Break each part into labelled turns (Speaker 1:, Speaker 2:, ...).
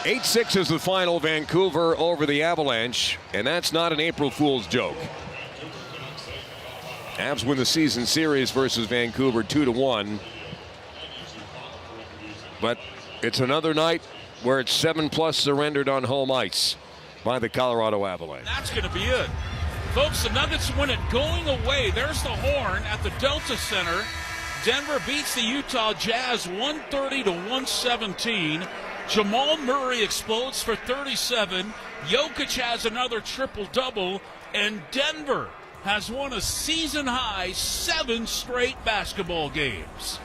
Speaker 1: 8-6 is the final, Vancouver over the Avalanche, and that's not an April Fool's joke. Avs win the season series versus Vancouver 2-1. But it's another night where it's 7+ surrendered on home ice by the Colorado Avalanche.
Speaker 2: That's going to be it. Folks, the Nuggets win it going away. There's the horn at the Delta Center. Denver beats the Utah Jazz 130-117. Jamal Murray explodes for 37. Jokic has another triple-double. And Denver has won a season-high 7 straight basketball games.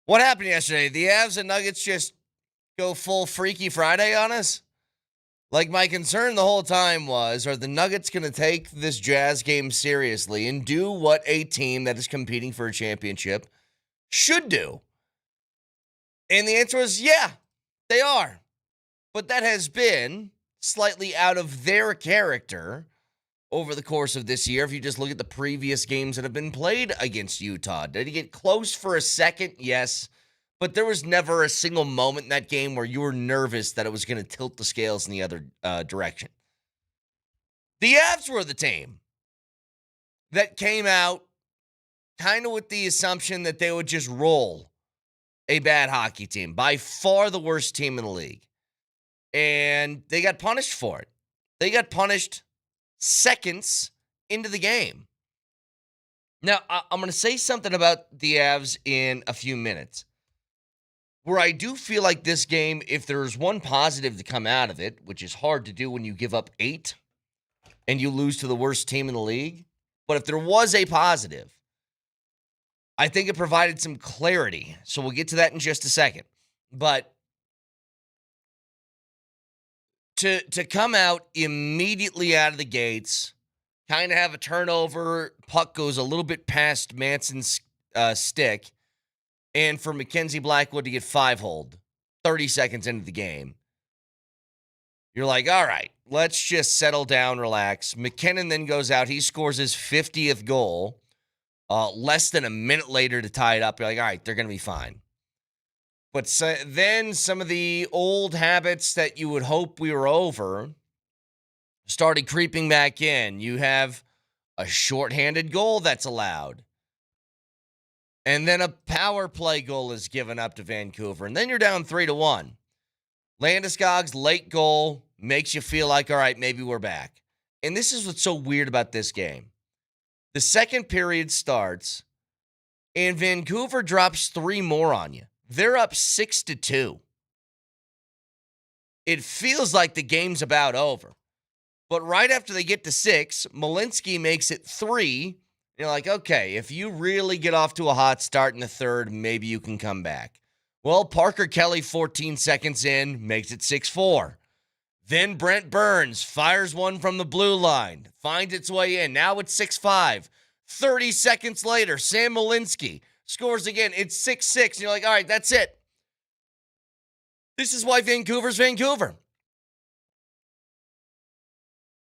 Speaker 3: What happened yesterday? The Avs and Nuggets just go full Freaky Friday on us? Like, my concern the whole time was, are the Nuggets going to take this Jazz game seriously and do what a team that is competing for a championship should do? And the answer was, yeah, they are. But that has been slightly out of their character over the course of this year. If you just look at the previous games that have been played against Utah. Did he get close for a second? Yes. But there was never a single moment in that game where you were nervous that it was going to tilt the scales in the other direction. The Avs were the team that came out kind of with the assumption that they would just roll a bad hockey team. By far the worst team in the league. And they got punished for it. They got punished seconds into the game. Now, I'm going to say something about the Avs in a few minutes, where I do feel like this game, if there's one positive to come out of it, which is hard to do when you give up 8 and you lose to the worst team in the league, but if there was a positive, I think it provided some clarity. So we'll get to that in just a second. But to come out immediately out of the gates, kind of have a turnover, puck goes a little bit past Manson's stick, and for Mackenzie Blackwood to get 5-hold 30 seconds into the game, you're like, all right, let's just settle down, relax. McKinnon then goes out. He scores his 50th goal less than a minute later to tie it up. You're like, all right, they're going to be fine. But then some of the old habits that you would hope we were over started creeping back in. You have a shorthanded goal that's allowed. And then a power play goal is given up to Vancouver. And then you're down 3-1. Landeskog's late goal makes you feel like, all right, maybe we're back. And this is what's so weird about this game. The second period starts, and Vancouver drops 3 more on you. They're up 6-2. It feels like the game's about over. But right after they get to 6, Malinsky makes it 3. You're like, okay, if you really get off to a hot start in the third, maybe you can come back. Well, Parker Kelly, 14 seconds in, makes it 6-4. Then Brent Burns fires one from the blue line, finds its way in. Now it's 6-5. 30 seconds later, Sam Malinsky scores again. It's 6-6. And you're like, all right, that's it. This is why Vancouver's Vancouver.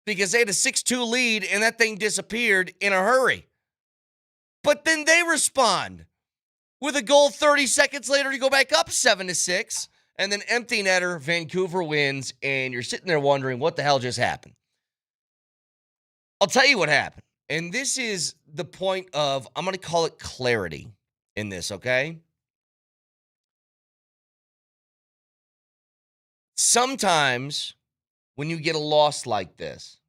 Speaker 3: Because they had a 6-2 lead, and that thing disappeared in a hurry. But then they respond with a goal 30 seconds later to go back up 7-6. And then empty netter, Vancouver wins, and you're sitting there wondering what the hell just happened. I'll tell you what happened. And this is the point of, I'm going to call it clarity in this, okay? Sometimes when you get a loss like this,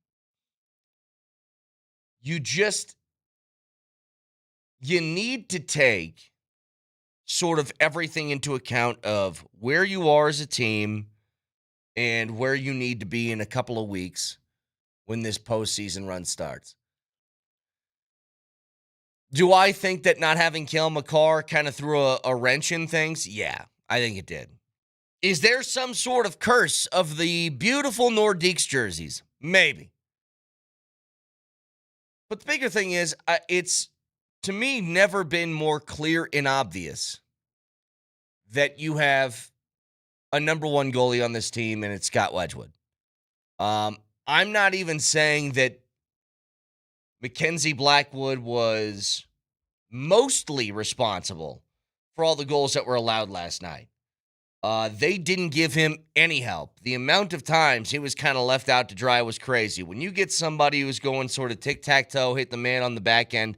Speaker 3: you need to take sort of everything into account of where you are as a team and where you need to be in a couple of weeks when this postseason run starts. Do I think that not having Cale Makar kind of threw a wrench in things? Yeah, I think it did. Is there some sort of curse of the beautiful Nordiques jerseys? Maybe. But the bigger thing is, it's, to me, never been more clear and obvious that you have a number one goalie on this team, and it's Scott Wedgwood. I'm not even saying that Mackenzie Blackwood was mostly responsible for all the goals that were allowed last night. They didn't give him any help. The amount of times he was kind of left out to dry was crazy. When you get somebody who's going sort of tic-tac-toe, hit the man on the back end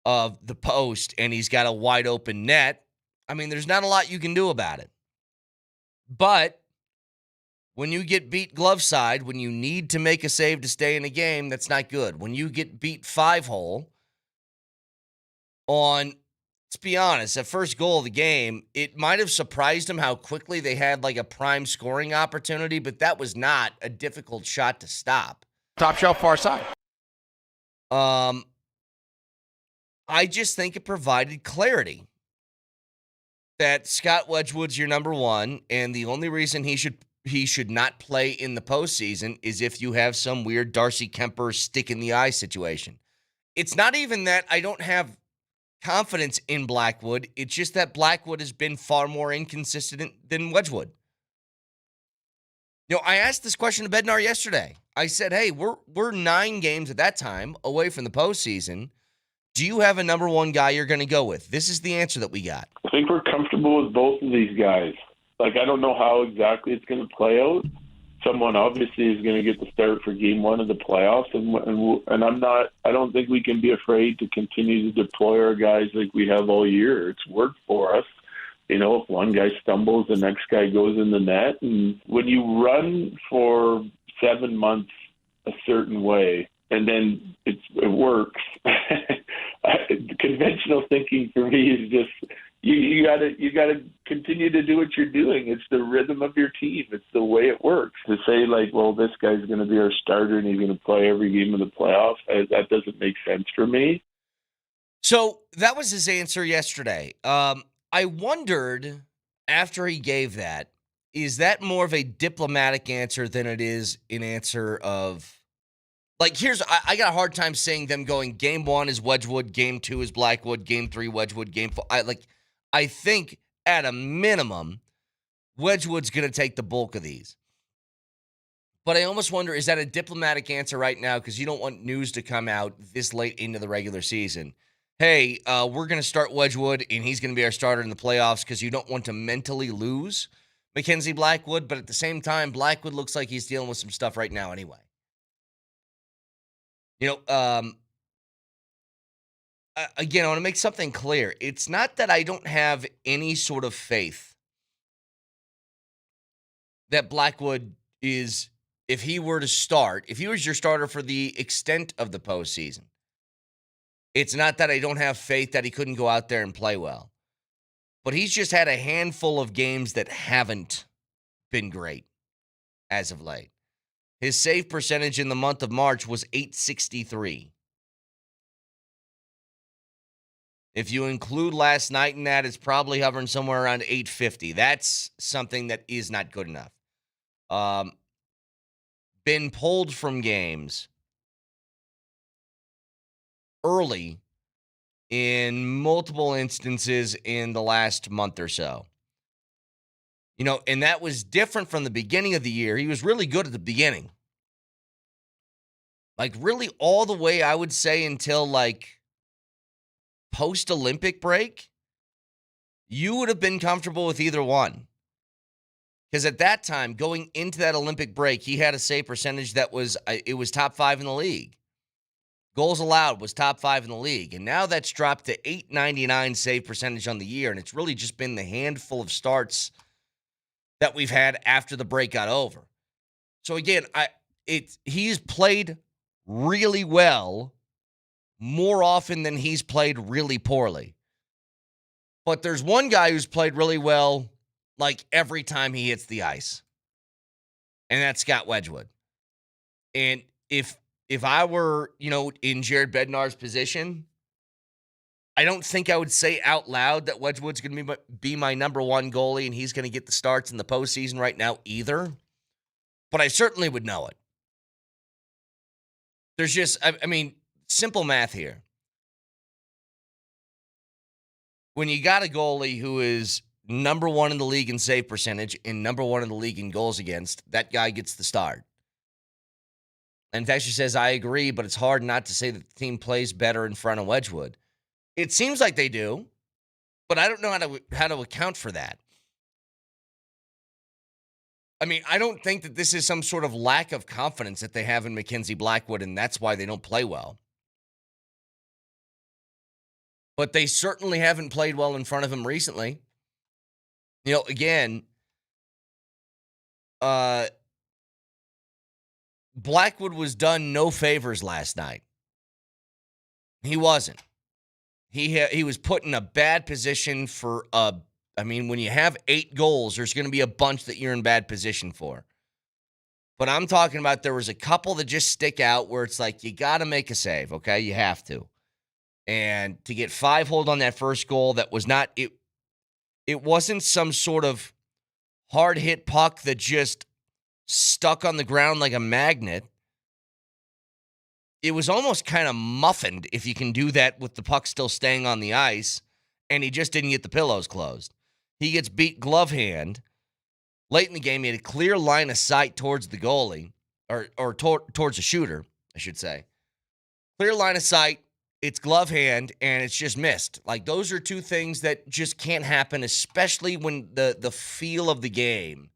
Speaker 3: of the post, and he's got a wide open net, I mean, there's not a lot you can do about it. But when you get beat glove side, when you need to make a save to stay in a game, that's not good. When you get beat 5-hole on, let's be honest, that first goal of the game, it might have surprised them how quickly they had like a prime scoring opportunity, but that was not a difficult shot to stop.
Speaker 4: Top shelf, far side.
Speaker 3: I just think it provided clarity that Scott Wedgwood's your number one, and the only reason he should not play in the postseason is if you have some weird Darcy Kemper stick in the eye situation. It's not even that I don't have confidence in Blackwood. It's just that Blackwood has been far more inconsistent than Wedgwood. You know, I asked this question to Bednar yesterday. I said, hey, we're 9 games at that time away from the postseason. Do you have a number one guy you're going to go with? This is the answer that we got.
Speaker 5: I think we're comfortable with both of these guys. Like, I don't know how exactly it's going to play out. Someone obviously is going to get the start for game 1 of the playoffs, and I don't think we can be afraid to continue to deploy our guys like we have all year. It's worked for us. You know, if one guy stumbles, the next guy goes in the net. And when you run for 7 months a certain way, and then it works, conventional thinking for me is just you gotta continue to do what you're doing. It's the rhythm of your team. It's the way it works. To say like, well, this guy's going to be our starter and he's going to play every game of the playoffs, that doesn't make sense for me.
Speaker 3: So that was his answer yesterday. I wondered after he gave that, is that more of a diplomatic answer than it is an answer of, like, I got a hard time saying them going game 1 is Wedgwood, game 2 is Blackwood, game 3 Wedgwood, game 4. I think at a minimum, Wedgwood's going to take the bulk of these. But I almost wonder, is that a diplomatic answer right now? Because you don't want news to come out this late into the regular season. Hey, we're going to start Wedgwood, and he's going to be our starter in the playoffs because you don't want to mentally lose Mackenzie Blackwood. But at the same time, Blackwood looks like he's dealing with some stuff right now anyway. You know, again, I want to make something clear. It's not that I don't have any sort of faith that Blackwood is, if he were to start, if he was your starter for the extent of the postseason, it's not that I don't have faith that he couldn't go out there and play well. But he's just had a handful of games that haven't been great as of late. His save percentage in the month of March was .863. If you include last night in that, it's probably hovering somewhere around .850. That's something that is not good enough. Been pulled from games early in multiple instances in the last month or so. You know, and that was different from the beginning of the year. He was really good at the beginning. Like, really all the way, I would say, until, like, post-Olympic break, you would have been comfortable with either one. Because at that time, going into that Olympic break, he had a save percentage that was top 5 in the league. Goals allowed was top 5 in the league. And now that's dropped to .899 save percentage on the year. And it's really just been the handful of starts that we've had after the break got over. So again, he's played really well more often than he's played really poorly. But there's one guy who's played really well like every time he hits the ice. And that's Scott Wedgwood. And if I were, in Jared Bednar's position, I don't think I would say out loud that Wedgwood's going to be my number one goalie and he's going to get the starts in the postseason right now either. But I certainly would know it. There's just, simple math here. When you got a goalie who is number one in the league in save percentage and number one in the league in goals against, that guy gets the start. And Texture says, I agree, but it's hard not to say that the team plays better in front of Wedgwood. It seems like they do, but I don't know how to account for that. I mean, I don't think that this is some sort of lack of confidence that they have in Mackenzie Blackwood, and that's why they don't play well. But they certainly haven't played well in front of him recently. You know, again, Blackwood was done no favors last night. He wasn't. He was put in a bad position for when you have 8 goals, there's going to be a bunch that you're in bad position for. But I'm talking about there was a couple that just stick out where it's like you got to make a save, okay? You have to. And to get 5 hold on that first goal, that was not it. It wasn't some sort of hard hit puck that just stuck on the ground like a magnet. It was almost kind of muffined, if you can do that with the puck still staying on the ice, and he just didn't get the pillows closed. He gets beat glove hand. Late in the game, he had a clear line of sight towards the goalie, or towards the shooter, I should say. Clear line of sight. It's glove hand, and it's just missed. Like, those are two things that just can't happen, especially when the feel of the game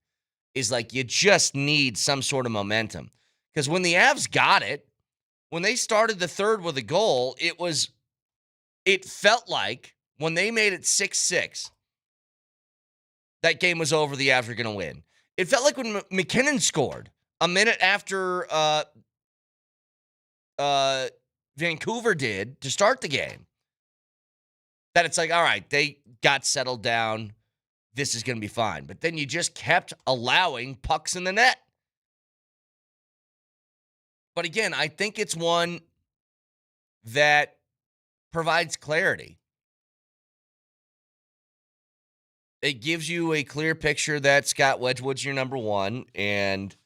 Speaker 3: is like you just need some sort of momentum. Because when the Avs got it, when they started the third with a goal, it felt like when they made it 6-6, that game was over, the Avs were going to win. It felt like when McKinnon scored a minute after Vancouver did to start the game, that it's like, all right, they got settled down. This is going to be fine. But then you just kept allowing pucks in the net. But again, I think it's one that provides clarity. It gives you a clear picture that Scott Wedgwood's your number one. And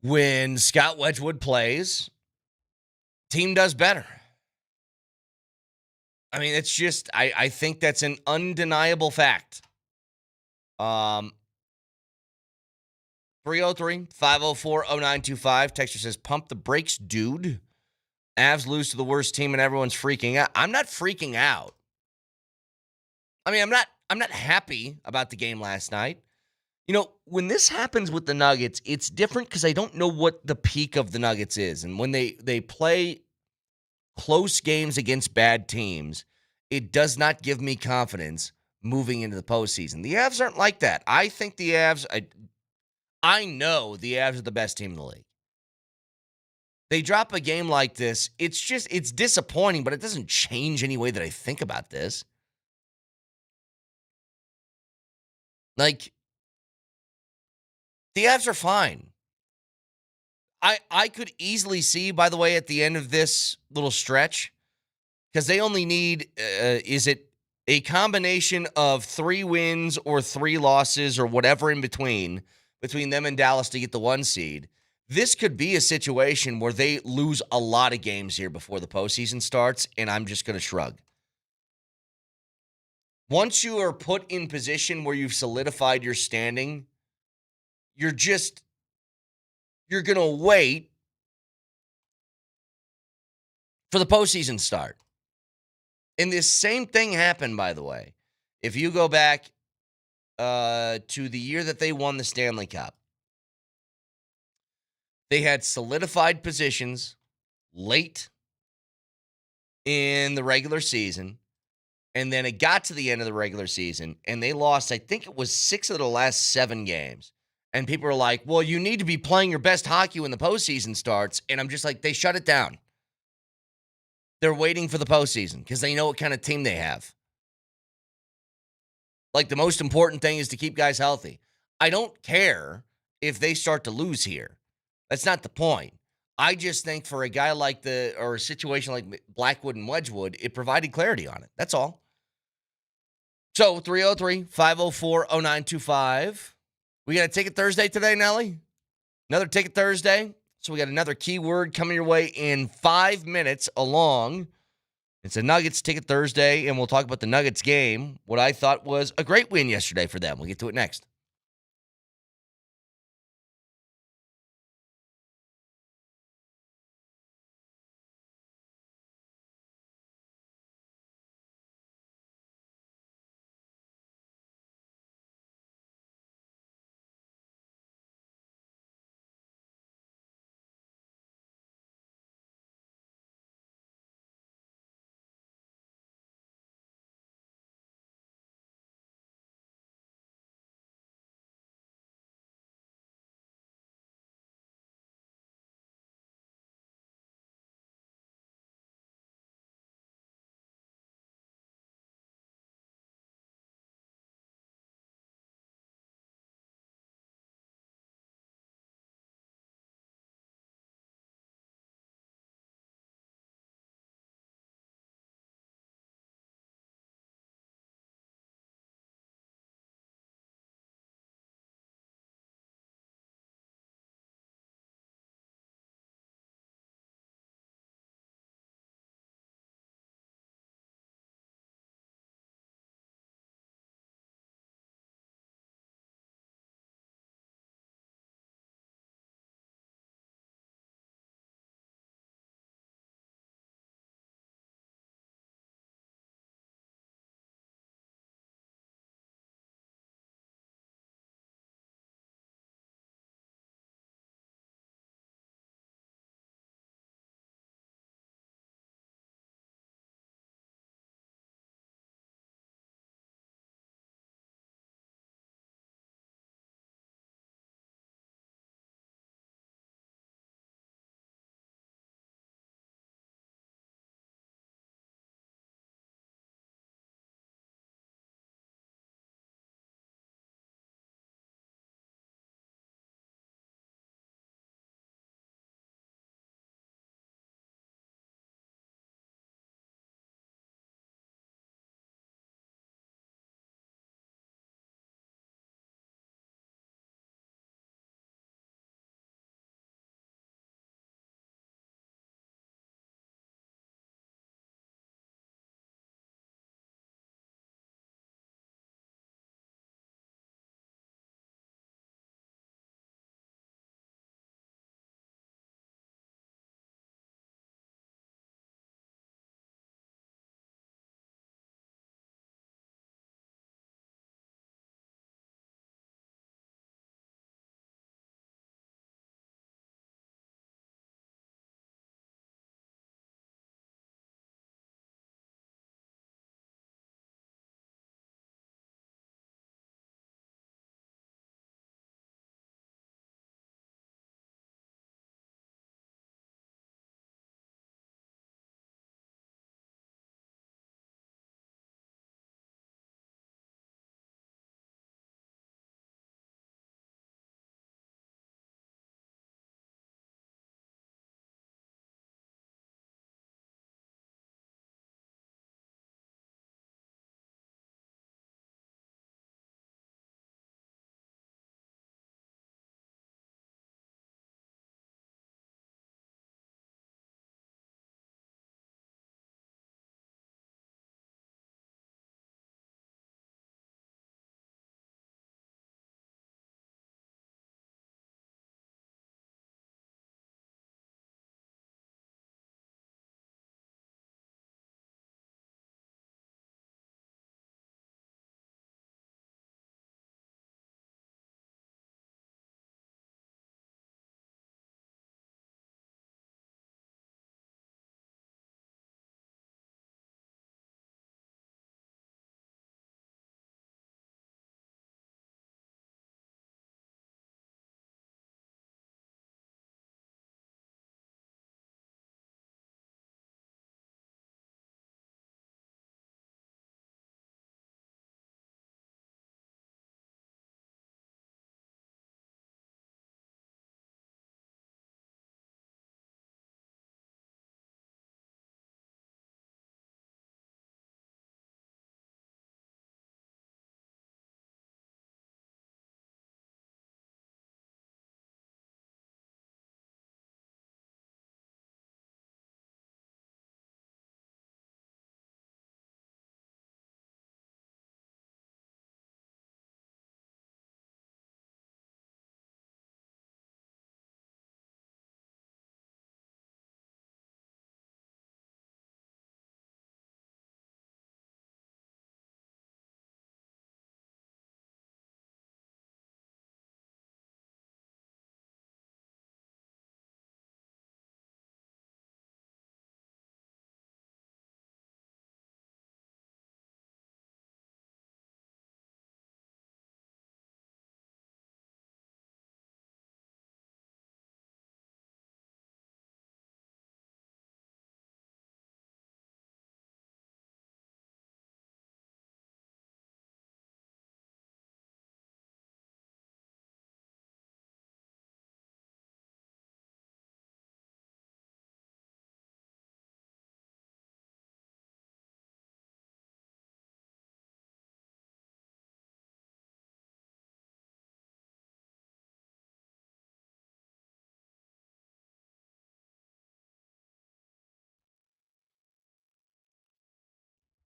Speaker 3: when Scott Wedgwood plays, team does better. I mean, it's just, I think that's an undeniable fact. 303-504-0925. Texter says, pump the brakes, dude. Avs lose to the worst team and everyone's freaking out. I'm not freaking out. I mean, I'm not happy about the game last night. You know, when this happens with the Nuggets, it's different because I don't know what the peak of the Nuggets is. And when they play close games against bad teams, it does not give me confidence moving into the postseason. The Avs aren't like that. I think the Avs, I know the Avs are the best team in the league. They drop a game like this, it's disappointing, but it doesn't change any way that I think about this. Like, the Avs are fine. I could easily see, by the way, at the end of this little stretch, because they only need, is it a combination of 3 wins or 3 losses or whatever in between them and Dallas to get the 1 seed. This could be a situation where they lose a lot of games here before the postseason starts, and I'm just going to shrug. Once you are put in position where you've solidified your standing, you're going to wait for the postseason start. And this same thing happened, by the way. If you go back to the year that they won the Stanley Cup, they had solidified positions late in the regular season. And then it got to the end of the regular season, and they lost, I think it was 6 of the last 7 games. And people are like, well, you need to be playing your best hockey when the postseason starts. And I'm just like, they shut it down. They're waiting for the postseason because they know what kind of team they have. Like, the most important thing is to keep guys healthy. I don't care if they start to lose here. That's not the point. I just think for a guy like or a situation like Blackwood and Wedgwood, it provided clarity on it. That's all. So 303-504-0925. We got a Ticket Thursday today, Nelly? Another Ticket Thursday? So we got another keyword coming your way in 5 minutes along. It's a Nuggets Ticket Thursday, and we'll talk about the Nuggets game, what I thought was a great win yesterday for them. We'll get to it next.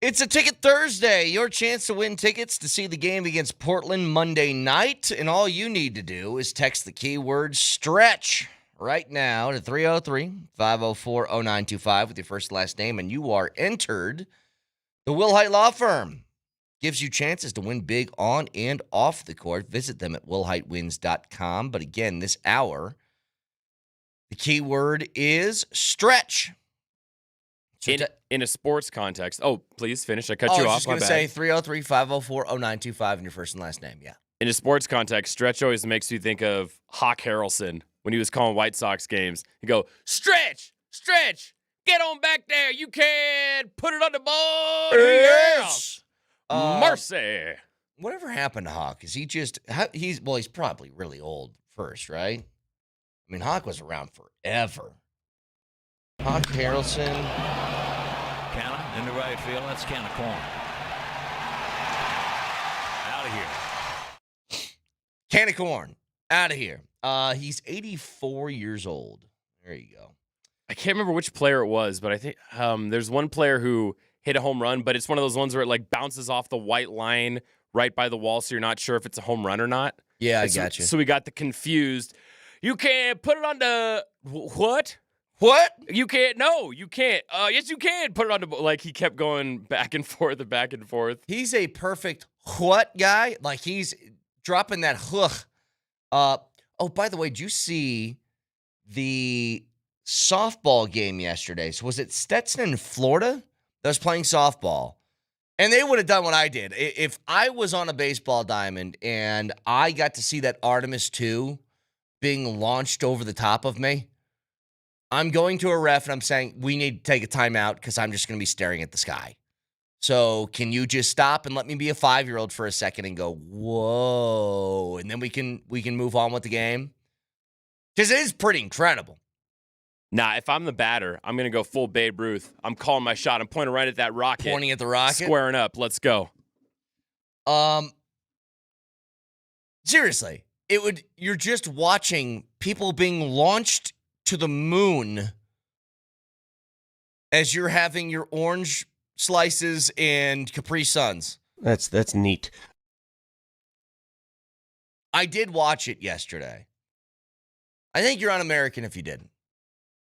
Speaker 3: It's a Ticket Thursday. Your chance to win tickets to see the game against Portland Monday night. And all you need to do is text the keyword STRETCH right now to 303-504-0925 with your first and last name, and you are entered. The Wilhite Law Firm gives you chances to win big on and off the court. Visit them at wilhitewins.com. But again, this hour, the keyword is STRETCH.
Speaker 4: In a sports context. Oh, please finish. I cut
Speaker 3: I
Speaker 4: you
Speaker 3: was
Speaker 4: off.
Speaker 3: just going to say 303-504-0925 and your first and last name. Yeah.
Speaker 4: In a sports context, stretch always makes me think of Hawk Harrelson when he was calling White Sox games. He'd go, stretch, get on back there. You can put it on the board.
Speaker 3: Yes.
Speaker 4: Mercy.
Speaker 3: Whatever happened to Hawk? Is he just, he's probably really old first, right? I mean, Hawk was around forever. Hawk Harrelson.
Speaker 6: Counter in the right field. That's kind of corn. Out of here.
Speaker 3: Can of corn. Out of here. He's 84 years old. There you go.
Speaker 4: I can't remember which player it was, but I think there's one player who hit a home run, but it's one of those ones where it like bounces off the white line right by the wall, so you're not sure if it's a home run or not.
Speaker 3: Yeah, I
Speaker 4: so,
Speaker 3: got you.
Speaker 4: So we got the confused. You can't put it on the what?
Speaker 3: What?
Speaker 4: You can't. No, you can't. Yes, you can put it on the like. He kept going back and forth and back and forth.
Speaker 3: He's a perfect what guy. Like he's dropping that hook. Oh, by the way, did you see the softball game yesterday? So was it Stetson in Florida that was playing softball? And they would have done what I did. If I was on a baseball diamond and I got to see that Artemis 2 being launched over the top of me, I'm going to a ref and I'm saying, we need to take a timeout because I'm just going to be staring at the sky. So can you just stop and let me be a 5-year-old for a second and go, whoa, and then we can move on with the game? Because it is pretty incredible.
Speaker 4: Nah, if I'm the batter, I'm going to go full Babe Ruth. I'm calling my shot. I'm pointing right at that rocket.
Speaker 3: Pointing at the rocket?
Speaker 4: Squaring up. Let's go.
Speaker 3: Seriously, you're just watching people being launched to the moon as you're having your orange slices and Capri Suns.
Speaker 7: That's neat.
Speaker 3: I did watch it yesterday. I think you're un-American if you didn't.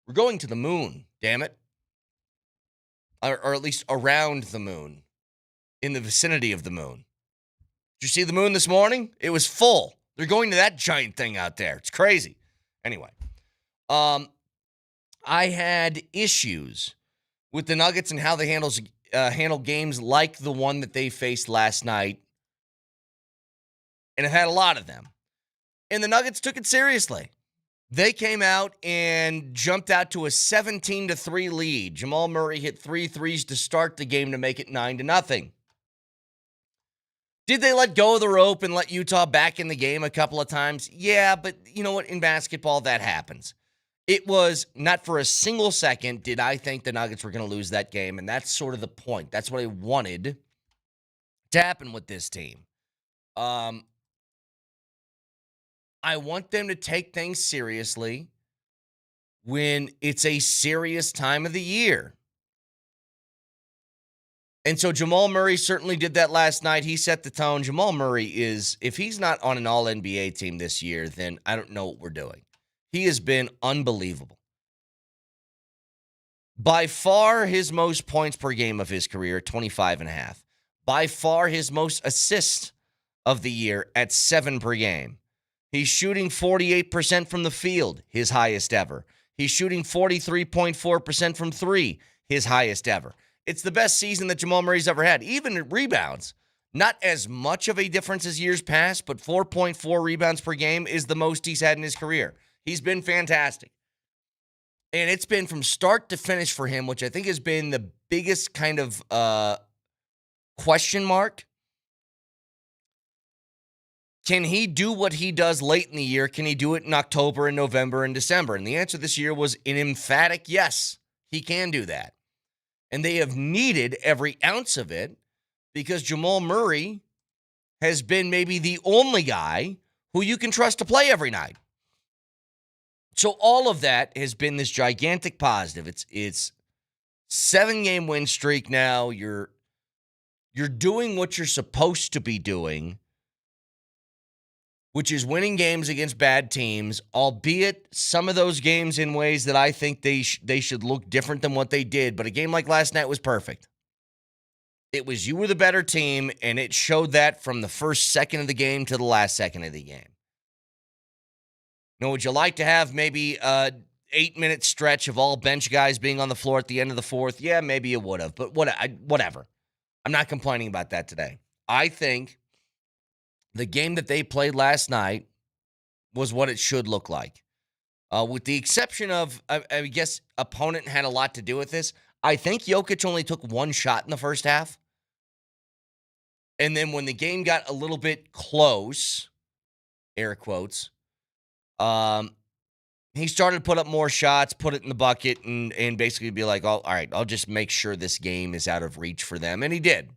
Speaker 3: We're going to the moon, damn it. Or at least around the moon, in the vicinity of the moon. Did you see the moon this morning? It was full. They're going to that giant thing out there. It's crazy. Anyway, I had issues with the Nuggets and how they handle games like the one that they faced last night. And I've had a lot of them. And the Nuggets took it seriously. They came out and jumped out to a 17-3 lead. Jamal Murray hit 3 threes to start the game to make it 9-0. Did they let go of the rope and let Utah back in the game a couple of times? Yeah, but you know what? In basketball, that happens. It was not for a single second did I think the Nuggets were going to lose that game, and that's sort of the point. That's what I wanted to happen with this team. I want them to take things seriously when it's a serious time of the year. And so Jamal Murray certainly did that last night. He set the tone. Jamal Murray is, if he's not on an all-NBA team this year, then I don't know what we're doing. He has been unbelievable. By far his most points per game of his career, 25.5. By far his most assists of the year at 7 per game. He's shooting 48% from the field, his highest ever. He's shooting 43.4% from 3, his highest ever. It's the best season that Jamal Murray's ever had. Even at rebounds, not as much of a difference as years past, but 4.4 rebounds per game is the most he's had in his career. He's been fantastic. And it's been from start to finish for him, which I think has been the biggest kind of question mark. Can he do what he does late in the year? Can he do it in October and November and December? And the answer this year was an emphatic yes. He can do that. And they have needed every ounce of it because Jamal Murray has been maybe the only guy who you can trust to play every night. So all of that has been this gigantic positive. It's 7-game win streak now. You're You're doing what you're supposed to be doing, which is winning games against bad teams, albeit some of those games in ways that I think they should look different than what they did. But a game like last night was perfect. It was you were the better team, and it showed that from the first second of the game to the last second of the game. Now, would you like to have maybe a 8-minute stretch of all bench guys being on the floor at the end of the fourth? Yeah, maybe you would have, but whatever. I'm not complaining about that today. I think the game that they played last night was what it should look like. With the exception of, I guess, opponent had a lot to do with this. I think Jokic only took one shot in the first half. And then when the game got a little bit close, air quotes, he started to put up more shots, put it in the bucket, and basically be like, all right, I'll just make sure this game is out of reach for them. And he did.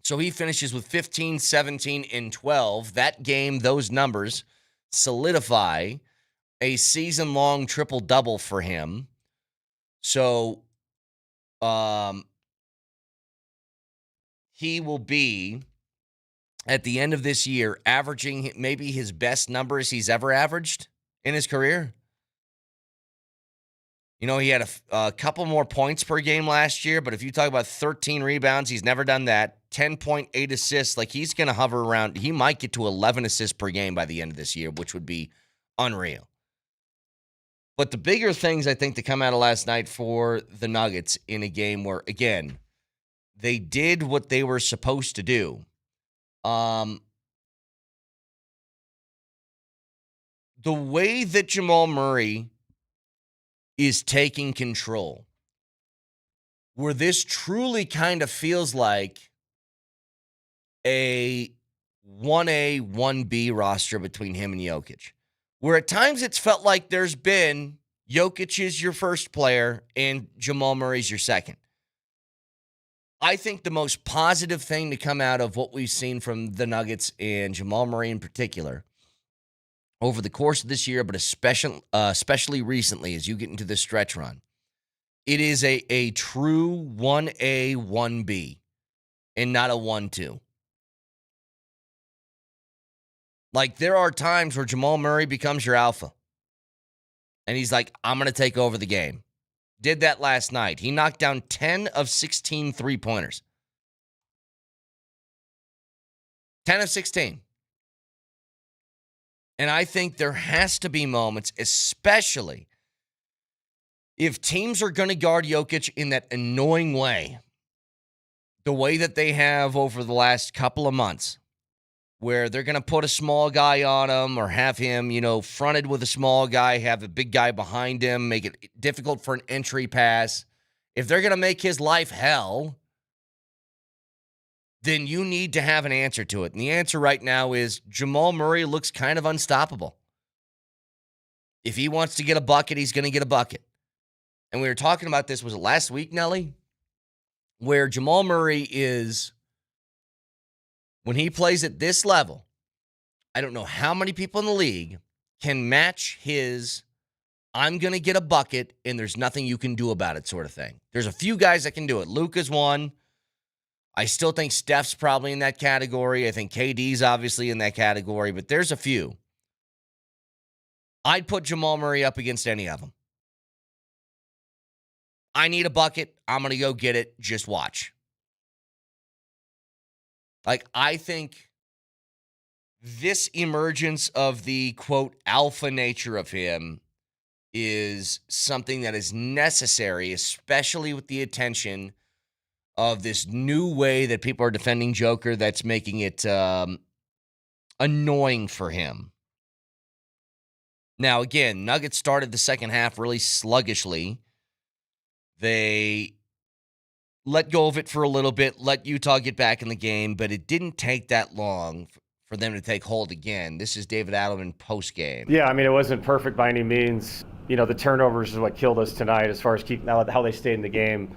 Speaker 3: So he finishes with 15, 17, and 12. That game, those numbers solidify a season-long triple-double for him. So he will be, at the end of this year, averaging maybe his best numbers he's ever averaged in his career. You know, he had a couple more points per game last year, but if you talk about 13 rebounds, he's never done that. 10.8 assists, like he's going to hover around. He might get to 11 assists per game by the end of this year, which would be unreal. But the bigger things, I think, to come out of last night for the Nuggets in a game where, again, they did what they were supposed to do. The way that Jamal Murray is taking control, where this truly kind of feels like a 1A, 1B roster between him and Jokic, where at times it's felt like there's been Jokic is your first player and Jamal Murray's your second. I think the most positive thing to come out of what we've seen from the Nuggets and Jamal Murray in particular over the course of this year, but especially recently as you get into this stretch run, it is a true 1A, 1B and not a 1-2. Like, there are times where Jamal Murray becomes your alpha. And he's like, I'm going to take over the game. Did that last night. He knocked down 10 of 16 three-pointers. 10 of 16. And I think there has to be moments, especially if teams are going to guard Jokic in that annoying way, the way that they have over the last couple of months, where they're going to put a small guy on him or have him, fronted with a small guy, have a big guy behind him, make it difficult for an entry pass. If they're going to make his life hell, then you need to have an answer to it. And the answer right now is Jamal Murray looks kind of unstoppable. If he wants to get a bucket, he's going to get a bucket. And we were talking about this, was it last week, Nelly? Where Jamal Murray is, when he plays at this level, I don't know how many people in the league can match his I'm going to get a bucket and there's nothing you can do about it sort of thing. There's a few guys that can do it. Luka's one. I still think Steph's probably in that category. I think KD's obviously in that category, but there's a few. I'd put Jamal Murray up against any of them. I need a bucket. I'm going to go get it. Just watch. Like, I think this emergence of the, quote, alpha nature of him is something that is necessary, especially with the attention of this new way that people are defending Joker that's making it annoying for him. Now, again, Nuggets started the second half really sluggishly. They let go of it for a little bit, let Utah get back in the game, but it didn't take that long for them to take hold again. This is David Adelman postgame.
Speaker 7: Yeah, I mean, it wasn't perfect by any means. The turnovers is what killed us tonight as far as how they stayed in the game.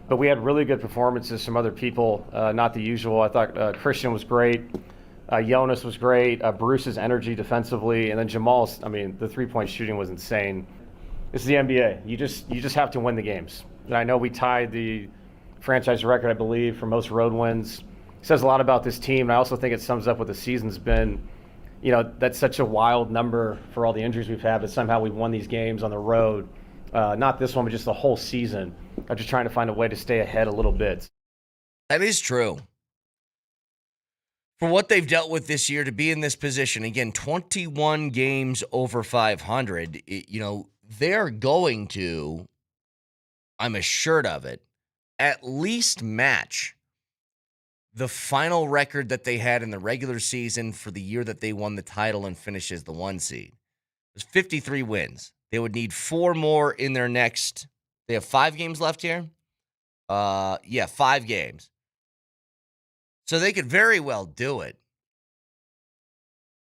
Speaker 7: But we had really good performances from other people, not the usual. I thought Christian was great. Jonas was great. Bruce's energy defensively. And then Jamal's, the three-point shooting was insane. This is the NBA. You just have to win the games. And I know we tied the franchise record, I believe, for most road wins. It says a lot about this team. And I also think it sums up what the season's been. You know, that's such a wild number for all the injuries we've had, but somehow we've won these games on the road. Not this one, but just the whole season. I'm just trying to find a way to stay ahead a little bit.
Speaker 3: That is true. For what they've dealt with this year to be in this position, again, 21 games over 500, they're going to, I'm assured of it, at least match the final record that they had in the regular season for the year that they won the title and finished as the 1 seed. It was 53 wins. They would need 4 more in their next, they have 5 games left here? 5 games. So they could very well do it.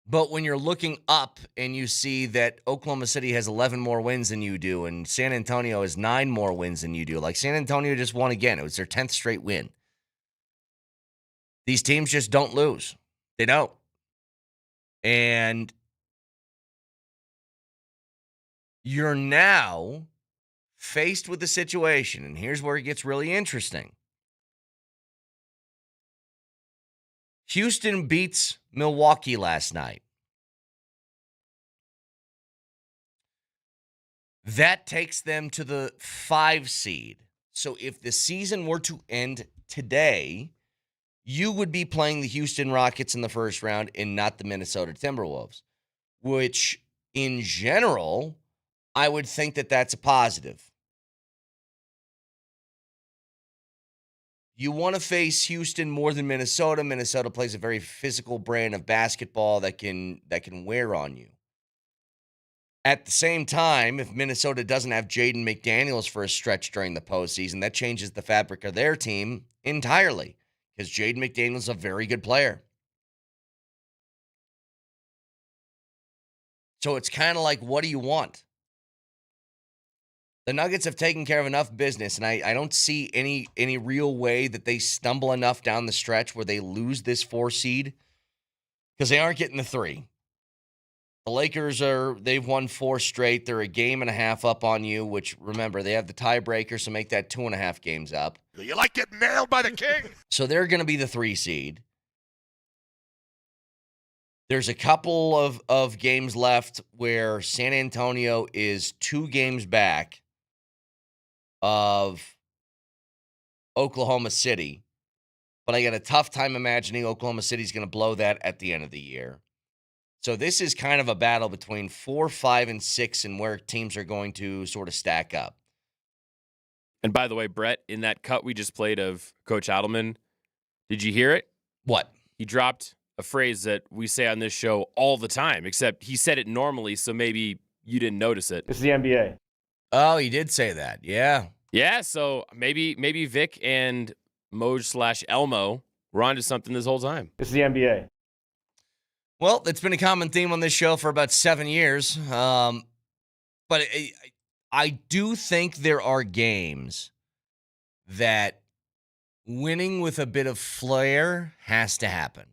Speaker 3: But when you're looking up and you see that Oklahoma City has 11 more wins than you do and San Antonio has 9 more wins than you do. Like San Antonio just won again. It was their 10th straight win. These teams just don't lose. They don't. And you're now faced with the situation, and here's where it gets really interesting. Houston beats Milwaukee last night. That takes them to the 5 seed. So if the season were to end today, you would be playing the Houston Rockets in the first round and not the Minnesota Timberwolves, which in general, I would think that that's a positive. You want to face Houston more than Minnesota. Minnesota plays a very physical brand of basketball that can wear on you. At the same time, if Minnesota doesn't have Jaden McDaniels for a stretch during the postseason, that changes the fabric of their team entirely because Jaden McDaniels is a very good player. So it's kind of like, what do you want? The Nuggets have taken care of enough business, and I don't see any real way that they stumble enough down the stretch where they lose this 4 seed because they aren't getting the 3. The Lakers they've won 4 straight. They're a game and a half up on you, which, remember, they have the tiebreaker, so make that 2.5 games up.
Speaker 1: You like getting nailed by the king?
Speaker 3: So they're going to be the 3 seed. There's a couple of games left where San Antonio is 2 games back of Oklahoma City, but I got a tough time imagining Oklahoma City's going to blow that at the end of the year. So this is kind of a battle between 4, 5, and 6 and where teams are going to sort of stack up.
Speaker 4: And by the way, Brett, in that cut we just played of Coach Adelman, did you hear it?
Speaker 3: What?
Speaker 4: He dropped a phrase that we say on this show all the time, except he said it normally, so maybe you didn't notice it.
Speaker 7: It's the NBA.
Speaker 3: Oh, he did say that. Yeah.
Speaker 4: Yeah, so maybe Vic and Moj/Elmo were onto something this whole time.
Speaker 7: It's the NBA.
Speaker 3: Well, it's been a common theme on this show for about 7 years. But I do think there are games that winning with a bit of flair has to happen.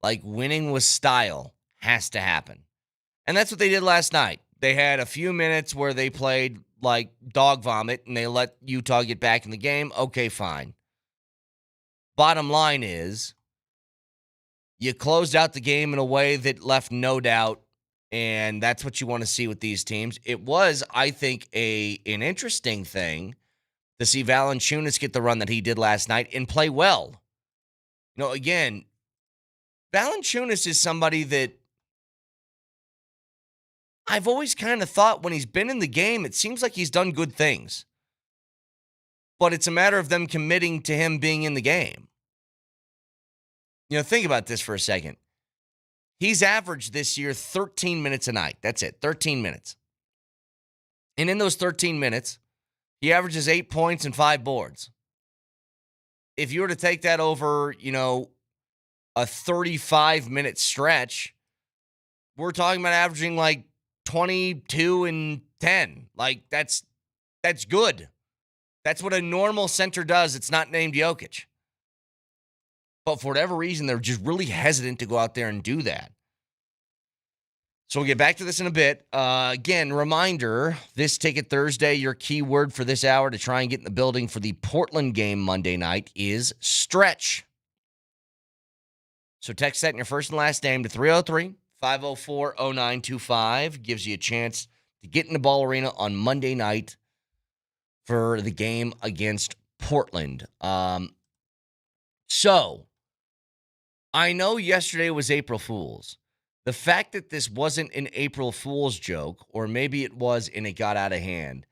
Speaker 3: Like winning with style has to happen. And that's what they did last night. They had a few minutes where they played like dog vomit and they let Utah get back in the game. Okay, fine. Bottom line is you closed out the game in a way that left no doubt, and that's what you want to see with these teams. It was, I think, an interesting thing to see Valanciunas get the run that he did last night and play well. You know, again, Valanciunas is somebody that I've always kind of thought when he's been in the game, it seems like he's done good things. But it's a matter of them committing to him being in the game. You know, think about this for a second. He's averaged this year 13 minutes a night. That's it, 13 minutes. And in those 13 minutes, he averages 8 points and 5 boards. If you were to take that over, a 35-minute stretch, we're talking about averaging like 22 and 10. Like, that's good. That's what a normal center does. It's not named Jokic. But for whatever reason, they're just really hesitant to go out there and do that. So we'll get back to this in a bit. Again, reminder, this Ticket Thursday, your keyword for this hour to try and get in the building for the Portland game Monday night is stretch. So text that in your first and last name to 303-504-0925. Gives you a chance to get in the Ball Arena on Monday night for the game against Portland. So I know yesterday was April Fool's. The fact that this wasn't an April Fool's joke, or maybe it was and it got out of hand,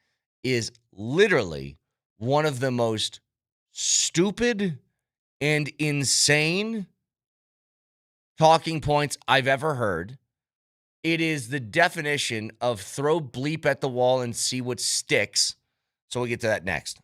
Speaker 3: is literally one of the most stupid and insane talking points I've ever heard. It is the definition of throw bleep at the wall and see what sticks. So we'll get to that next.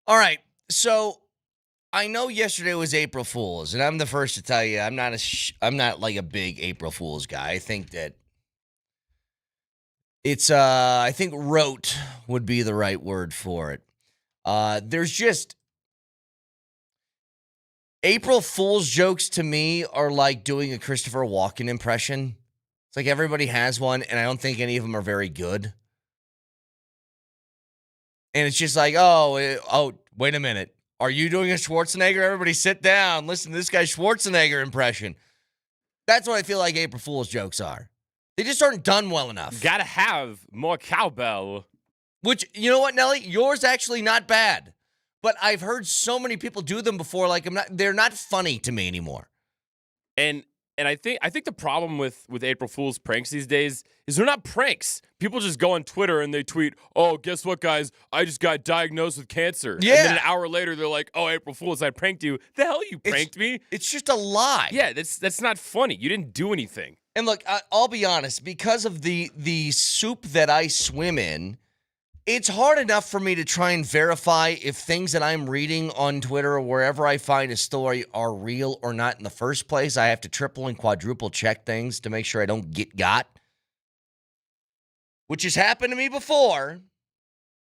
Speaker 3: All right. So I know yesterday was April Fool's, and I'm the first to tell you I'm not like a big April Fool's guy. I think that it's I think rote would be the right word for it. There's just April Fool's jokes to me are like doing a Christopher Walken impression. It's like everybody has one, and I don't think any of them are very good. And it's just like, oh, wait a minute. Are you doing a Schwarzenegger? Everybody sit down. Listen to this guy's Schwarzenegger impression. That's what I feel like April Fool's jokes are. They just aren't done well enough.
Speaker 4: Gotta have more cowbell.
Speaker 3: Which, you know what, Nelly? Yours actually not bad. But I've heard so many people do them before, like they're not funny to me anymore.
Speaker 4: And I think the problem with April Fool's pranks these days is they're not pranks. People just go on Twitter and they tweet, "Oh, guess what, guys? I just got diagnosed with cancer."
Speaker 3: Yeah.
Speaker 4: And then an hour later, they're like, "Oh, April Fool's, I pranked you." The hell you pranked me?
Speaker 3: It's just a lie.
Speaker 4: Yeah, that's not funny. You didn't do anything.
Speaker 3: And look, I'll be honest. Because of the soup that I swim in, it's hard enough for me to try and verify if things that I'm reading on Twitter or wherever I find a story are real or not in the first place. I have to triple and quadruple check things to make sure I don't get got, which has happened to me before.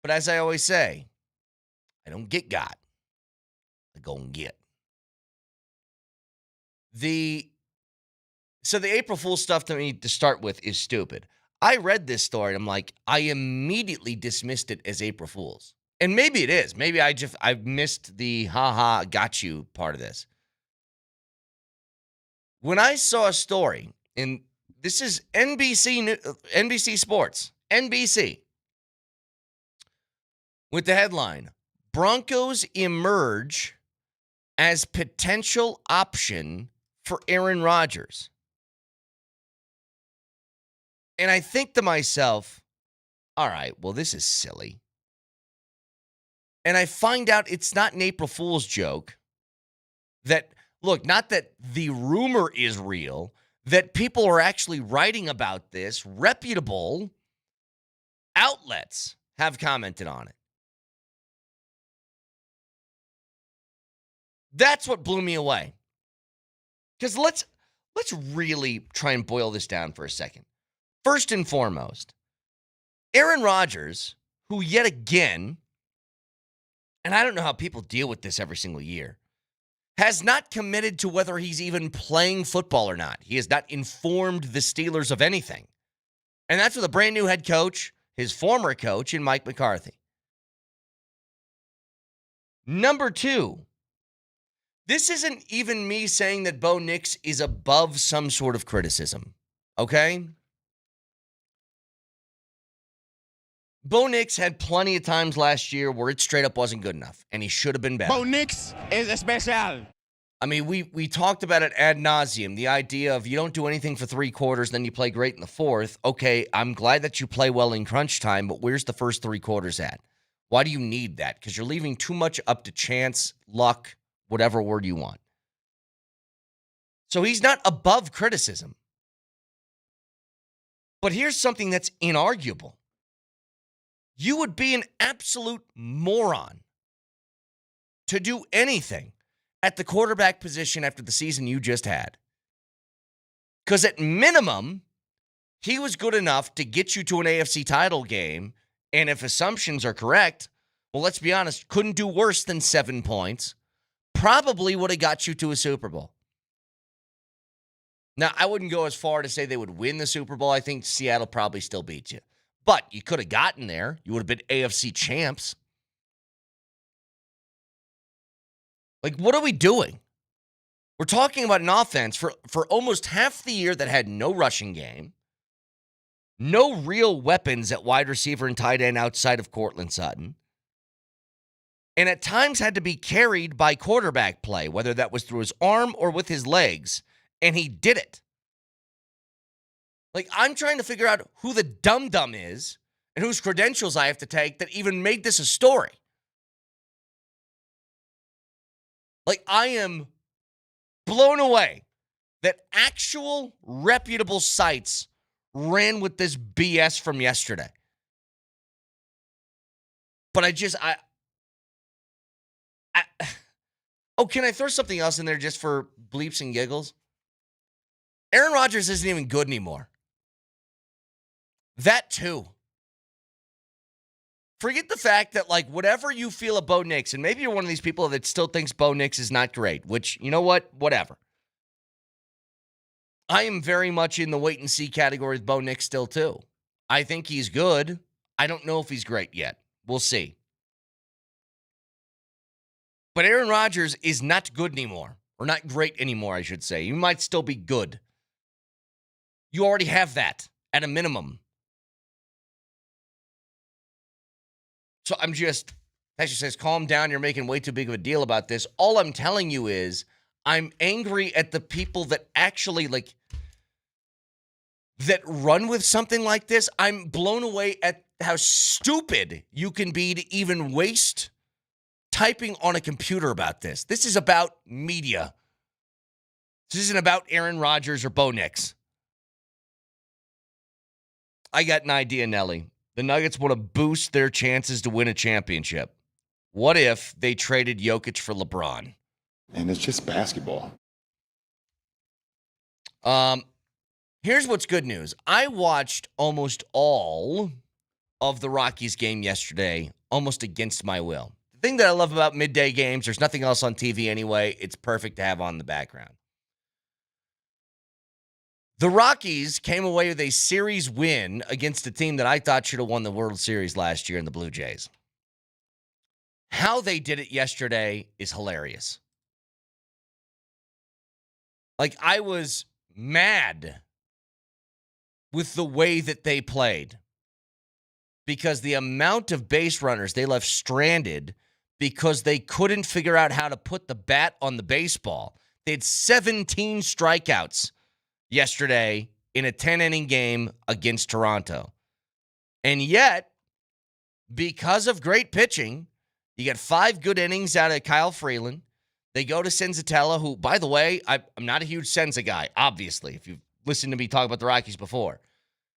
Speaker 3: But as I always say, I don't get got. I go and get. So the April Fool's stuff to me to start with is stupid. I read this story and I'm like, I immediately dismissed it as April Fool's. And maybe it is. Maybe I missed the haha got you part of this. When I saw a story, and this is NBC Sports, NBC, with the headline, Broncos emerge as potential option for Aaron Rodgers. And I think to myself, all right, well, this is silly. And I find out it's not an April Fool's joke. That, look, not that the rumor is real, that people are actually writing about this. Reputable outlets have commented on it. That's what blew me away. Because let's really try and boil this down for a second. First and foremost, Aaron Rodgers, who yet again, and I don't know how people deal with this every single year, has not committed to whether he's even playing football or not. He has not informed the Steelers of anything. And that's with a brand new head coach, his former coach, in Mike McCarthy. Number two, this isn't even me saying that Bo Nix is above some sort of criticism, okay? Bo Nix had plenty of times last year where it straight up wasn't good enough, and he should have been better.
Speaker 8: Bo Nix is special.
Speaker 3: I mean, we talked about it ad nauseum, the idea of you don't do anything for 3 quarters, then you play great in the fourth. Okay, I'm glad that you play well in crunch time, but where's the first 3 quarters at? Why do you need that? Because you're leaving too much up to chance, luck, whatever word you want. So he's not above criticism. But here's something that's inarguable. You would be an absolute moron to do anything at the quarterback position after the season you just had. Because at minimum, he was good enough to get you to an AFC title game. And if assumptions are correct, well, let's be honest, couldn't do worse than 7 points. Probably would have got you to a Super Bowl. Now, I wouldn't go as far to say they would win the Super Bowl. I think Seattle probably still beat you. But you could have gotten there. You would have been AFC champs. Like, what are we doing? We're talking about an offense for almost half the year that had no rushing game, no real weapons at wide receiver and tight end outside of Cortland Sutton, and at times had to be carried by quarterback play, whether that was through his arm or with his legs, and he did it. Like, I'm trying to figure out who the dum-dum is and whose credentials I have to take that even made this a story. Like, I am blown away that actual reputable sites ran with this BS from yesterday. But Can I throw something else in there just for bleeps and giggles? Aaron Rodgers isn't even good anymore. That too. Forget the fact that, like, whatever you feel of Bo Nix, and maybe you're one of these people that still thinks Bo Nix is not great, which, you know what? Whatever. I am very much in the wait-and-see category with Bo Nix still, too. I think he's good. I don't know if he's great yet. We'll see. But Aaron Rodgers is not good anymore, or not great anymore, I should say. You might still be good. You already have that at a minimum. So I'm just, Pastor says, calm down. You're making way too big of a deal about this. All I'm telling you is I'm angry at the people that actually, like, that run with something like this. I'm blown away at how stupid you can be to even waste typing on a computer about this. This is about media. This isn't about Aaron Rodgers or Bo Nix. I got an idea, Nelly. The Nuggets want to boost their chances to win a championship. What if they traded Jokic for LeBron?
Speaker 9: And it's just basketball.
Speaker 3: Here's what's good news. I watched almost all of the Rockies game yesterday, almost against my will. The thing that I love about midday games, there's nothing else on TV anyway. It's perfect to have on the background. The Rockies came away with a series win against a team that I thought should have won the World Series last year in the Blue Jays. How they did it yesterday is hilarious. Like, I was mad with the way that they played because the amount of base runners they left stranded because they couldn't figure out how to put the bat on the baseball. They had 17 strikeouts yesterday in a 10-inning game against Toronto. And yet, because of great pitching, you got 5 good innings out of Kyle Freeland. They go to Senzatella, who, by the way, I'm not a huge Senza guy, obviously, if you've listened to me talk about the Rockies before.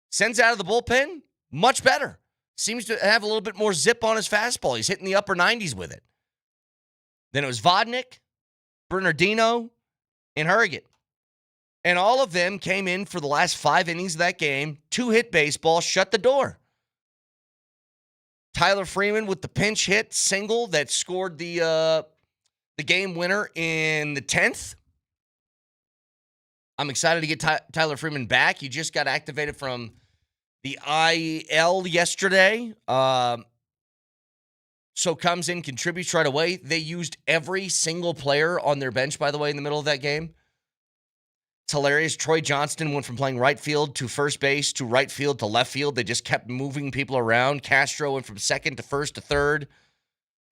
Speaker 3: Senza out of the bullpen, much better. Seems to have a little bit more zip on his fastball. He's hitting the upper 90s with it. Then it was Vodnik, Bernardino, and Hurrigan. And all of them came in for the last 5 innings of that game, 2-hit baseball, shut the door. Tyler Freeman with the pinch hit single that scored the game winner in the 10th. I'm excited to get Tyler Freeman back. He just got activated from the IL yesterday. So comes in, contributes right away. They used every single player on their bench, by the way, in the middle of that game. It's hilarious. Troy Johnston went from playing right field to first base to right field to left field. They just kept moving people around. Castro went from second to first to third.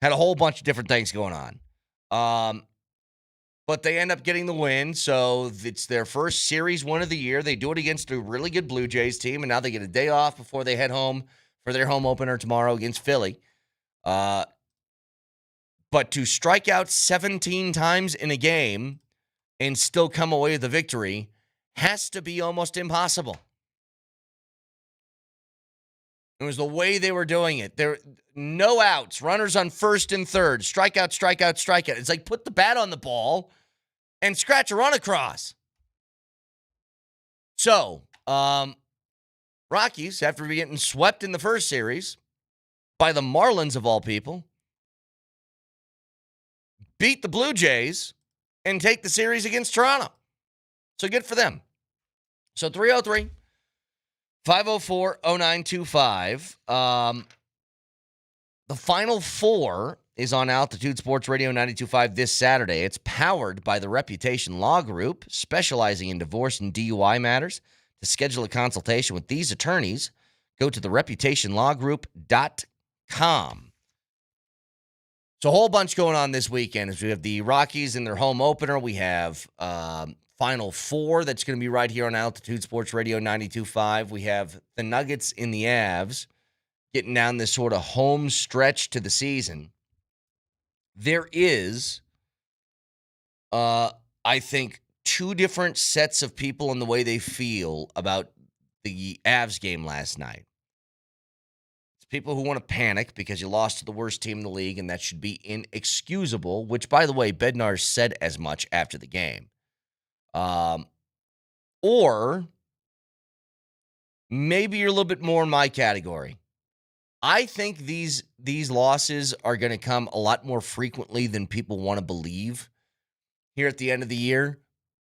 Speaker 3: Had a whole bunch of different things going on. But they end up getting the win, so it's their first series win of the year. They do it against a really good Blue Jays team, and now they get a day off before they head home for their home opener tomorrow against Philly. But to strike out 17 times in a game and still come away with the victory has to be almost impossible. It was the way they were doing it. There no outs, runners on first and third, strikeout, strikeout, strikeout. It's like put the bat on the ball and scratch a run across. So, Rockies, after getting swept in the first series by the Marlins of all people, beat the Blue Jays and take the series against Toronto. So good for them. So 303-504-0925. The Final Four is on Altitude Sports Radio 92.5 this Saturday. It's powered by the Reputation Law Group, specializing in divorce and DUI matters. To schedule a consultation with these attorneys, go to thereputationlawgroup.com. So a whole bunch going on this weekend. As we have the Rockies in their home opener. We have Final Four that's going to be right here on Altitude Sports Radio 92.5. We have the Nuggets in the Avs getting down this sort of home stretch to the season. There is, I think, 2 different sets of people in the way they feel about the Avs game last night. It's people who want to panic because you lost to the worst team in the league, and that should be inexcusable, which, by the way, Bednar said as much after the game. Or maybe you're a little bit more in my category. I think these losses are going to come a lot more frequently than people want to believe here at the end of the year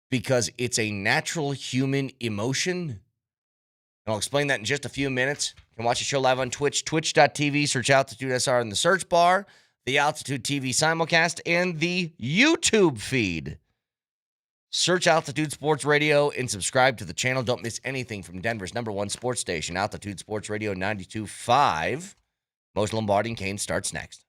Speaker 3: because it's a natural human emotion. And I'll explain that in just a few minutes. You can watch the show live on Twitch, twitch.tv, search Altitude SR in the search bar, the Altitude TV simulcast, and the YouTube feed. Search Altitude Sports Radio and subscribe to the channel. Don't miss anything from Denver's #1 sports station, Altitude Sports Radio 92.5. Moser, Lombardi, and Kane starts next.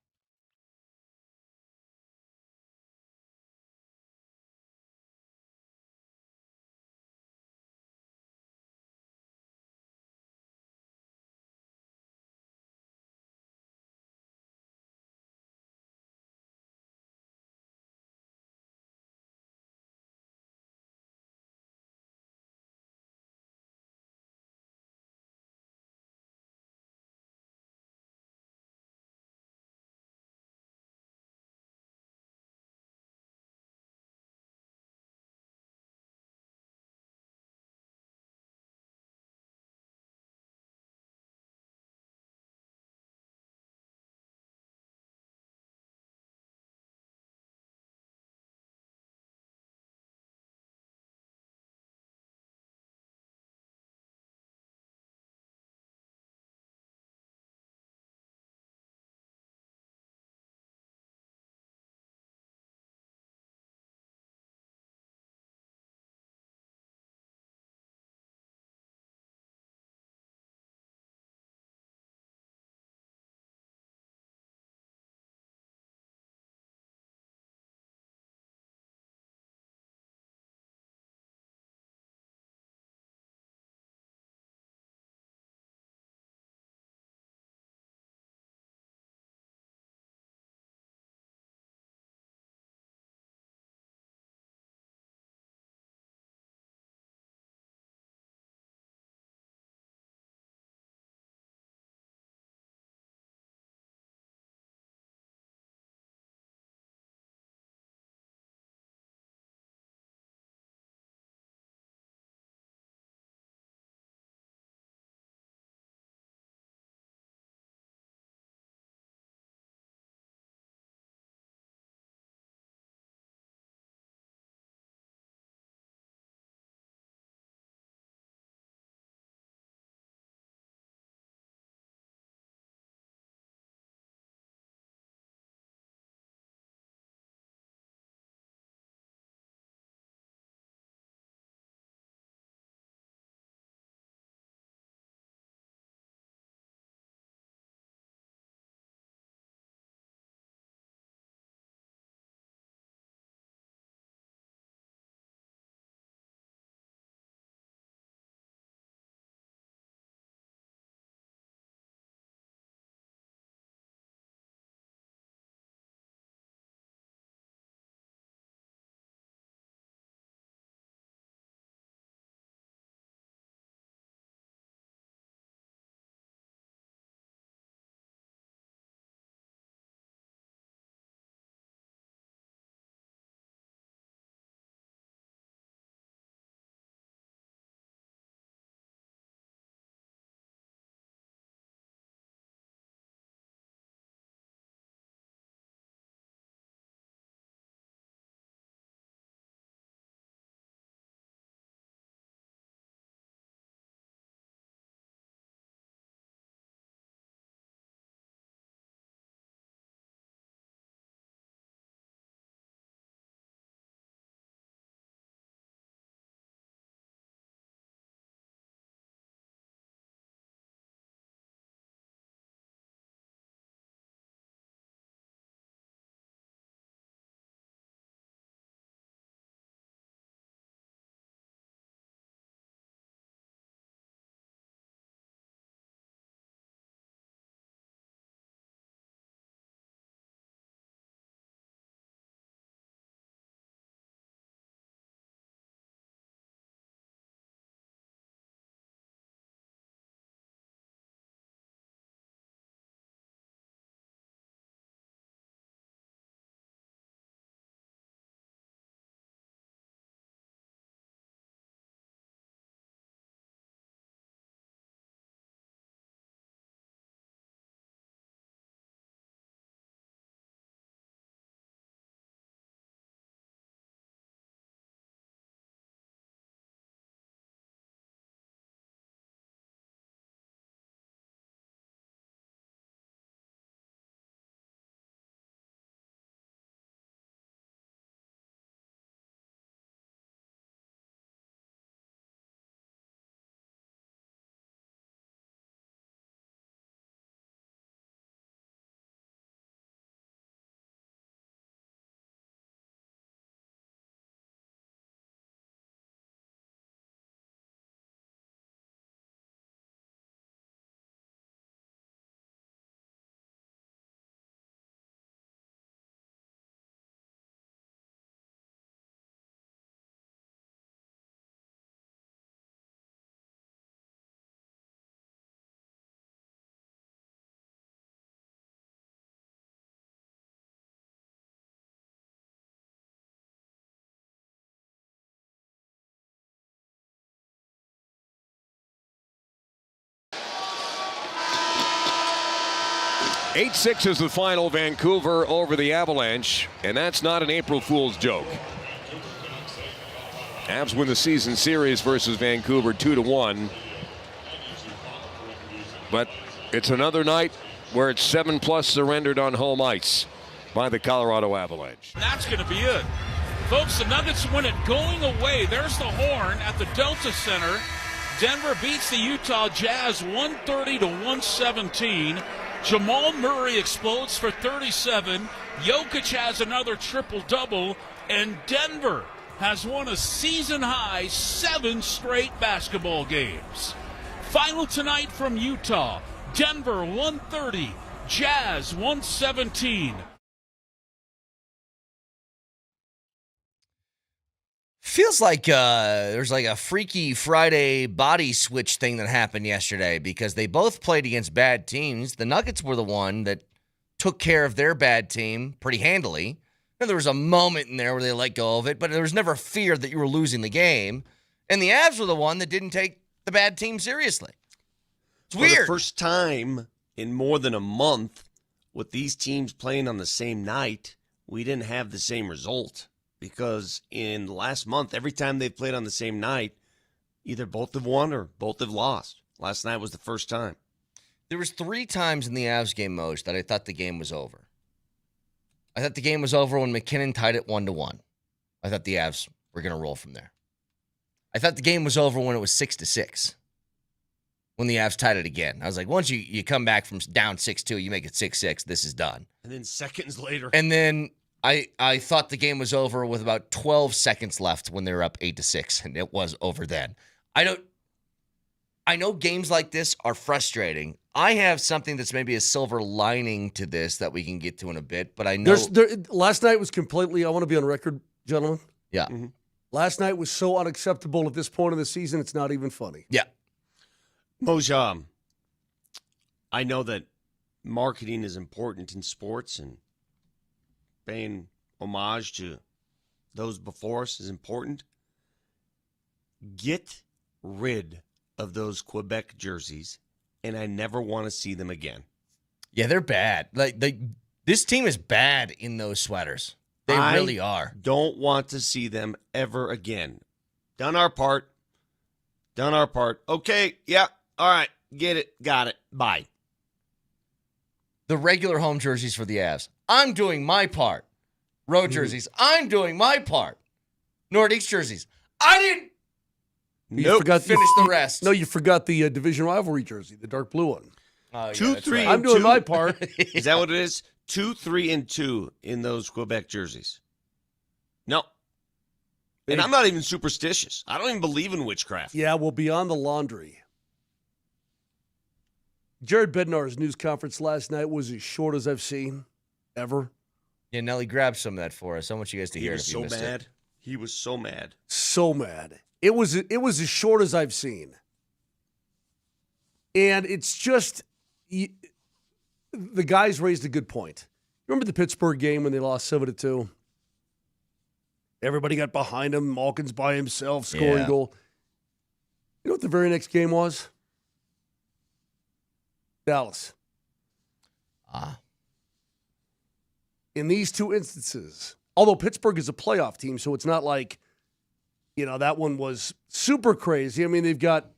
Speaker 1: 8-6 is the final, Vancouver over the Avalanche, and that's not an April Fool's joke. Avs win the season series versus Vancouver 2-1. But it's another night where it's 7+ surrendered on home ice by the Colorado Avalanche.
Speaker 2: And that's going to be it. Folks, the Nuggets win it going away. There's the horn at the Delta Center. Denver beats the Utah Jazz 130-117. Jamal Murray explodes for 37. Jokic has another triple-double. And Denver has won a season-high 7 straight basketball games. Final tonight from Utah. Denver 130, Jazz 117.
Speaker 3: Feels like there's like a Freaky Friday body switch thing that happened yesterday because they both played against bad teams. The Nuggets were the one that took care of their bad team pretty handily. And there was a moment in there where they let go of it, but there was never fear that you were losing the game. And the Avs were the one that didn't take the bad team seriously. It's weird.
Speaker 10: For the first time in more than a month, with these teams playing on the same night, we didn't have the same result. Because in the last month, every time they've played on the same night, either both have won or both have lost. Last night was the first time.
Speaker 3: There was 3 times in the Avs game, Mose, that I thought the game was over. I thought the game was over when McKinnon tied it 1-1. I thought the Avs were going to roll from there. I thought the game was over when it was 6-6. When the Avs tied it again. I was like, once you come back from down 6-2, you make it 6-6, this is done.
Speaker 10: And then seconds later.
Speaker 3: And then I thought the game was over with about 12 seconds left when they were up 8-6, and it was over then. I know games like this are frustrating. I have something that's maybe a silver lining to this that we can get to in a bit, but I know
Speaker 11: last night was completely, I want to be on record, gentlemen.
Speaker 3: Yeah.
Speaker 11: Mm-hmm. Last night was so unacceptable at this point in the season, it's not even funny.
Speaker 3: Yeah.
Speaker 10: Moser, I know that marketing is important in sports, and paying homage to those before us is important. Get rid of those Quebec jerseys, and I never want to see them again.
Speaker 3: Yeah, they're bad. This team is bad in those sweaters. They really are.
Speaker 10: Don't want to see them ever again. Done our part. Okay, yeah, all right, get it, got it, bye.
Speaker 3: The regular home jerseys for the Avs. I'm doing my part. Road jerseys. I'm doing my part. Nordiques jerseys. I didn't finish the rest.
Speaker 11: No, you forgot the division rivalry jersey, the dark blue one.
Speaker 10: 2, 3,
Speaker 11: right. I'm doing my part.
Speaker 10: Is that what it is? 2, 3, and 2 in those Quebec jerseys. No. And I'm not even superstitious. I don't even believe in witchcraft.
Speaker 11: Yeah, well, beyond the laundry. Jared Bednar's news conference last night was as short as I've seen ever.
Speaker 3: Yeah, Nelly grabbed some of that for us. I want you guys to hear it if you missed it.
Speaker 10: He was so mad.
Speaker 11: So mad. It was as short as I've seen. And it's just, the guys raised a good point. Remember the Pittsburgh game when they lost 7-2? Everybody got behind him. Malkin's by himself, scoring goal. You know what the very next game was? Dallas. In these 2 instances, although Pittsburgh is a playoff team, so it's not like, that one was super crazy. I mean, they've got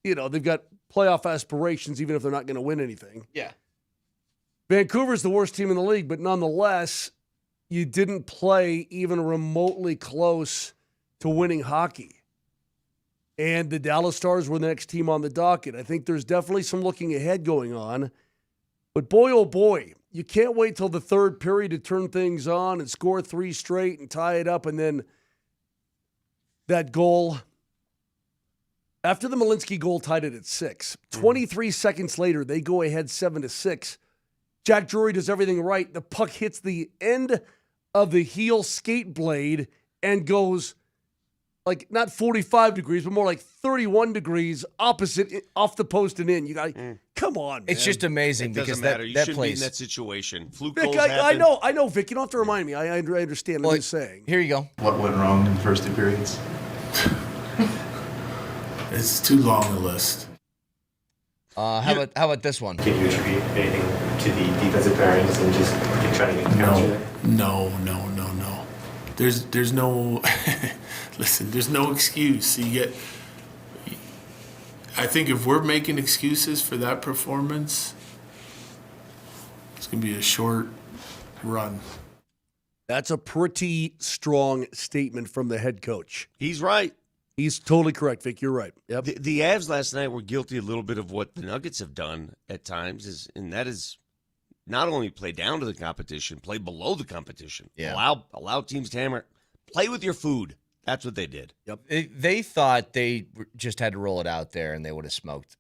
Speaker 11: playoff aspirations, even if they're not going to win anything.
Speaker 3: Yeah.
Speaker 11: Vancouver's the worst team in the league, but nonetheless, you didn't play even remotely close to winning hockey. And the Dallas Stars were the next team on the docket. I think there's definitely some looking ahead going on. But boy, oh boy, you can't wait till the third period to turn things on and score 3 straight and tie it up. And then that goal, after the Malinsky goal tied it at 6, 23 seconds later, they go ahead 7-6. Jack Drury does everything right. The puck hits the end of the heel skate blade and goes not 45 degrees, but more like 31 degrees opposite off the post and in. You got come on, man.
Speaker 3: It's just amazing because
Speaker 10: matter. You
Speaker 3: that
Speaker 10: shouldn't
Speaker 3: plays
Speaker 10: be in that situation. Fluke
Speaker 11: Vic,
Speaker 10: goals
Speaker 11: I
Speaker 10: happen.
Speaker 11: know, Vic. You don't have to remind me. I understand. I'm just saying.
Speaker 3: Here you go.
Speaker 12: What went wrong in the first 2 periods? It's too long a list.
Speaker 3: How about this one?
Speaker 12: Can you attribute anything to the defensive pairings and just trying to get the counter there?
Speaker 13: No. There's no listen, there's no excuse. I think if we're making excuses for that performance, it's gonna be a short run.
Speaker 11: That's a pretty strong statement from the head coach.
Speaker 10: He's right.
Speaker 11: He's totally correct, Vic. You're right. Yep.
Speaker 10: The Avs last night were guilty a little bit of what the Nuggets have done at times, and that is not only play down to the competition, play below the competition.
Speaker 3: Yeah.
Speaker 10: Allow teams to hammer. Play with your food. That's what they did.
Speaker 3: Yep. They thought they just had to roll it out there, and they would have smoked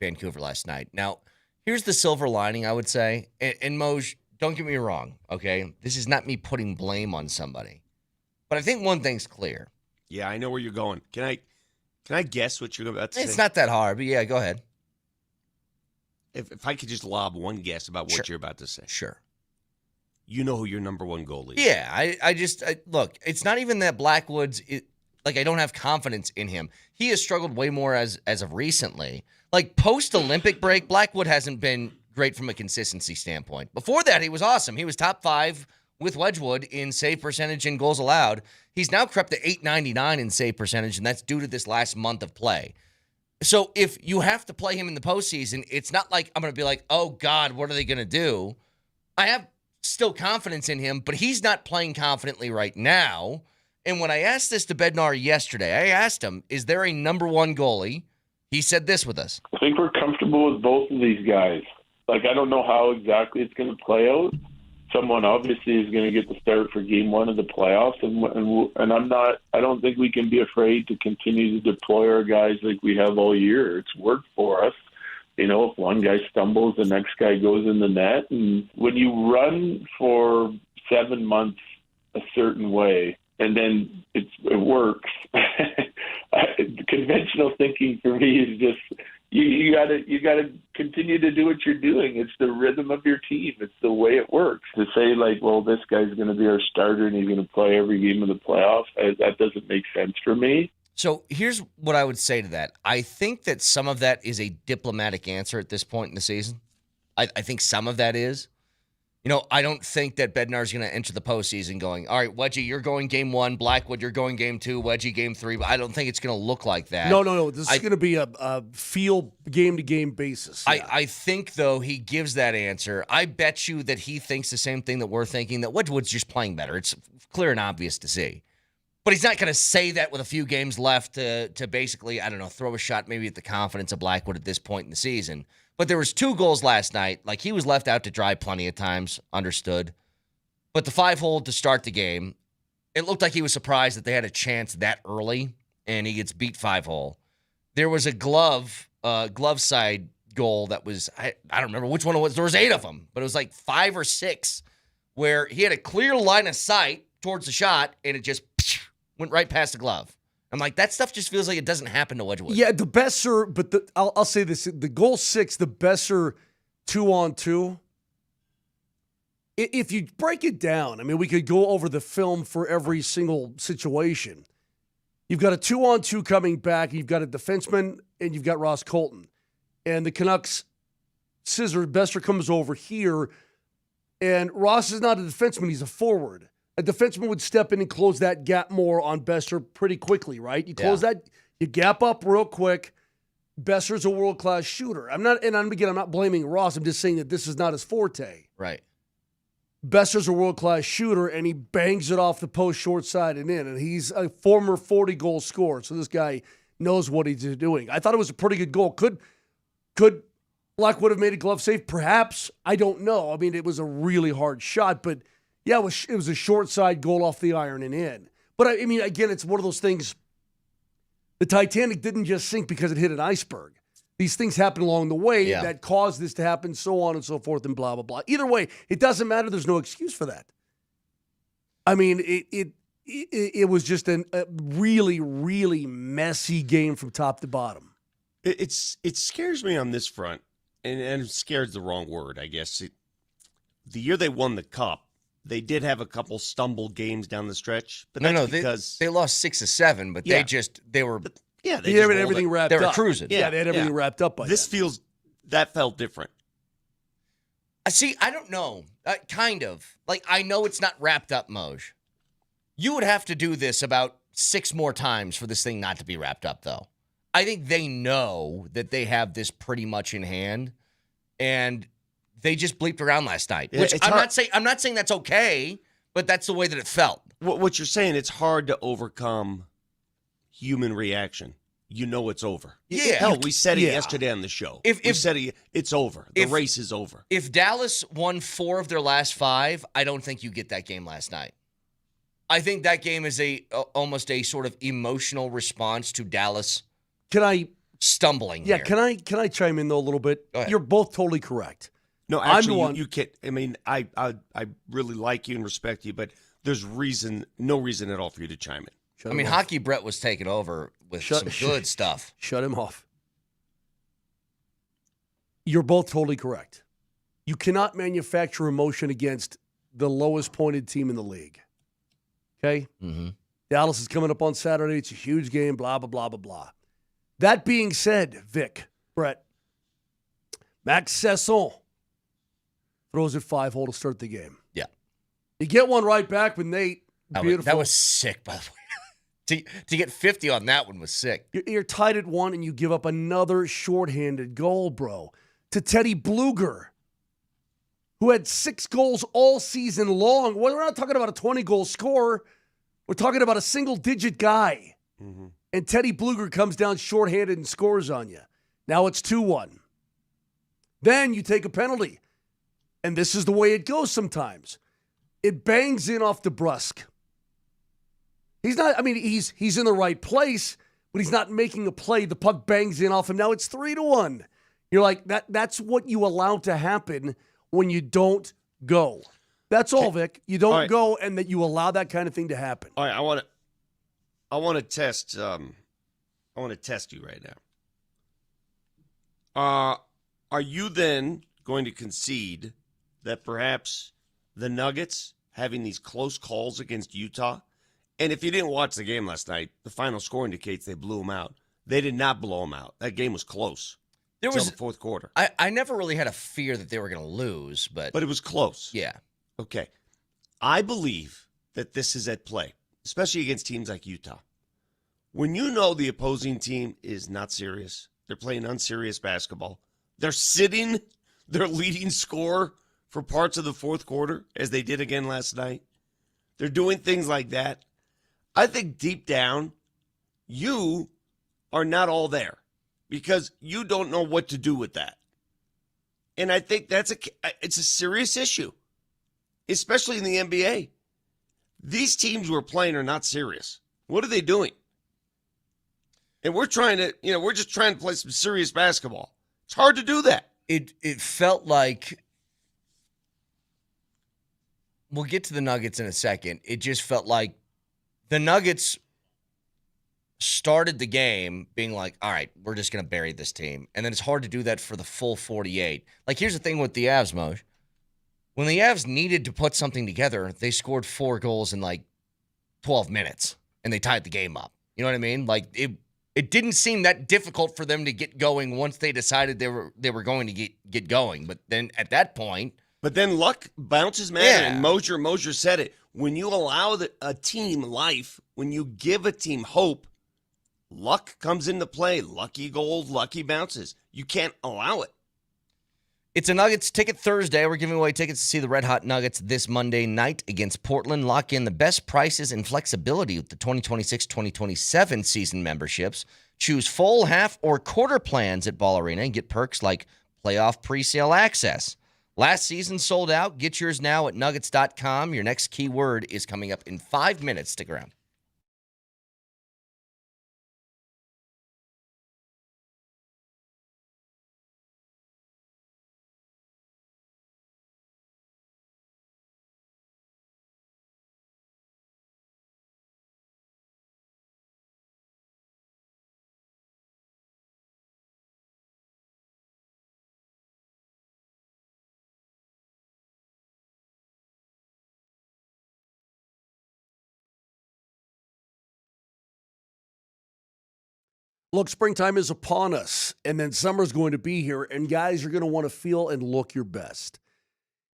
Speaker 3: Vancouver last night. Now, here's the silver lining, I would say. And Moj, don't get me wrong, okay? This is not me putting blame on somebody. But I think one thing's clear.
Speaker 10: Yeah, I know where you're going. Can I guess what you're about to say?
Speaker 3: It's not that hard, but yeah, go ahead.
Speaker 10: If I could just lob one guess about what you're about to say.
Speaker 3: Sure.
Speaker 10: You know who your number one goalie is.
Speaker 3: Yeah, I look, it's not even that Blackwood's I don't have confidence in him. He has struggled way more as of recently. Like post-Olympic break, Blackwood hasn't been great from a consistency standpoint. Before that, he was awesome. He was top 5 with Wedgwood in save percentage and goals allowed. He's now crept to .899 in save percentage, and that's due to this last month of play. So if you have to play him in the postseason, it's not like I'm going to be like, oh, God, what are they going to do? I have still confidence in him, but he's not playing confidently right now. And when I asked this to Bednar yesterday, I asked him, is there a number one goalie? He said this with us.
Speaker 5: I think we're comfortable with both of these guys. I don't know how exactly it's going to play out. Someone obviously is going to get the start for game 1 of the playoffs, and I don't think we can be afraid to continue to deploy our guys like we have all year. It's worked for us. If one guy stumbles, the next guy goes in the net. And when you run for 7 months a certain way, and then it works, conventional thinking for me is just you gotta continue to do what you're doing. It's the rhythm of your team. It's the way it works. To say this guy's going to be our starter and he's going to play every game of the playoffs, that doesn't make sense for me.
Speaker 3: So here's what I would say to that. I think that some of that is a diplomatic answer at this point in the season. I think some of that is. I don't think that Bednar's going to enter the postseason going, all right, Wedgie, you're going game 1. Blackwood, you're going game 2. Wedgie, game 3. But I don't think it's going to look like that.
Speaker 11: No. This is going to be a feel game-to-game basis. Yeah.
Speaker 3: I think, though, he gives that answer. I bet you that he thinks the same thing that we're thinking, that Wedgwood's just playing better. It's clear and obvious to see. But he's not going to say that with a few games left to basically, throw a shot maybe at the confidence of Blackwood at this point in the season. But there was 2 goals last night. He was left out to dry plenty of times, understood. But the 5-hole to start the game, it looked like he was surprised that they had a chance that early, and he gets beat 5-hole. There was a glove side goal that was, I don't remember which one it was. There was 8 of them, but it was 5 or 6 where he had a clear line of sight towards the shot, and it just went right past the glove. I'm like, that stuff just feels like it doesn't happen to Wedgwood.
Speaker 11: Yeah, the Besser, but I'll say this. The goal 6, the Besser 2-on-2, if you break it down, we could go over the film for every single situation. You've got a 2-on-2 coming back, you've got a defenseman, and you've got Ross Colton. And the Canucks Besser comes over here, and Ross is not a defenseman, he's a forward. A defenseman would step in and close that gap more on Besser pretty quickly, right? You close that, you gap up real quick. Besser's a world-class shooter. I'm not blaming Ross. I'm just saying that this is not his forte.
Speaker 3: Right.
Speaker 11: Besser's a world-class shooter, and he bangs it off the post short side and in. And he's a former 40-goal scorer, so this guy knows what he's doing. I thought it was a pretty good goal. Could Blackwood have made a glove save? Perhaps. I don't know. It was a really hard shot, but yeah, it was a short side goal off the iron and in. But, again, it's one of those things. The Titanic didn't just sink because it hit an iceberg. These things happen along the way that caused this to happen, so on and so forth, and blah, blah, blah. Either way, it doesn't matter. There's no excuse for that. It was just a really, really messy game from top to bottom.
Speaker 10: It scares me on this front, and scared's the wrong word, I guess. The year they won the Cup, they did have a couple stumble games down the stretch, but because
Speaker 3: they lost 6 of 7, but they had everything wrapped up.
Speaker 11: They were
Speaker 3: cruising.
Speaker 11: Yeah, they had everything wrapped up by
Speaker 10: this
Speaker 11: then.
Speaker 10: that felt different.
Speaker 3: See, I don't know. Kind of. Like, I know it's not wrapped up, Moj. You would have to do this about 6 more times for this thing not to be wrapped up, though. I think they know that they have this pretty much in hand, and they just bleeped around last night.
Speaker 10: Yeah,
Speaker 3: Which I'm not saying that's okay, but that's the way that it felt.
Speaker 10: What you're saying, it's hard to overcome human reaction. You know it's over.
Speaker 3: Yeah.
Speaker 10: Hell, we said it yesterday on the show. We said it's over. The race is over.
Speaker 3: If Dallas won 4 of their last 5, I don't think you get that game last night. I think that game is almost a sort of emotional response to Dallas.
Speaker 11: Can I
Speaker 3: stumbling?
Speaker 11: Yeah,
Speaker 3: here.
Speaker 11: Can I chime in though a little bit? You're both totally correct.
Speaker 10: No, actually, you can't. I mean, I really like you and respect you, but there's no reason at all for you to chime in.
Speaker 3: Hockey Brett was taking over with some good stuff.
Speaker 11: Shut him off. You're both totally correct. You cannot manufacture emotion against the lowest pointed team in the league. Okay?
Speaker 3: Mm-hmm.
Speaker 11: Dallas is coming up on Saturday. It's a huge game, blah, blah, blah, blah, blah. That being said, Vic, Brett, Max Sesson throws it 5-hole to start the game.
Speaker 3: Yeah.
Speaker 11: You get one right back with Nate. Beautiful.
Speaker 3: That was sick, by the way. To get 50 on that one was sick.
Speaker 11: You're tied at 1, and you give up another shorthanded goal, bro, to Teddy Bluger, who had 6 goals all season long. Well, we're not talking about a 20-goal scorer. We're talking about a single-digit guy.
Speaker 10: Mm-hmm.
Speaker 11: And Teddy Bluger comes down shorthanded and scores on you. Now it's 2-1. Then you take a penalty. And this is the way it goes sometimes. It bangs in off DeBrusque. He's in the right place, but he's not making a play. The puck bangs in off him. Now it's 3-1. You're like, that's what you allow to happen when you don't go. That's all, Vic. You don't go, and that you allow that kind of thing to happen.
Speaker 10: All right, I want to test you right now. Are you then going to concede that perhaps the Nuggets having these close calls against Utah, and if you didn't watch the game last night, the final score indicates they blew them out. They did not blow them out. That game was close until the fourth quarter.
Speaker 3: I never really had a fear that they were going to lose, but
Speaker 10: it was close.
Speaker 3: Yeah.
Speaker 10: Okay. I believe that this is at play, especially against teams like Utah. When you know the opposing team is not serious, they're playing unserious basketball, they're sitting their leading scorer for parts of the fourth quarter, as they did again last night. They're doing things like that. I think deep down, you are not all there because you don't know what to do with that. And I think it's a serious issue, especially in the NBA. These teams we're playing are not serious. What are they doing? And we're just trying to play some serious basketball. It's hard to do that.
Speaker 3: It felt like, we'll get to the Nuggets in a second. It just felt like the Nuggets started the game being like, all right, we're just going to bury this team. And then it's hard to do that for the full 48. Like, here's the thing with the Avs, Moj. When the Avs needed to put something together, they scored 4 goals in like 12 minutes, and they tied the game up. You know what I mean? Like, it didn't seem that difficult for them to get going once they decided they were going to get going. But then at that point...
Speaker 10: But then luck bounces, man. Yeah. And Moser said it. When you allow a team life, when you give a team hope, luck comes into play. Lucky goals, lucky bounces. You can't allow it.
Speaker 3: It's a Nuggets Ticket Thursday. We're giving away tickets to see the Red Hot Nuggets this Monday night against Portland. Lock in the best prices and flexibility with the 2026-2027 season memberships. Choose full, half, or quarter plans at Ball Arena and get perks like playoff presale access. Last season sold out. Get yours now at nuggets.com. Your next keyword is coming up in 5 minutes. Stick around.
Speaker 11: Look, springtime is upon us, and then summer's going to be here, and guys, you're going to want to feel and look your best.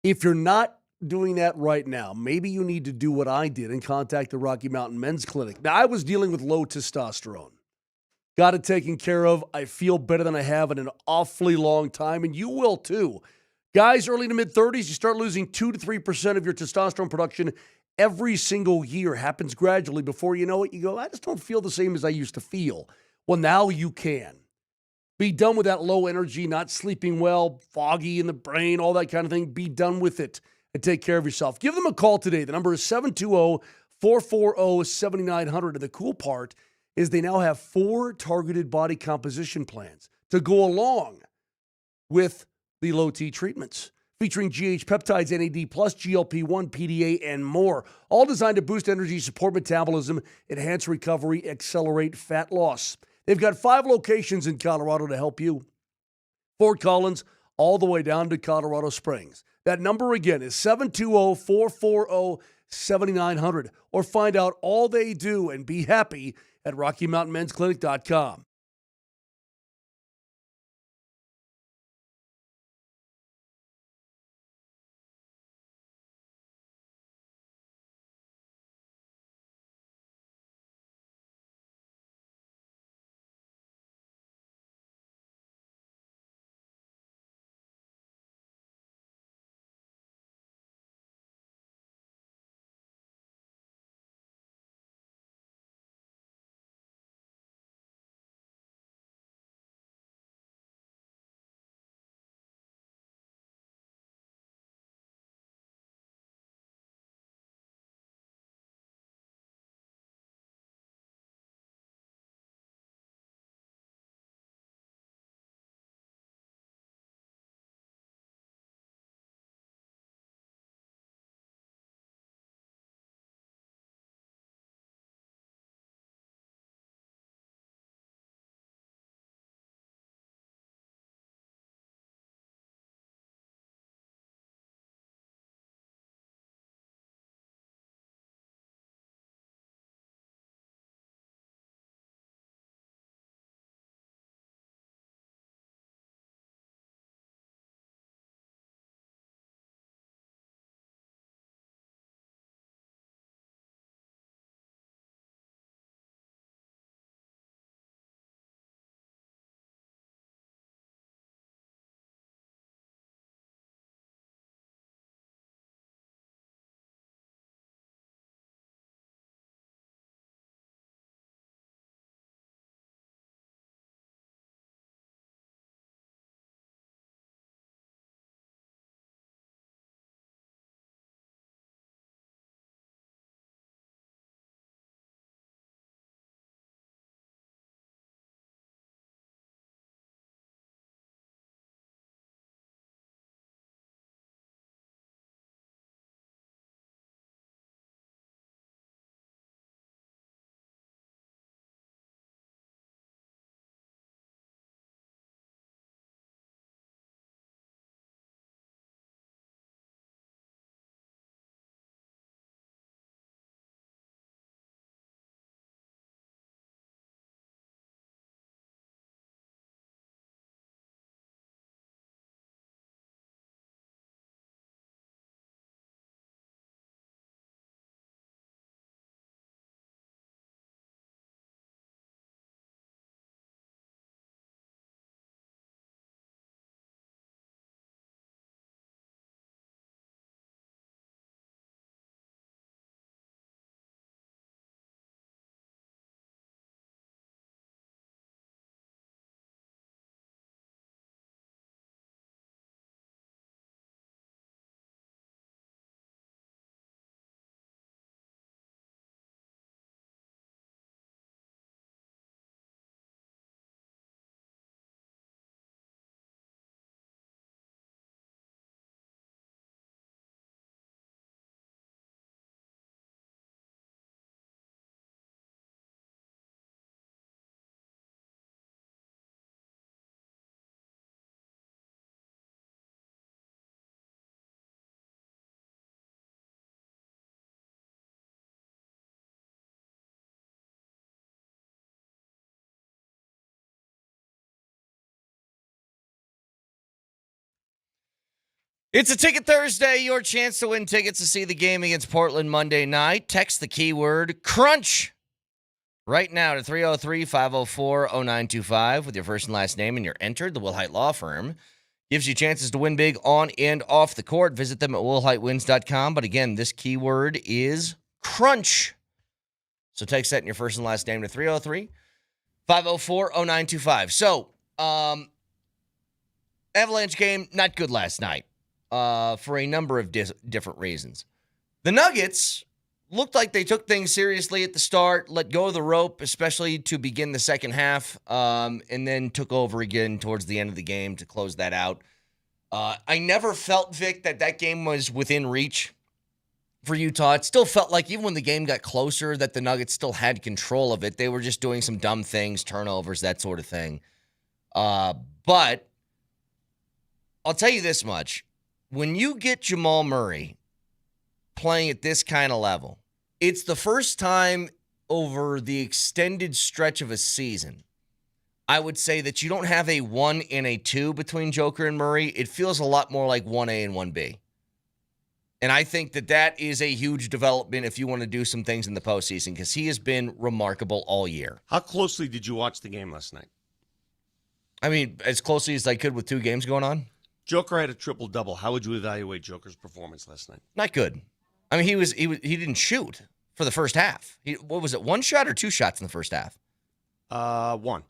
Speaker 11: If you're not doing that right now, maybe you need to do what I did and contact the Rocky Mountain Men's Clinic. Now, I was dealing with low testosterone. Got it taken care of. I feel better than I have in an awfully long time, and you will too. Guys, early to mid-30s, you start losing 2 to 3% of your testosterone production every single year. Happens gradually. Before you know it, you go, I just don't feel the same as I used to feel. Well, now you can. Be done with that low energy, not sleeping well, foggy in the brain, all that kind of thing. Be done with it and take care of yourself. Give them a call today. The number is 720-440-7900. And the cool part is they now have 4 targeted body composition plans to go along with the low T treatments, featuring GH peptides, NAD+, GLP-1, PDA, and more. All designed to boost energy, support metabolism, enhance recovery, accelerate fat loss. They've got 5 locations in Colorado to help you. Fort Collins, all the way down to Colorado Springs. That number again is 720-440-7900. Or find out all they do and be happy at RockyMountainMen'sClinic.com.
Speaker 3: It's a Ticket Thursday, your chance to win tickets to see the game against Portland Monday night. Text the keyword CRUNCH right now to 303-504-0925 with your first and last name, and you're entered. The Wilhite Law Firm gives you chances to win big on and off the court. Visit them at wilhitewins.com. But again, this keyword is CRUNCH. So text that in your first and last name to 303-504-0925. So, Avalanche game, not good last night. For a number of different reasons. The Nuggets looked like they took things seriously at the start, let go of the rope, especially to begin the second half, and then took over again towards the end of the game to close that out. I never felt, Vic, that game was within reach for Utah. It still felt like even when the game got closer that the Nuggets still had control of it. They were just doing some dumb things, turnovers, that sort of thing. But I'll tell you this much. When you get Jamal Murray playing at this kind of level, it's the first time over the extended stretch of a season, I would say that you don't have a 1 and a 2 between Joker and Murray. It feels a lot more like 1A and 1B. And I think that is a huge development if you want to do some things in the postseason because he has been remarkable all year.
Speaker 10: How closely did you watch the game last night?
Speaker 3: I mean, as closely as I could with 2 games going on.
Speaker 10: Joker had a triple-double. How would you evaluate Joker's performance last night?
Speaker 3: Not good. I mean, he didn't shoot for the first half. What was it, 1 shot or 2 shots in the first half?
Speaker 10: 1.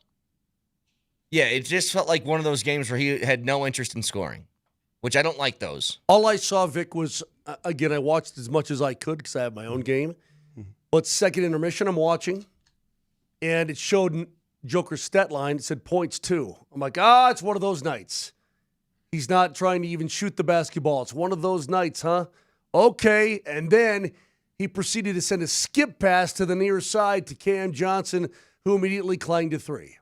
Speaker 3: Yeah, it just felt like one of those games where he had no interest in scoring, which I don't like those.
Speaker 11: All I saw, Vic, was, again, I watched as much as I could because I have my own game. But second intermission, I'm watching, and it showed Joker's stat line. It said points 2. I'm like, it's one of those nights. He's not trying to even shoot the basketball. It's one of those nights, huh? Okay. And then he proceeded to send a skip pass to the near side to Cam Johnson, who immediately clanged to 3.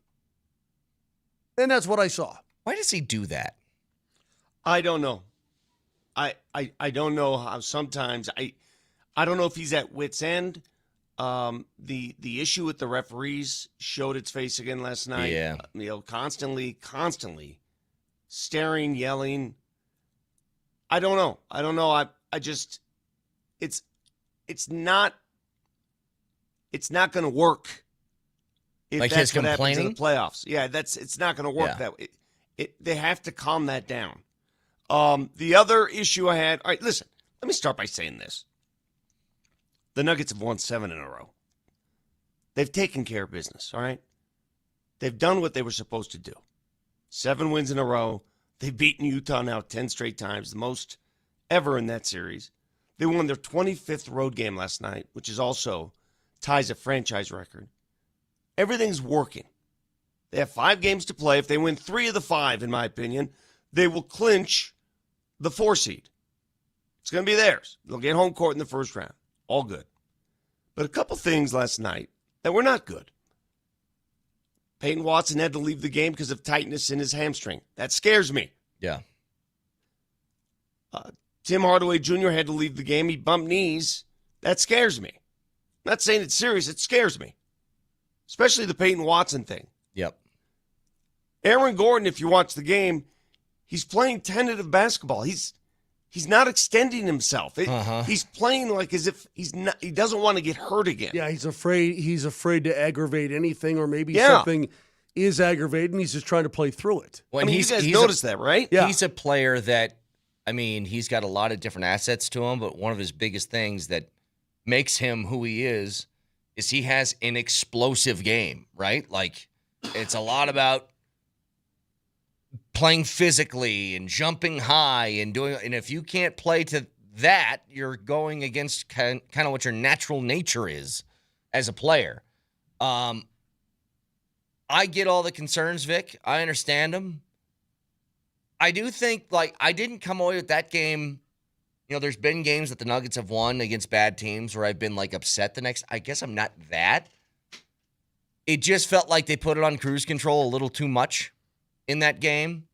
Speaker 11: And that's what I saw.
Speaker 3: Why does he do that?
Speaker 10: I don't know. I don't know how sometimes I don't know if he's at wit's end. The issue with the referees showed its face again last night.
Speaker 3: Yeah.
Speaker 10: Constantly staring, yelling. I don't know. I just it's not going to work. If
Speaker 3: like
Speaker 10: that's
Speaker 3: his
Speaker 10: what happens in
Speaker 3: complaining?
Speaker 10: the playoffs. Yeah, it's not going to work that way. They have to calm that down. The other issue I had, all right, listen, let me start by saying this. The Nuggets have won 7 in a row. They've taken care of business, all right? They've done what they were supposed to do. 7 wins in a row. They've beaten Utah now 10 straight times, the most ever in that series. They won their 25th road game last night, which is also ties a franchise record. Everything's working. They have 5 games to play. If they win 3 of the 5, in my opinion, they will clinch the 4 seed. It's going to be theirs. They'll get home court in the first round. All good. But a couple things last night that were not good. Peyton Watson had to leave the game because of tightness in his hamstring. That scares me.
Speaker 3: Yeah.
Speaker 10: Tim Hardaway Jr. had to leave the game. He bumped knees. That scares me. I'm not saying it's serious. It scares me. Especially the Peyton Watson thing.
Speaker 3: Yep.
Speaker 10: Aaron Gordon, if you watch the game, he's playing tentative basketball. He's not extending himself. He's playing like as if he doesn't want to get hurt again.
Speaker 11: Yeah, he's afraid to aggravate anything, or maybe something is aggravating. He's just trying to play through it.
Speaker 3: Well,
Speaker 10: you guys noticed that, right?
Speaker 11: Yeah.
Speaker 3: He's a player that, I mean, he's got a lot of different assets to him, but one of his biggest things that makes him who he is he has an explosive game, right? Like, it's a lot about playing physically and jumping high and if you can't play to that, you're going against kind of what your natural nature is as a player. I get all the concerns, Vic. I understand them. I do think, I didn't come away with that game. There's been games that the Nuggets have won against bad teams where I've been, upset the next. I guess I'm not that. It just felt like they put it on cruise control a little too much in that game,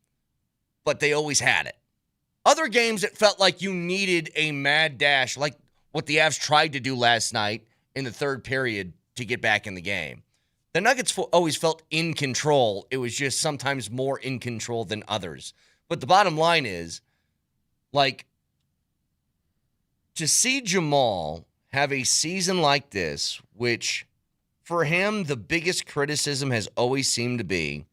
Speaker 3: but they always had it. Other games, it felt like you needed a mad dash, like what the Avs tried to do last night in the third period to get back in the game. The Nuggets always felt in control. It was just sometimes more in control than others. But the bottom line is, like, to see Jamal have a season like this, which for him, the biggest criticism has always seemed to be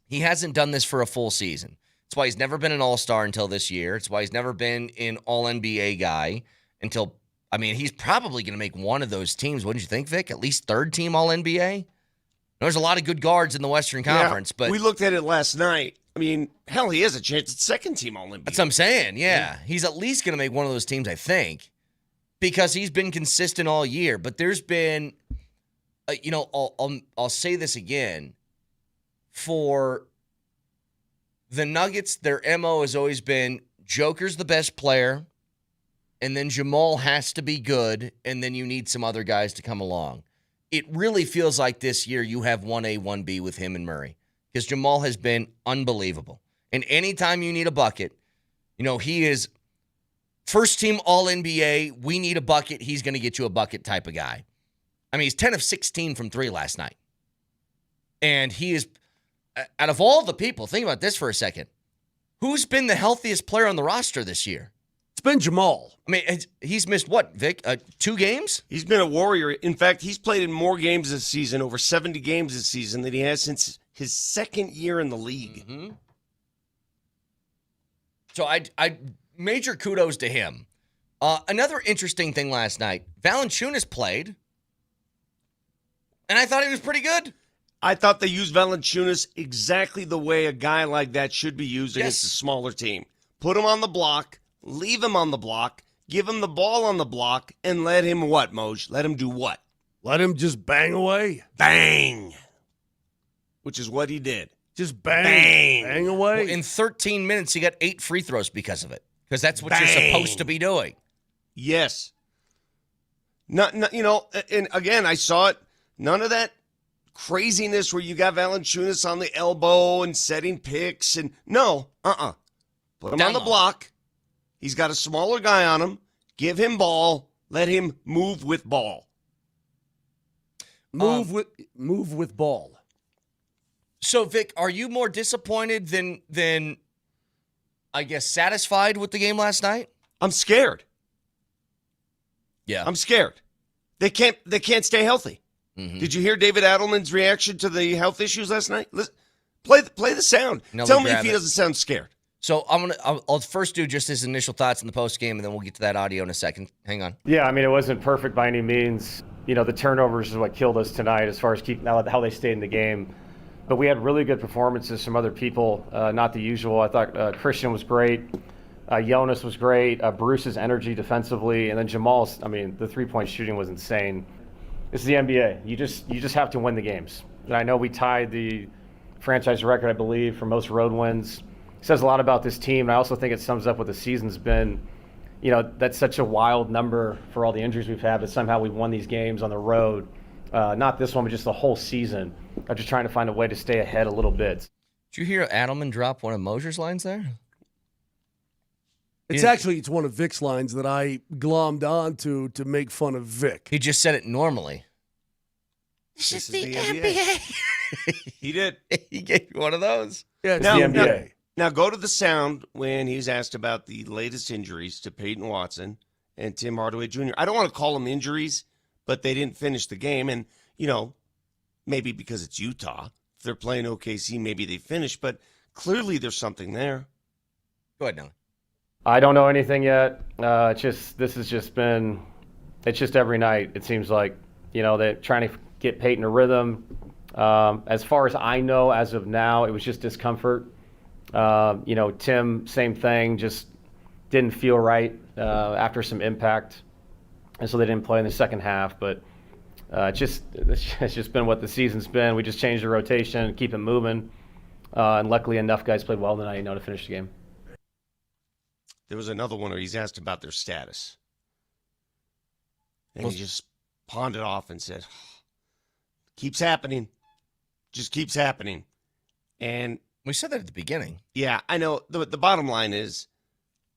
Speaker 3: he hasn't done this for a full season. It's why he's never been an all-star until this year. It's why he's never been an all-NBA guy until, I mean, he's probably going to make one of those teams. Wouldn't you think, Vic? At least third team all-NBA? There's a lot of good guards in the Western Conference. But
Speaker 10: we looked at it last night. I mean, hell, he has a chance at second team all-NBA.
Speaker 3: That's what I'm saying, yeah. He's at least going to make one of those teams, I think, because he's been consistent all year. But there's been, I'll say this again. For the Nuggets, their MO has always been Joker's the best player, and then Jamal has to be good, and then you need some other guys to come along. It really feels like this year you have 1A, 1B with him and Murray, because Jamal has been unbelievable. And anytime you need a bucket, he is first team All-NBA, we need a bucket, he's going to get you a bucket type of guy. I mean, he's 10 of 16 from 3 last night. And he is, out of all the people, think about this for a second. Who's been the healthiest player on the roster this year?
Speaker 11: It's been Jamal.
Speaker 3: I mean, he's missed what, Vic? 2 games?
Speaker 10: He's been a warrior. In fact, he's played in more games this season, over 70 games this season, than he has since his second year in the league.
Speaker 3: Mm-hmm. So I major kudos to him. Another interesting thing last night, Valanciunas played, and I thought he was pretty good.
Speaker 10: I thought they used Valanciunas exactly the way a guy like that should be used against a smaller team. Put him on the block, leave him on the block, give him the ball on the block, and let him what, Moj? Let him do what?
Speaker 11: Let him just bang away.
Speaker 10: Bang! Which is what he did.
Speaker 11: Just bang. Bang away.
Speaker 3: Well, in 13 minutes, he got 8 free throws because of it. Because that's what you're supposed to be doing.
Speaker 10: Yes. And again, I saw it. None of that craziness where you got Valanciunas on the elbow and setting picks. And no, Put him on the block. He's got a smaller guy on him. Give him ball. Let him move with ball.
Speaker 11: Move with ball.
Speaker 3: So, Vic, are you more disappointed than I guess satisfied with the game last night?
Speaker 10: I'm scared.
Speaker 3: Yeah,
Speaker 10: I'm scared. They can't stay healthy.
Speaker 3: Mm-hmm.
Speaker 10: Did you hear David Adelman's reaction to the health issues last night? Listen, play the sound.
Speaker 3: No,
Speaker 10: Tell me if he doesn't sound scared.
Speaker 3: So I'll first do just his initial thoughts in the post game, and then we'll get to that audio in a second. Hang on.
Speaker 7: Yeah, I mean, it wasn't perfect by any means. The turnovers is what killed us tonight as far as keeping how they stayed in the game. But we had really good performances from other people, not the usual. I thought Christian was great. Jonas was great. Bruce's energy defensively, and then Jamal's. I mean, the 3-point shooting was insane. This is the NBA. You just have to win the games. And I know we tied the franchise record, I believe, for most road wins. It says a lot about this team. And I also think it sums up what the season's been. That's such a wild number for all the injuries we've had, but somehow we've won these games on the road. Not this one, but just the whole season. I'm just trying to find a way to stay ahead a little bit.
Speaker 3: Did you hear Adelman drop one of Moser's lines there?
Speaker 11: It's one of Vic's lines that I glommed on to make fun of Vic.
Speaker 3: He just said it normally.
Speaker 10: This is the NBA. He did.
Speaker 3: He gave you one of those.
Speaker 11: Yeah, it's the NBA.
Speaker 10: Now go to the sound when he's asked about the latest injuries to Peyton Watson and Tim Hardaway Jr. I don't want to call them injuries, but they didn't finish the game. And, maybe because it's Utah. If they're playing OKC, maybe they finish. But clearly there's something there.
Speaker 3: Go ahead, Nelly.
Speaker 7: I don't know anything yet. It's just every night, it seems like. They're trying to get Peyton a rhythm. As far as I know, as of now, it was just discomfort. Tim, same thing, just didn't feel right after some impact. And so they didn't play in the second half. But it's just been what the season's been. We just changed the rotation, keep it moving. And luckily enough, guys played well tonight, to finish the game.
Speaker 10: There was another one where he's asked about their status. And he just pawned it off and said, keeps happening. Just keeps happening. And
Speaker 3: we said that at the beginning.
Speaker 10: Yeah, I know. The bottom line is,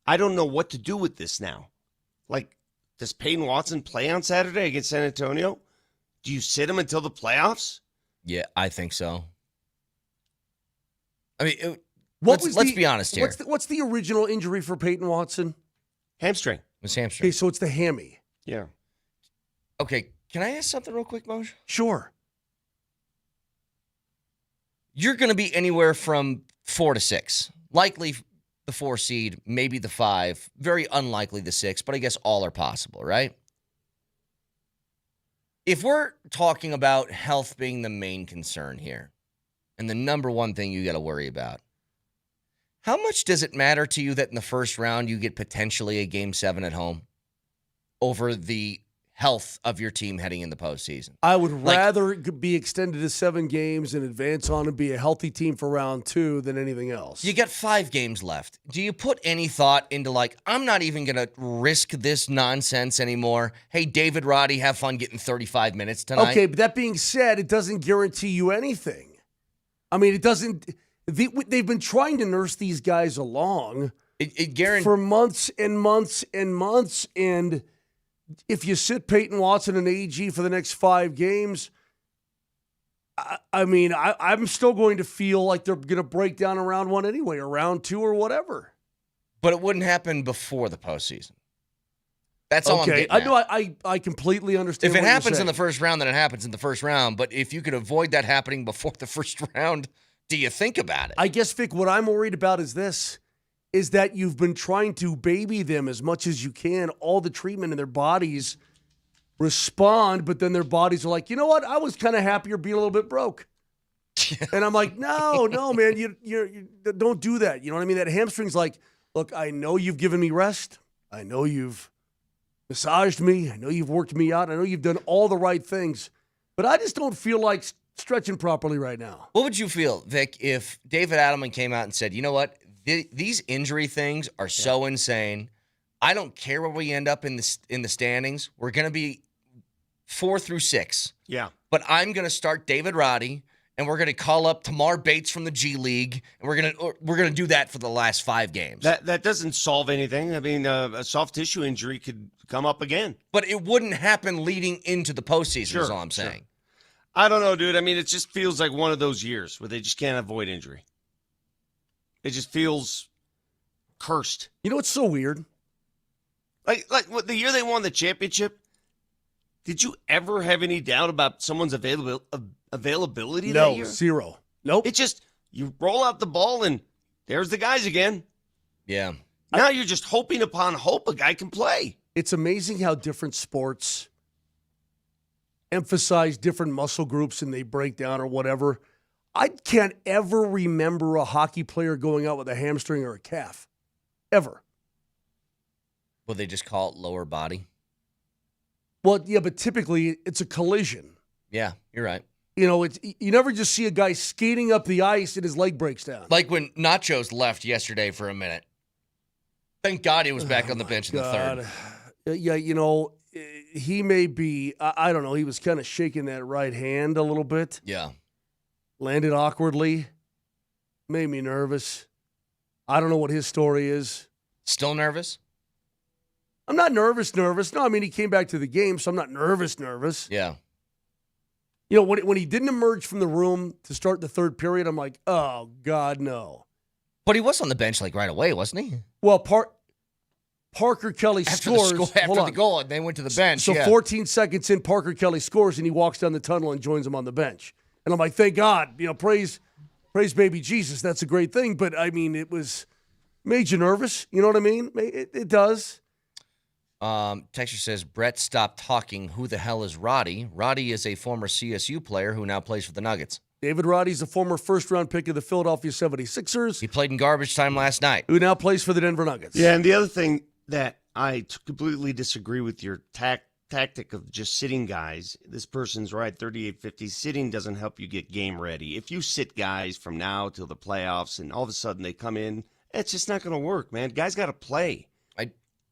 Speaker 10: I don't know what to do with this now. Like, does Peyton Watson play on Saturday against San Antonio? Do you sit him until the playoffs?
Speaker 3: Yeah, I think so. I mean, Let's be honest here.
Speaker 11: What's the original injury for Peyton Watson?
Speaker 10: Hamstring.
Speaker 3: It was hamstring.
Speaker 11: Okay, so it's the hammy.
Speaker 10: Yeah.
Speaker 3: Okay, can I ask something real quick, Moser?
Speaker 11: Sure.
Speaker 3: You're going to be anywhere from 4 to 6. Likely the 4 seed, maybe the 5. Very unlikely the 6, but I guess all are possible, right? If we're talking about health being the main concern here, and the number one thing you got to worry about, how much does it matter to you that in the first round you get potentially a Game 7 at home over the health of your team heading in the postseason?
Speaker 11: I would rather be extended to 7 games and advance on and be a healthy team for round 2 than anything else.
Speaker 3: You got 5 games left. Do you put any thought into I'm not even going to risk this nonsense anymore? Hey, David Roddy, have fun getting 35 minutes tonight.
Speaker 11: Okay, but that being said, it doesn't guarantee you anything. I mean, it doesn't. They've been trying to nurse these guys along for months and months and months, and if you sit Peyton Watson and AG for the next 5 games, I'm still going to feel like they're going to break down in round 1 anyway, or round 2 or whatever.
Speaker 3: But it wouldn't happen before the postseason. That's all I'm getting at.
Speaker 11: I completely understand.
Speaker 3: If it happens in the first round, then it happens in the first round. But if you could avoid that happening before the first round, do you think about it?
Speaker 11: I guess, Vic, what I'm worried about is this. Is that you've been trying to baby them as much as you can, all the treatment in their bodies respond, but then their bodies are like, you know what? I was kind of happier being a little bit broke. And I'm like, no, man, you don't do that. You know what I mean? That hamstring's like, look, I know you've given me rest. I know you've massaged me. I know you've worked me out. I know you've done all the right things, but I just don't feel like stretching properly right now.
Speaker 3: What would you feel, Vic, if David Adelman came out and said, you know what? These injury things are so insane. I don't care where we end up in the standings. We're going to be 4 through 6.
Speaker 10: Yeah.
Speaker 3: But I'm going to start David Roddy, and we're going to call up Tamar Bates from the G League, and we're going to do that for the last 5 games.
Speaker 10: That doesn't solve anything. I mean, a soft tissue injury could come up again.
Speaker 3: But it wouldn't happen leading into the postseason, is all I'm saying.
Speaker 10: Sure. I don't know, dude. I mean, it just feels like one of those years where they just can't avoid injury. It just feels cursed.
Speaker 11: You know what's so weird?
Speaker 10: Like what, the year they won the championship, did you ever have any doubt about someone's availability that year?
Speaker 11: No, 0. Nope.
Speaker 10: It just, you roll out the ball and there's the guys again.
Speaker 3: Yeah.
Speaker 10: Now you're just hoping upon hope a guy can play.
Speaker 11: It's amazing how different sports emphasize different muscle groups and they break down or whatever. I can't ever remember a hockey player going out with a hamstring or a calf. Ever.
Speaker 3: Will they just call it lower body?
Speaker 11: Well, yeah, but typically it's a collision.
Speaker 3: Yeah, you're right.
Speaker 11: You know, you never just see a guy skating up the ice and his leg breaks down.
Speaker 3: Like when Nachos left yesterday for a minute. Thank God he was back on the bench in the third.
Speaker 11: Yeah, you know, he may be, I don't know, he was kind of shaking that right hand a little bit.
Speaker 3: Yeah.
Speaker 11: Landed awkwardly. Made me nervous. I don't know what his story is.
Speaker 3: Still nervous?
Speaker 11: I'm not nervous. No, I mean, he came back to the game, so I'm not nervous.
Speaker 3: Yeah.
Speaker 11: You know, when he didn't emerge from the room to start the third period, I'm like, oh, God, no.
Speaker 3: But he was on the bench like right away, wasn't he?
Speaker 11: Well, Parker Kelly scores.
Speaker 3: After the goal, and they went to the bench.
Speaker 11: So 14 seconds in, Parker Kelly scores, and he walks down the tunnel and joins him on the bench. And I'm like, thank God, you know, praise baby Jesus. That's a great thing. But, I mean, it made you nervous. You know what I mean? It does.
Speaker 3: Texture says, Brett, stop talking. Who the hell is Roddy? Roddy is a former CSU player who now plays for the Nuggets.
Speaker 11: David Roddy's a former first-round pick of the Philadelphia 76ers.
Speaker 3: He played in garbage time last night.
Speaker 11: Who now plays for the Denver Nuggets.
Speaker 10: Yeah, and the other thing that I completely disagree with your tactic of just sitting guys. This person's right, 38-50. Sitting doesn't help you get game ready. If you sit guys from now till the playoffs and all of a sudden they come in, it's just not going to work, man. Guys got to play.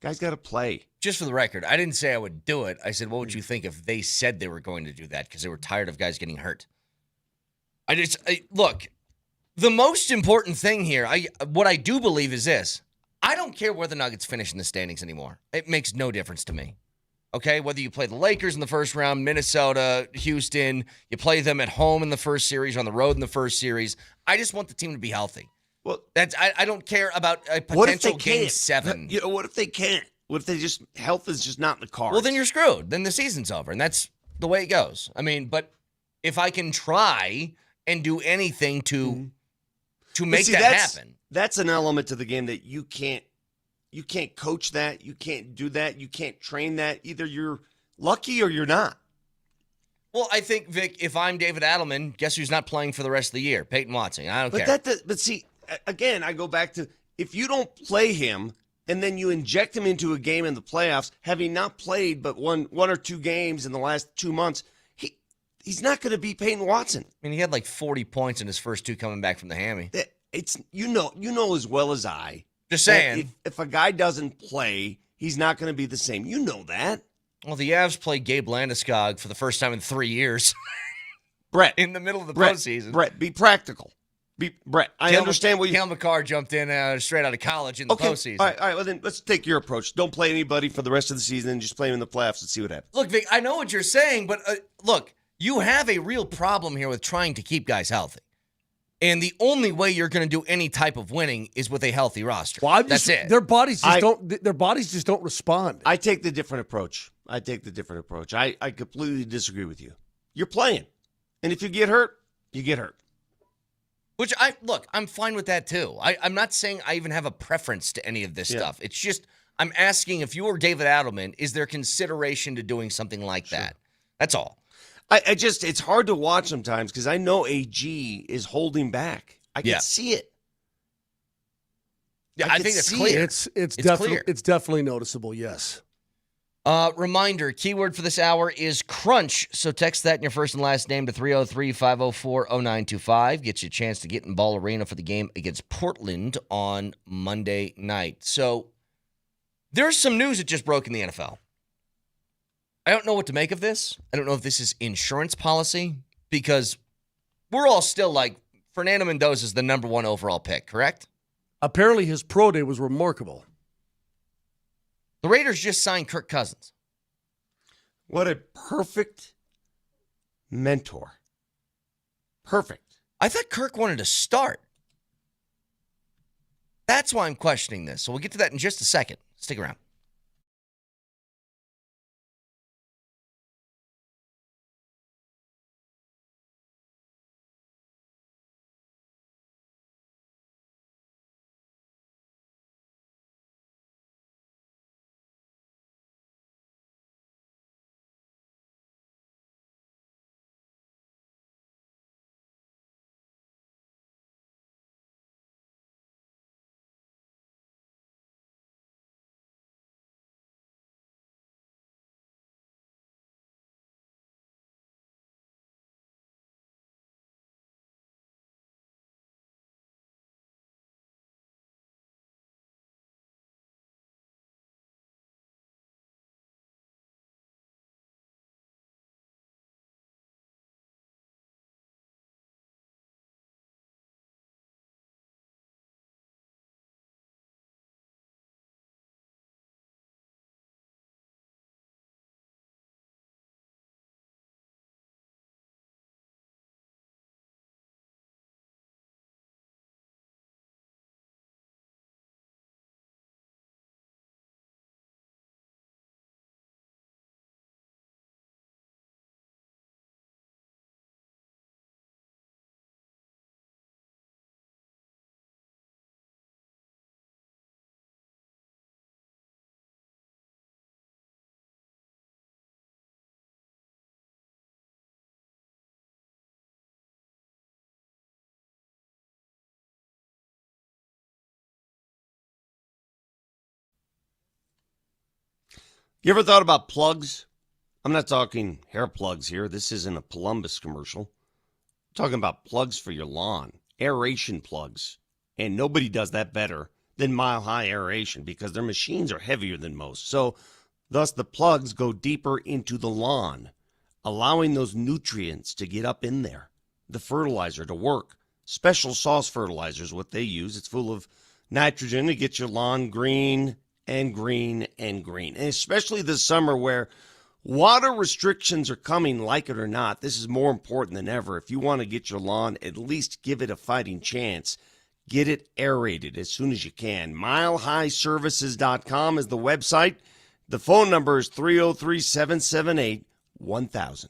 Speaker 10: Guys got to play.
Speaker 3: Just for the record, I didn't say I would do it. I said, what would you think if they said they were going to do that because they were tired of guys getting hurt? Look, the most important thing here, what I do believe is this. I don't care where the Nuggets finish in the standings anymore. It makes no difference to me. Okay, whether you play the Lakers in the first round, Minnesota, Houston, you play them at home in the first series, or on the road in the first series. I just want the team to be healthy.
Speaker 10: Well,
Speaker 3: I don't care about a potential game 7.
Speaker 10: You know, what if they can't? What if they just health is just not in the cards?
Speaker 3: Well, then you're screwed. Then the season's over, and that's the way it goes. I mean, but if I can try and do anything to make that happen,
Speaker 10: that's an element to the game that you can't coach that, you can't do that, you can't train that. Either you're lucky or you're not.
Speaker 3: Well, I think, Vic, if I'm David Adelman, guess who's not playing for the rest of the year? Peyton Watson. I don't care.
Speaker 10: But see, again, I go back to if you don't play him and then you inject him into a game in the playoffs, having not played but one or two games in the last 2 months, he's not going to be Peyton Watson.
Speaker 3: I mean, he had like 40 points in his first 2 coming back from the hammy.
Speaker 10: It's you know as well as I.
Speaker 3: Just saying.
Speaker 10: If a guy doesn't play, he's not going to be the same. You know that.
Speaker 3: Well, the Avs played Gabe Landeskog for the first time in 3 years.
Speaker 10: Brett.
Speaker 3: In the middle of the postseason.
Speaker 10: Brett, be practical. Brett, I understand what you...
Speaker 3: Cale Makar jumped in straight out of college in the postseason.
Speaker 10: All right, well then let's take your approach. Don't play anybody for the rest of the season and just play them in the playoffs and see what happens.
Speaker 3: Look, Vic, I know what you're saying, but look, you have a real problem here with trying to keep guys healthy. And the only way you're going to do any type of winning is with a healthy roster.
Speaker 11: Well,
Speaker 3: that's it.
Speaker 11: Their bodies just don't respond.
Speaker 10: I take the different approach. I completely disagree with you. You're playing. And if you get hurt, you get hurt.
Speaker 3: Which I'm fine with that too. I'm not saying I even have a preference to any of this stuff. It's just I'm asking, if you were David Adelman, is there consideration to doing something like that? That's all.
Speaker 10: It's hard to watch sometimes because I know AG is holding back. I can see it.
Speaker 3: Yeah, I think it's clear.
Speaker 11: It's definitely noticeable, yes.
Speaker 3: Reminder, keyword for this hour is crunch. So text that in your first and last name to 303-504-0925. Gets you a chance to get in Ball Arena for the game against Portland on Monday night. So there's some news that just broke in the NFL. I don't know what to make of this. I don't know if this is insurance policy, because we're all still like, Fernando Mendoza is the number 1 overall pick, correct?
Speaker 11: Apparently his pro day was remarkable.
Speaker 3: The Raiders just signed Kirk Cousins.
Speaker 10: What a perfect mentor. Perfect.
Speaker 3: I thought Kirk wanted to start. That's why I'm questioning this. So we'll get to that in just a second. Stick around.
Speaker 10: You ever thought about plugs? I'm not talking hair plugs here. This isn't a Polumbus commercial. I'm talking about plugs for your lawn, aeration plugs. And nobody does that better than Mile High Aeration, because their machines are heavier than most. So thus the plugs go deeper into the lawn, allowing those nutrients to get up in there, the fertilizer to work. Special sauce fertilizer is what they use. It's full of nitrogen to get your lawn green and green and green. And especially this summer where water restrictions are coming, like it or not, this is more important than ever. If you want to get your lawn, at least give it a fighting chance. Get it aerated as soon as you can. MileHighServices.com is the website. The phone number is 303-778-1000.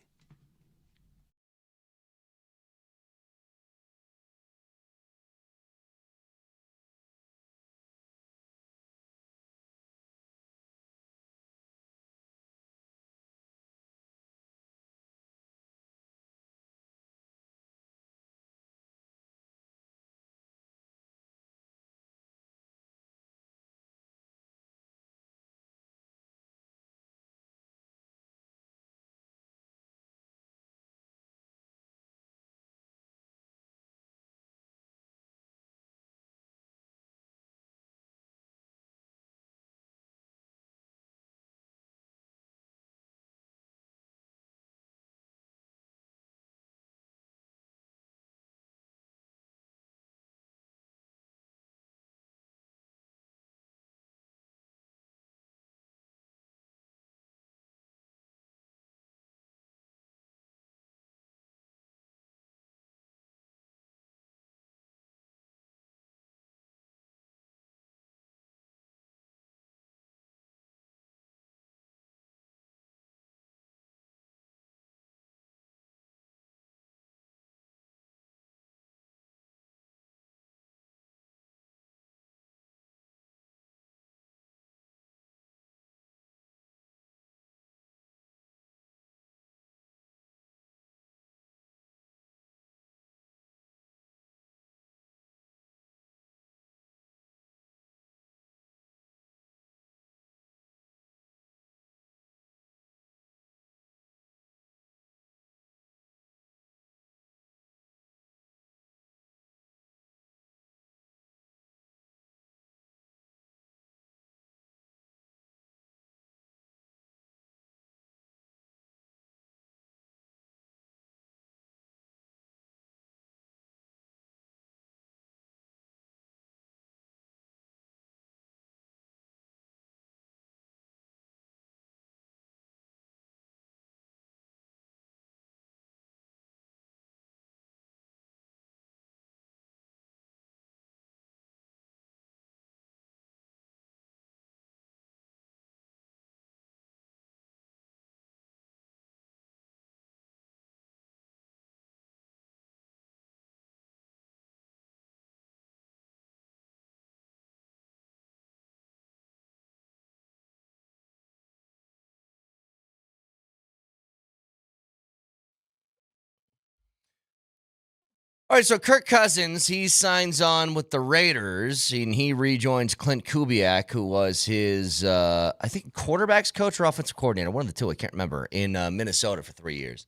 Speaker 3: All right, so Kirk Cousins, he signs on with the Raiders, and he rejoins Clint Kubiak, who was his, I think, quarterback's coach or offensive coordinator, one of the two, I can't remember, in Minnesota for 3 years.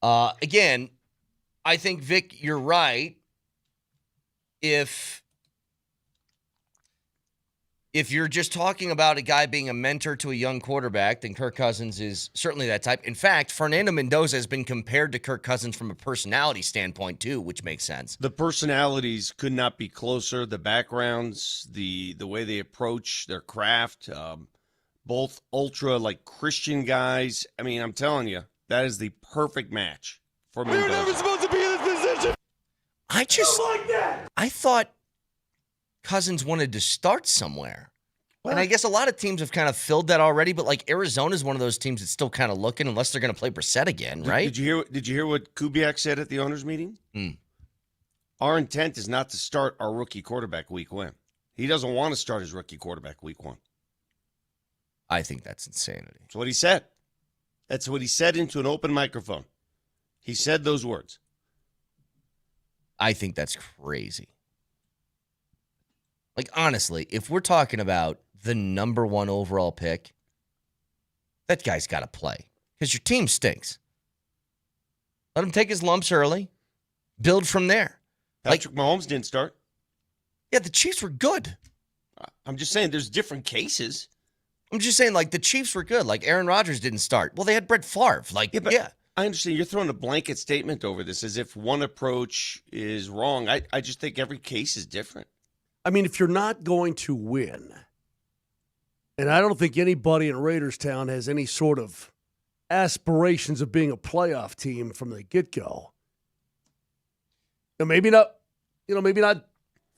Speaker 3: Again, I think, Vic, you're right. If you're just talking about a guy being a mentor to a young quarterback, then Kirk Cousins is certainly that type. In fact, Fernando Mendoza has been compared to Kirk Cousins from a personality standpoint, too, which makes sense.
Speaker 10: The personalities could not be closer. The backgrounds, the way they approach their craft, both ultra, like, Christian guys. I mean, I'm telling you, that is the perfect match for Mendoza.
Speaker 8: You're never supposed to be in this position.
Speaker 3: I thought Cousins wanted to start somewhere. Well, and I guess a lot of teams have kind of filled that already, but like Arizona is one of those teams that's still kind of looking unless they're going to play Brissett again, right?
Speaker 10: Did you hear what Kubiak said at the owners' meeting? Our intent is not to start our rookie quarterback week one. He doesn't want to start his rookie quarterback week one.
Speaker 3: I think that's insanity.
Speaker 10: That's what he said. That's what he said into an open microphone. He said those words.
Speaker 3: I think that's crazy. Like, honestly, if we're talking about the number one overall pick, that guy's got to play because your team stinks. Let him take his lumps early, build from there.
Speaker 10: Patrick Mahomes didn't start.
Speaker 3: Yeah, the Chiefs were good.
Speaker 10: I'm just saying there's different cases.
Speaker 3: I'm just saying, like, the Chiefs were good. Like, Aaron Rodgers didn't start. Well, they had Brett Favre. Like, yeah.
Speaker 10: I understand you're throwing a blanket statement over this as if one approach is wrong. I just think every case is different.
Speaker 11: I mean, if you're not going to win, and I don't think anybody in Raiders town has any sort of aspirations of being a playoff team from the get-go. Maybe not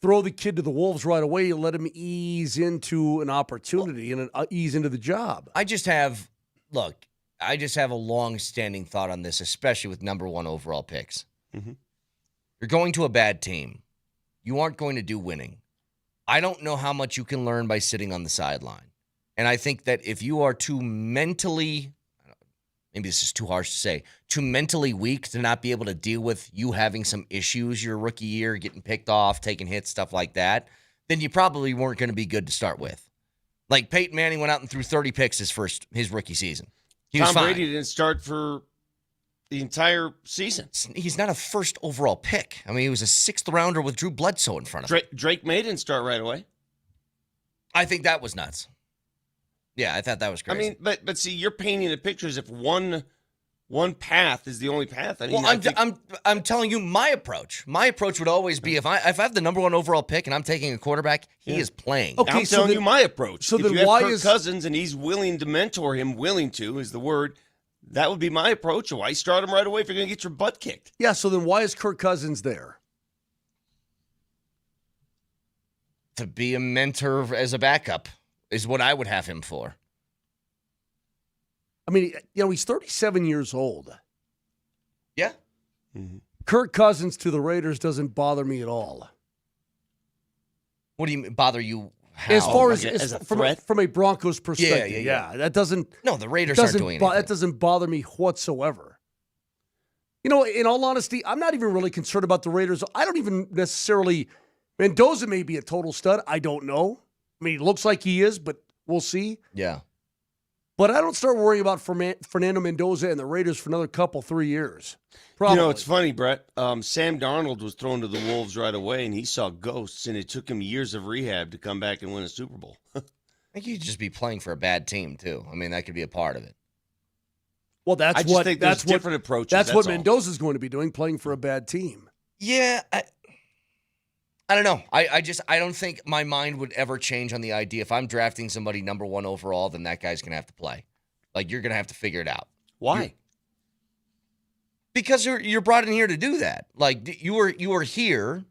Speaker 11: throw the kid to the wolves right away. You let him ease into an opportunity and ease into the job.
Speaker 3: I just have a long-standing thought on this, especially with number 1 overall picks.
Speaker 10: Mm-hmm.
Speaker 3: You're going to a bad team. You aren't going to do winning. I don't know how much you can learn by sitting on the sideline. And I think that if you are too mentally, maybe this is too harsh to say, too mentally weak to not be able to deal with you having some issues your rookie year, getting picked off, taking hits, stuff like that, then you probably weren't going to be good to start with. Like Peyton Manning went out and threw 30 picks his rookie season.
Speaker 10: Tom Brady didn't start for the entire season.
Speaker 3: He's not a first overall pick. I mean, he was a 6th rounder with Drew Bledsoe in front of him.
Speaker 10: Drake May didn't start right away.
Speaker 3: I think that was nuts. Yeah, I thought that was crazy.
Speaker 10: I mean, but see, you're painting a picture as if one path is the only path. I mean,
Speaker 3: well, I'm telling you my approach. My approach would always be if I have the number 1 overall pick and I'm taking a quarterback, he is playing.
Speaker 10: Okay, I'm telling you my approach.
Speaker 11: So
Speaker 10: if
Speaker 11: then
Speaker 10: you have
Speaker 11: why
Speaker 10: Kirk Cousins and he's willing to mentor him, willing to is the word. That would be my approach. Why start him right away if you're going to get your butt kicked?
Speaker 11: Yeah, so then why is Kirk Cousins there?
Speaker 3: To be a mentor as a backup is what I would have him for.
Speaker 11: I mean, he's 37 years old.
Speaker 3: Yeah.
Speaker 10: Mm-hmm.
Speaker 11: Kirk Cousins to the Raiders doesn't bother me at all.
Speaker 3: What do you mean, bother you? How?
Speaker 11: As far
Speaker 10: as a threat?
Speaker 11: From a Broncos perspective,
Speaker 3: yeah.
Speaker 11: That doesn't.
Speaker 3: No, the Raiders aren't doing anything.
Speaker 11: That doesn't bother me whatsoever. In all honesty, I'm not even really concerned about the Raiders. I don't even necessarily. Mendoza may be a total stud. I don't know. I mean, he looks like he is, but we'll see.
Speaker 3: Yeah.
Speaker 11: But I don't start worrying about Fernando Mendoza and the Raiders for another 3 years. Probably.
Speaker 10: It's funny, Brett. Sam Darnold was thrown to the Wolves right away, and he saw ghosts, and it took him years of rehab to come back and win a Super Bowl.
Speaker 3: I think you'd just be playing for a bad team, too. I mean, that could be a part of it.
Speaker 11: Well, that's
Speaker 10: different approaches.
Speaker 11: That's what Mendoza's going to be doing, playing for a bad team.
Speaker 3: Yeah, I don't know. I don't think my mind would ever change on the idea. If I'm drafting somebody number 1 overall, then that guy's going to have to play. Like, you're going to have to figure it out.
Speaker 10: Why?
Speaker 3: Because you're brought in here to do that. Like, you are here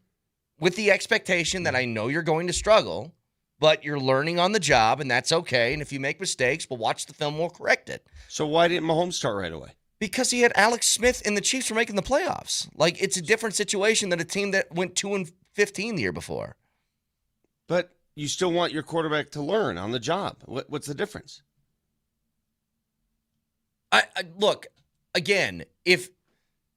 Speaker 3: with the expectation that I know you're going to struggle, but you're learning on the job, and that's okay. And if you make mistakes, we'll watch the film, we'll correct it.
Speaker 10: So why didn't Mahomes start right away?
Speaker 3: Because he had Alex Smith and the Chiefs were making the playoffs. Like, it's a different situation than a team that went 2-15 the year before.
Speaker 10: But you still want your quarterback to learn on the job. What's the difference?
Speaker 3: I look, again, if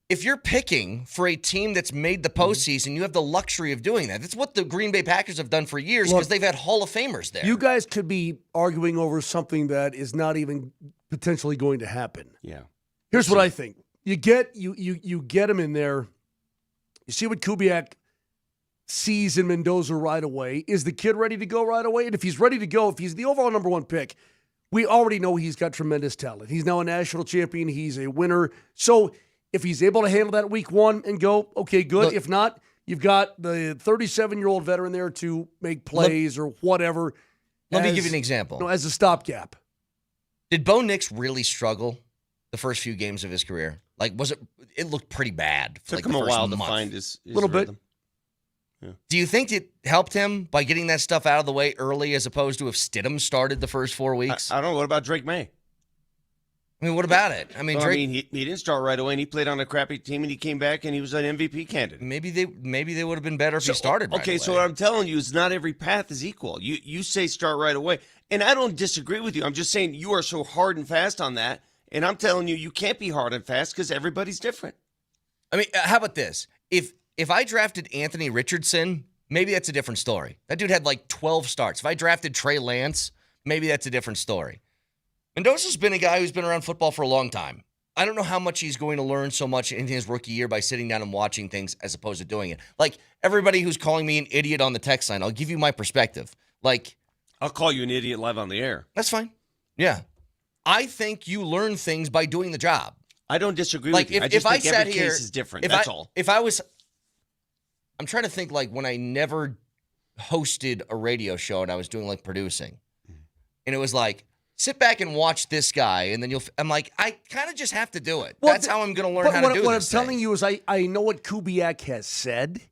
Speaker 3: you're picking for a team that's made the postseason, you have the luxury of doing that. That's what the Green Bay Packers have done for years because they've had Hall of Famers there.
Speaker 11: You guys could be arguing over something that is not even potentially going to happen.
Speaker 10: Yeah.
Speaker 11: Here's what I think. You get him in there. You see what Kubiak sees in Mendoza right away. Is the kid ready to go right away? And if he's ready to go, if he's the overall number 1 pick, we already know he's got tremendous talent. He's now a national champion. He's a winner. So if he's able to handle that week 1 and go, okay, good. If not, you've got the 37-year-old veteran there to make plays or whatever.
Speaker 3: Let me give you an example.
Speaker 11: As a stopgap.
Speaker 3: Did Bo Nix really struggle the first few games of his career? Like, it looked pretty bad. For
Speaker 10: Took him a while to find his
Speaker 11: little
Speaker 10: rhythm.
Speaker 11: bit.
Speaker 3: Yeah. Do you think it helped him by getting that stuff out of the way early as opposed to if Stidham started the first 4 weeks?
Speaker 10: I don't know. What about Drake May?
Speaker 3: I mean, what about it? I mean,
Speaker 10: he didn't start right away, and he played on a crappy team, and he came back, and he was an MVP candidate.
Speaker 3: Maybe they would have been better if he started right away.
Speaker 10: So what I'm telling you is not every path is equal. You say start right away, and I don't disagree with you. I'm just saying you are so hard and fast on that, and I'm telling you can't be hard and fast because everybody's different.
Speaker 3: I mean, how about this? If I drafted Anthony Richardson, maybe that's a different story. That dude had like 12 starts. If I drafted Trey Lance, maybe that's a different story. Mendoza's been a guy who's been around football for a long time. I don't know how much he's going to learn so much in his rookie year by sitting down and watching things as opposed to doing it. Like, everybody who's calling me an idiot on the text line, I'll give you my perspective. Like,
Speaker 10: I'll call you an idiot live on the air.
Speaker 3: That's fine. Yeah. I think you learn things by doing the job.
Speaker 10: I don't disagree with you. I just think every case is different. That's all.
Speaker 3: I'm trying to think like when I never hosted a radio show and I was doing like producing. And it was like, sit back and watch this guy, and then I'm like, I kind of just have to do it. That's how I'm going to learn how to do this.
Speaker 11: What I'm telling you is I know what Kubiak has said,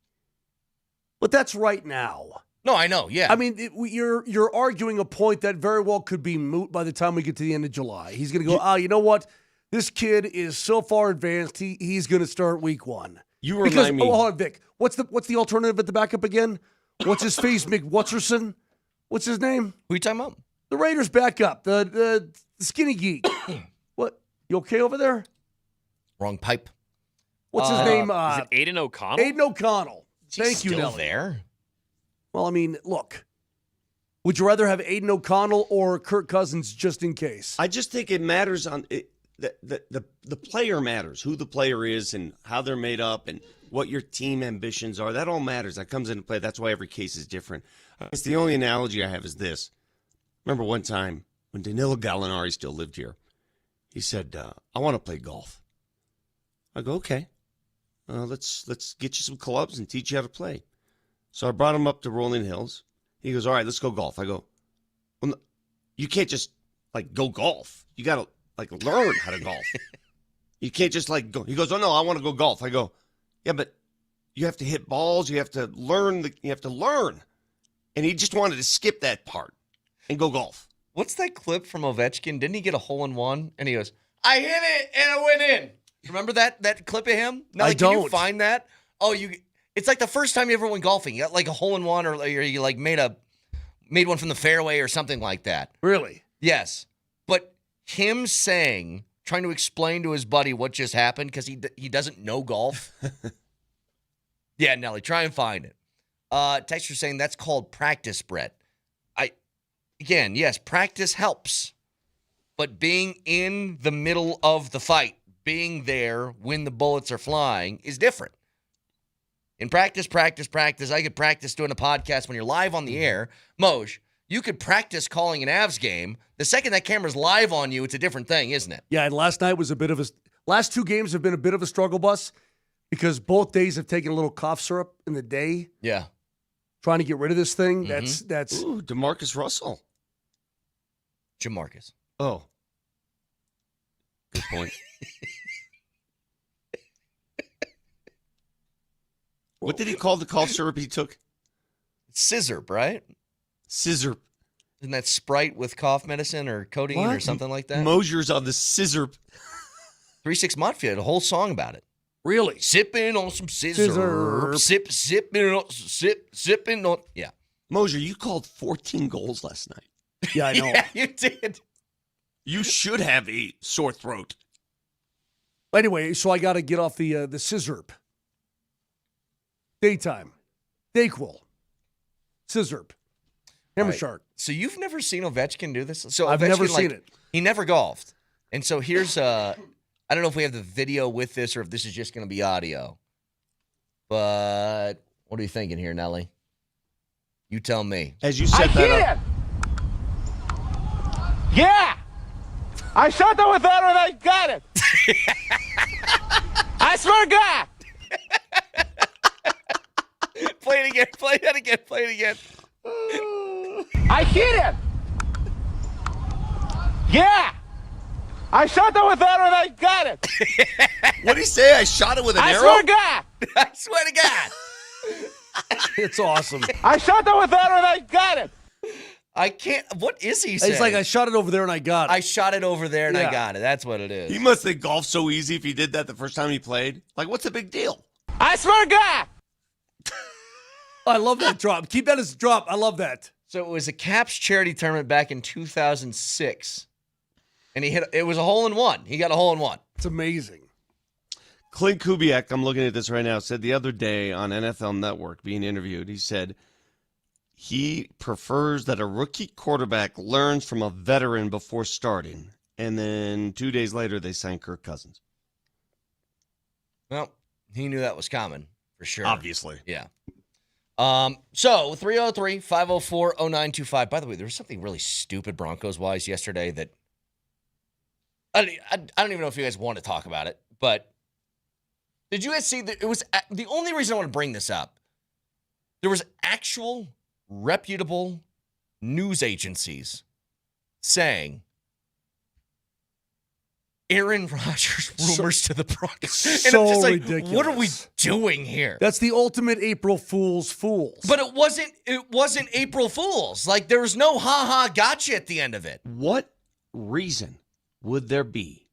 Speaker 11: But that's right now.
Speaker 3: No, I know, yeah.
Speaker 11: I mean, you're arguing a point that very well could be moot by the time we get to the end of July. He's going to go, you know what? This kid is so far advanced, he's going to start week 1.
Speaker 10: You remind me.
Speaker 11: Oh, hold on, Vic. What's the alternative at the backup again? What's his face? McWhatcherson? What's his name?
Speaker 3: Who are you talking about?
Speaker 11: The Raiders backup, the skinny geek. What? You okay over there?
Speaker 3: Wrong pipe.
Speaker 11: What's his name?
Speaker 4: Is it Aiden O'Connell?
Speaker 11: Aiden O'Connell. Thank you,
Speaker 3: still
Speaker 11: Nelly.
Speaker 3: There?
Speaker 11: Well, I mean, look. Would you rather have Aiden O'Connell or Kirk Cousins just in case?
Speaker 10: I just think it matters on it. The player matters, who the player is and how they're made up and what your team ambitions are. That all matters. That comes into play. That's why every case is different. It's the only analogy I have is this. Remember one time when Danilo Gallinari still lived here, he said, I want to play golf. I go, okay, let's get you some clubs and teach you how to play. So I brought him up to Rolling Hills. He goes, all right, let's go golf. I go, well, no, you can't just go golf. You got to learn how to golf. You can't just go. He goes, oh no, I want to go golf. I go, yeah, but you have to hit balls. You have to learn. You have to learn. And he just wanted to skip that part and go golf.
Speaker 3: What's that clip from Ovechkin? Didn't he get a hole-in-one? And he goes, I hit it and it went in. Remember that clip of him? Now,
Speaker 11: I don't.
Speaker 3: Can you find that? Oh, it's like the first time you ever went golfing. You got a hole-in-one or you made one from the fairway or something like that.
Speaker 11: Really?
Speaker 3: Yes. But him trying to explain to his buddy what just happened because he doesn't know golf. Yeah, Nelly, try and find it. Texter saying that's called practice, Brett. Again, yes, practice helps. But being in the middle of the fight, being there when the bullets are flying is different. In practice, I could practice doing a podcast when you're live on the air. Moj, you could practice calling an Avs game. The second that camera's live on you, it's a different thing, isn't it?
Speaker 11: Yeah, and last night was last 2 games have been a bit of a struggle bus because both days have taken a little cough syrup in the day.
Speaker 3: Yeah.
Speaker 11: Trying to get rid of this thing.
Speaker 3: Mm-hmm.
Speaker 11: That's
Speaker 10: Ooh, DeMarcus Russell.
Speaker 3: Jamarcus.
Speaker 10: Oh. Good point. What did he call the cough syrup he took?
Speaker 3: Scissorp, right?
Speaker 10: Scissor.
Speaker 3: Isn't that Sprite with cough medicine or codeine or something like that?
Speaker 10: Moser's on the scissor.
Speaker 3: 3-6 Mafia had a whole song about it.
Speaker 11: Really?
Speaker 3: Sipping on some scissor. Sipping on. Yeah.
Speaker 10: Moser, you called 14 goals last night.
Speaker 11: Yeah, I know.
Speaker 3: Yeah, you did.
Speaker 10: You should have a sore throat.
Speaker 11: Anyway, so I got to get off the scissorp. Daytime. Dayquil. Scissorp. Hammer shark.
Speaker 3: So you've never seen Ovechkin do this? So
Speaker 11: I've
Speaker 3: Ovechkin,
Speaker 11: never seen it.
Speaker 3: He never golfed. And so here's I don't know if we have the video with this or if this is just going to be audio. But what are you thinking here, Nelly? You tell me.
Speaker 10: As you set that up.
Speaker 8: Yeah! I shot that with that and I got it! I swear to God!
Speaker 3: Play it again. Play that again. Play it again.
Speaker 8: I hit it! Yeah! I shot that with that and I got it!
Speaker 10: What did he say? I shot it with an arrow?
Speaker 8: I swear to God!
Speaker 3: I swear to God.
Speaker 11: It's awesome.
Speaker 8: I shot that with that and I got it!
Speaker 3: I can't. What is he saying?
Speaker 11: It's like I shot it over there and I got it.
Speaker 3: I shot it over there and I got it. That's what it is.
Speaker 10: He must think golf's so easy if he did that the first time he played. What's the big deal?
Speaker 8: I swear to God!
Speaker 11: I love that drop. Keep that as a drop. I love that.
Speaker 3: So it was a Caps charity tournament back in 2006. And it was a hole-in-one. He got a hole-in-one.
Speaker 11: It's amazing.
Speaker 10: Clint Kubiak, I'm looking at this right now, said the other day on NFL Network being interviewed, he said he prefers that a rookie quarterback learns from a veteran before starting. And then 2 days later, they signed Kirk Cousins.
Speaker 3: Well, he knew that was coming for sure.
Speaker 10: Obviously.
Speaker 3: Yeah. So 303-504-0925. By the way, there was something really stupid Broncos-wise yesterday that I don't even know if you guys want to talk about it, but did you guys see that it was the only reason I want to bring this up? There was actual reputable news agencies saying Aaron Rodgers rumors to the Broncos. And
Speaker 11: So
Speaker 3: I'm just like,
Speaker 11: ridiculous.
Speaker 3: what are we doing here?
Speaker 11: That's the ultimate April Fool's fools.
Speaker 3: But it wasn't April Fool's. Like, there was no ha-ha gotcha at the end of it.
Speaker 10: What reason would there be?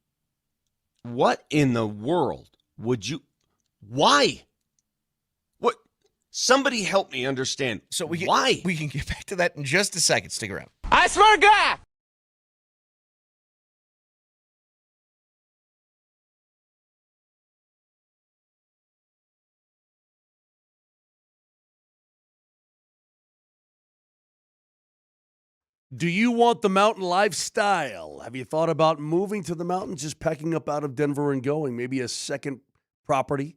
Speaker 10: What in the world would you... Why? What? Somebody help me understand.
Speaker 3: So
Speaker 10: why?
Speaker 3: We can get back to that in just a second. Stick around.
Speaker 8: I swear to God!
Speaker 11: Do you want the mountain lifestyle? Have you thought about moving to the mountains, just packing up out of Denver and going? Maybe a second property,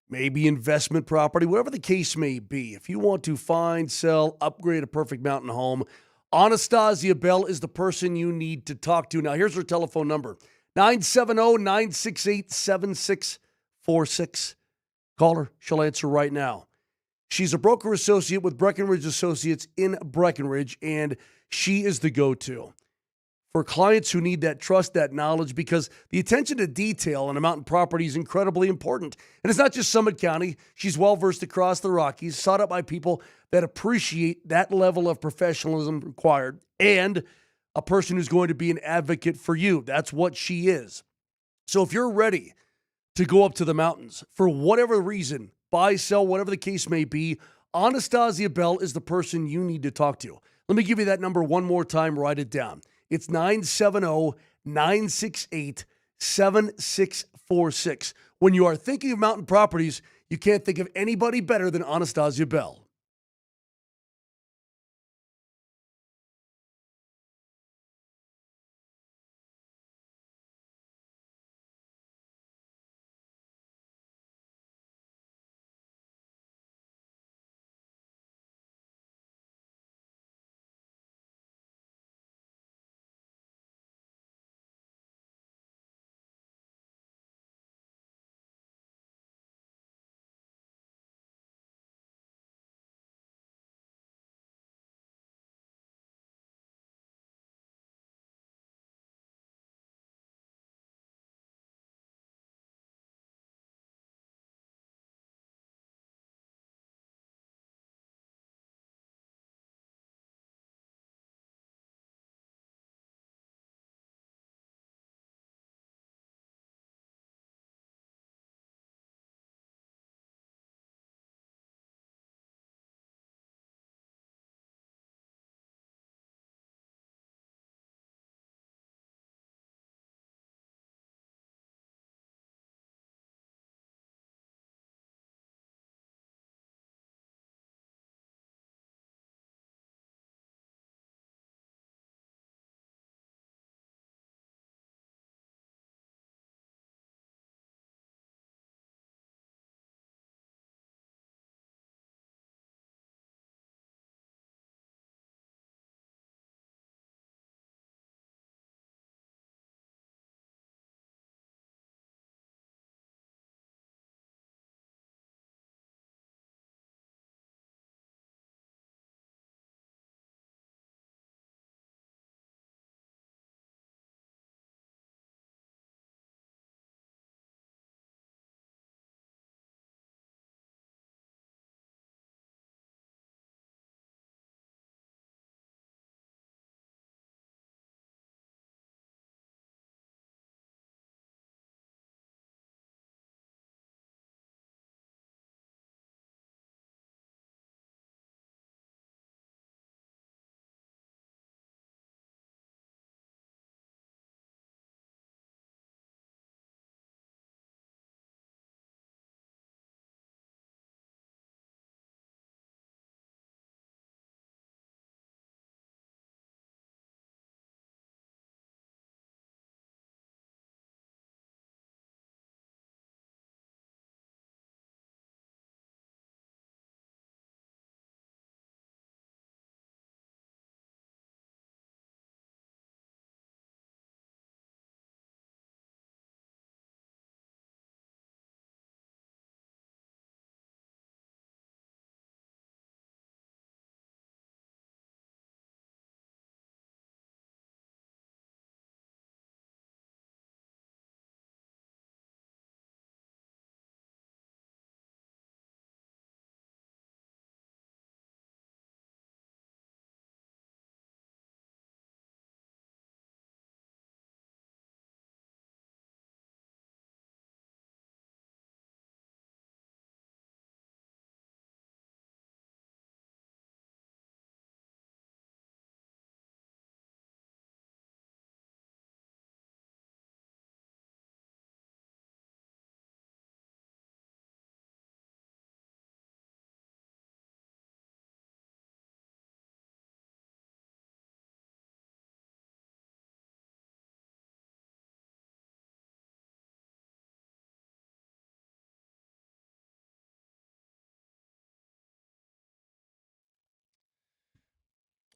Speaker 11: maybe investment property, whatever the case may be. If you want to find, sell, upgrade a perfect mountain home, Anastasia Bell is the person you need to talk to. Now, here's her telephone number, 970-968-7646. Call her. She'll answer right now. She's a broker associate with Breckenridge Associates in Breckenridge, and she is the go-to for clients who need that trust, that knowledge, because the attention to detail on a mountain property is incredibly important. And it's not just Summit County. She's well-versed across the Rockies, sought out by people that appreciate that level of professionalism required, and a person who's going to be an advocate for you. That's what she is. So if you're ready to go up to the mountains for whatever reason, buy, sell, whatever the case may be, Anastasia Bell is the person you need to talk to. Let me give you that number one more time. Write it down. It's 970-968-7646. When you are thinking of mountain properties, you can't think of anybody better than Anastasia Bell.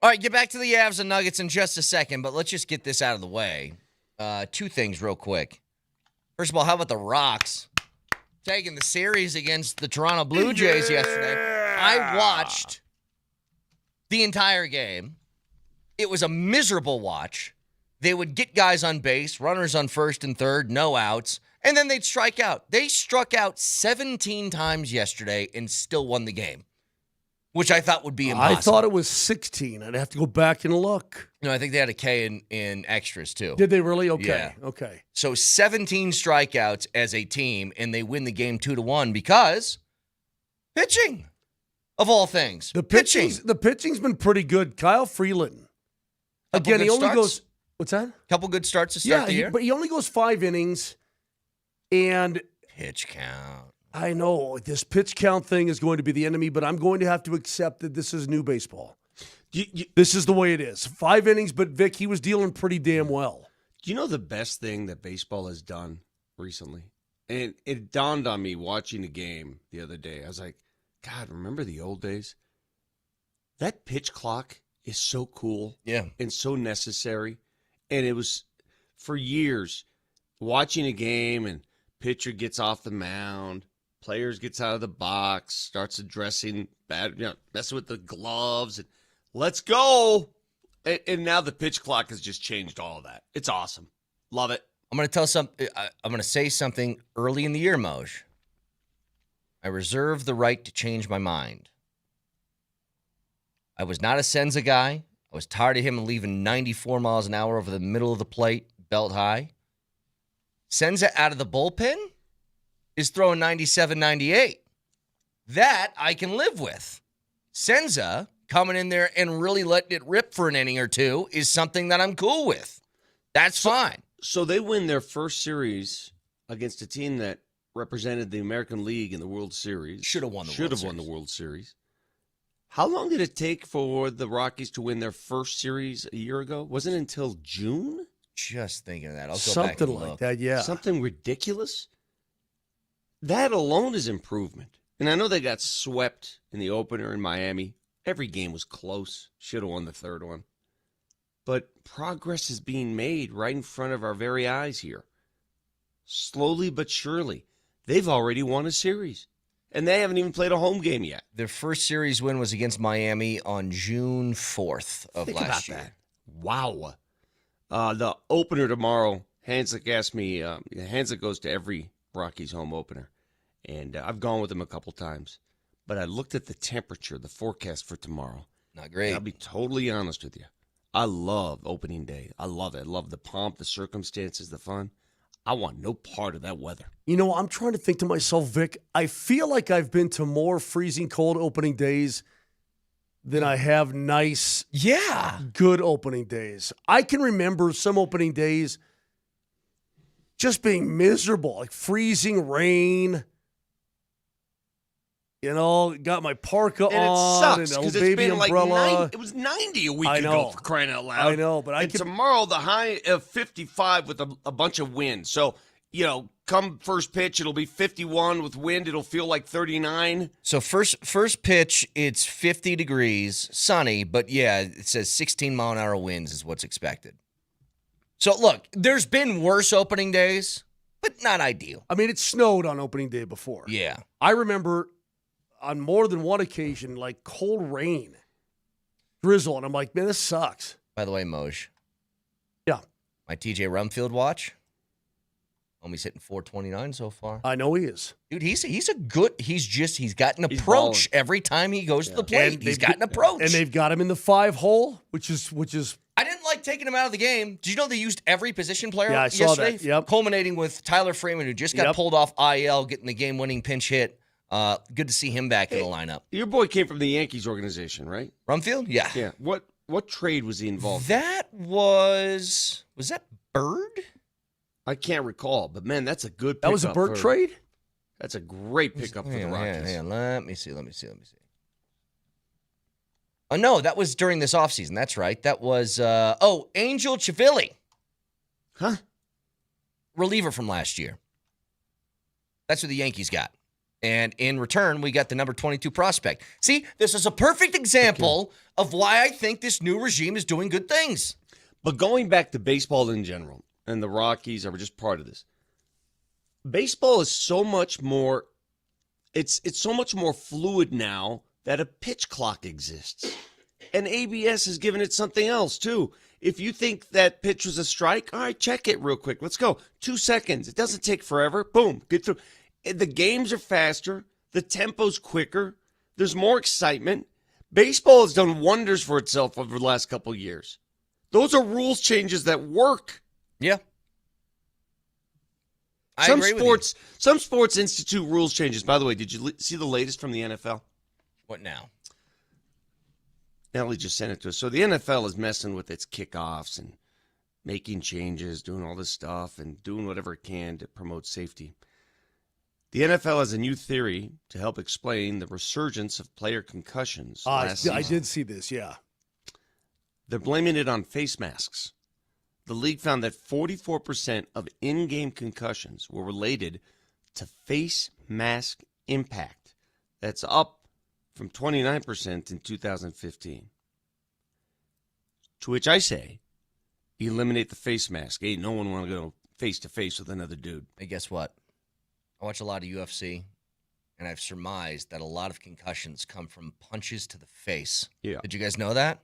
Speaker 3: All right, get back to the Avs and Nuggets in just a second, but let's just get this out of the way. Two things real quick. First of all, how about the Rocks taking the series against the Toronto Blue Jays yesterday? I watched the entire game. It was a miserable watch. They would get guys on base, runners on first and third, no outs, and then they'd strike out. They struck out 17 times yesterday and still won the game, which I thought would be impossible.
Speaker 11: I thought it was 16. I'd have to go back and look.
Speaker 3: No, I think they had a K in extras, too.
Speaker 11: Did they really? Okay.
Speaker 3: Yeah.
Speaker 11: Okay.
Speaker 3: So 17 strikeouts as a team, and they win the game 2-1 because pitching, of all things.
Speaker 11: The pitching's been pretty good. Kyle Freeland. Again, he only goes... What's that?
Speaker 3: Couple good starts to start the year.
Speaker 11: But he only goes 5 innings, and...
Speaker 3: Pitch count.
Speaker 11: I know. This pitch count thing is going to be the enemy, but I'm going to have to accept that this is new baseball. This is the way it is. 5 innings, but Vic, he was dealing pretty damn well.
Speaker 10: Do you know the best thing that baseball has done recently? And it dawned on me watching a game the other day. I was like, God, remember the old days? That pitch clock is so cool and so necessary. And it was, for years, watching a game and pitcher gets off the mound, players gets out of the box, starts addressing messing with the gloves, and let's go. And now the pitch clock has just changed all of that. It's awesome. Love it.
Speaker 3: I'm going to say something early in the year, Moj. I reserve the right to change my mind. I was not a Senza guy. I was tired of him leaving 94 miles an hour over the middle of the plate, belt high. Senza out of the bullpen is throwing 97, 98. That I can live with. Senza coming in there and really letting it rip for an inning or two is something that I'm cool with. That's fine.
Speaker 10: So they win their first series against a team that represented the American League in the World Series.
Speaker 3: Should have won the
Speaker 10: World Series. How long did it take for the Rockies to win their first series a year ago? Wasn't it until June?
Speaker 3: Just thinking of that. I'll go
Speaker 11: Something
Speaker 3: back and
Speaker 11: like
Speaker 3: look.
Speaker 11: that, yeah.
Speaker 10: Something ridiculous? That alone is improvement. And I know they got swept in the opener in Miami. Every game was close. Should have won the third one. But progress is being made right in front of our very eyes here. Slowly but surely. They've already won a series. And they haven't even played a home game yet.
Speaker 3: Their first series win was against Miami on June 4th of
Speaker 10: Think
Speaker 3: last
Speaker 10: about
Speaker 3: year.
Speaker 10: That. Wow. The opener tomorrow, Hanslick asked me, Hanslick goes to every Rockies home opener. And I've gone with him a couple times. But I looked at the temperature, the forecast for tomorrow.
Speaker 3: Not great.
Speaker 10: I'll be totally honest with you. I love opening day. I love it. I love the pomp, the circumstances, the fun. I want no part of that weather.
Speaker 11: You know, I'm trying to think to myself, Vic, I feel like I've been to more freezing cold opening days than I have nice, good opening days. I can remember some opening days just being miserable, like freezing rain. You know, got my parka
Speaker 10: and
Speaker 11: on
Speaker 10: it sucks,
Speaker 11: and a baby
Speaker 10: it's been
Speaker 11: umbrella.
Speaker 10: Like it was 90 a week ago, for crying out loud.
Speaker 11: I know, but
Speaker 10: tomorrow the high of 55 with a bunch of wind. So, come first pitch, it'll be 51 with wind. It'll feel like 39.
Speaker 3: So first pitch, it's 50 degrees, sunny, but it says 16-mile-an-hour winds is what's expected. So, look, there's been worse opening days, but not ideal.
Speaker 11: I mean, it snowed on opening day before.
Speaker 3: Yeah.
Speaker 11: I remember on more than one occasion, like cold rain, drizzle, and I'm like, man, this sucks.
Speaker 3: By the way, Moj.
Speaker 11: Yeah.
Speaker 3: My TJ Rumfield watch. Homie's hitting 429 so far.
Speaker 11: I know he is.
Speaker 3: Dude, he's got an approach every time he goes to the plate. He's got an approach.
Speaker 11: And they've got him in the 5-hole, which is
Speaker 3: I didn't like taking him out of the game. Did you know they used every position player yesterday?
Speaker 11: I saw that. Yep.
Speaker 3: Culminating with Tyler Freeman, who just got pulled off IL, getting the game-winning pinch hit. Good to see him back in the lineup.
Speaker 10: Your boy came from the Yankees organization, right?
Speaker 3: Rumfield? Yeah.
Speaker 10: Yeah. What trade was he involved
Speaker 3: in? Was that Bird?
Speaker 10: I can't recall, but man, that's a good pickup.
Speaker 11: That was a Bird trade?
Speaker 10: That's a great pickup for the Rockies.
Speaker 3: Yeah. Let me see. Oh, no, that was during this offseason. That's right. That was, Angel Chivilli.
Speaker 10: Huh?
Speaker 3: Reliever from last year. That's what the Yankees got. And in return, we got the number 22 prospect. See, this is a perfect example of why I think this new regime is doing good things.
Speaker 10: But going back to baseball in general, and the Rockies are just part of this, baseball is so much more, it's so much more fluid now that a pitch clock exists. And ABS has given it something else, too. If you think that pitch was a strike, all right, check it real quick. Let's go. 2 seconds. It doesn't take forever. Boom, get through. The games are faster. The tempo's quicker. There's more excitement. Baseball has done wonders for itself over the last couple of years. Those are rules changes that work.
Speaker 3: Yeah. I agree with you.
Speaker 10: Some sports institute rules changes. By the way, did you see the latest from the NFL?
Speaker 3: What now?
Speaker 10: Nelly just sent it to us. So the NFL is messing with its kickoffs and making changes, doing all this stuff, and doing whatever it can to promote safety. The NFL has a new theory to help explain the resurgence of player concussions last season.
Speaker 11: I did see this, yeah.
Speaker 10: They're blaming it on face masks. The league found that 44% of in-game concussions were related to face mask impact. That's up from 29% in 2015. To which I say, eliminate the face mask. Ain't no one want to go face-to-face with another dude.
Speaker 3: Hey, guess what? I watch a lot of UFC, and I've surmised that a lot of concussions come from punches to the face.
Speaker 10: Yeah.
Speaker 3: Did you guys know that?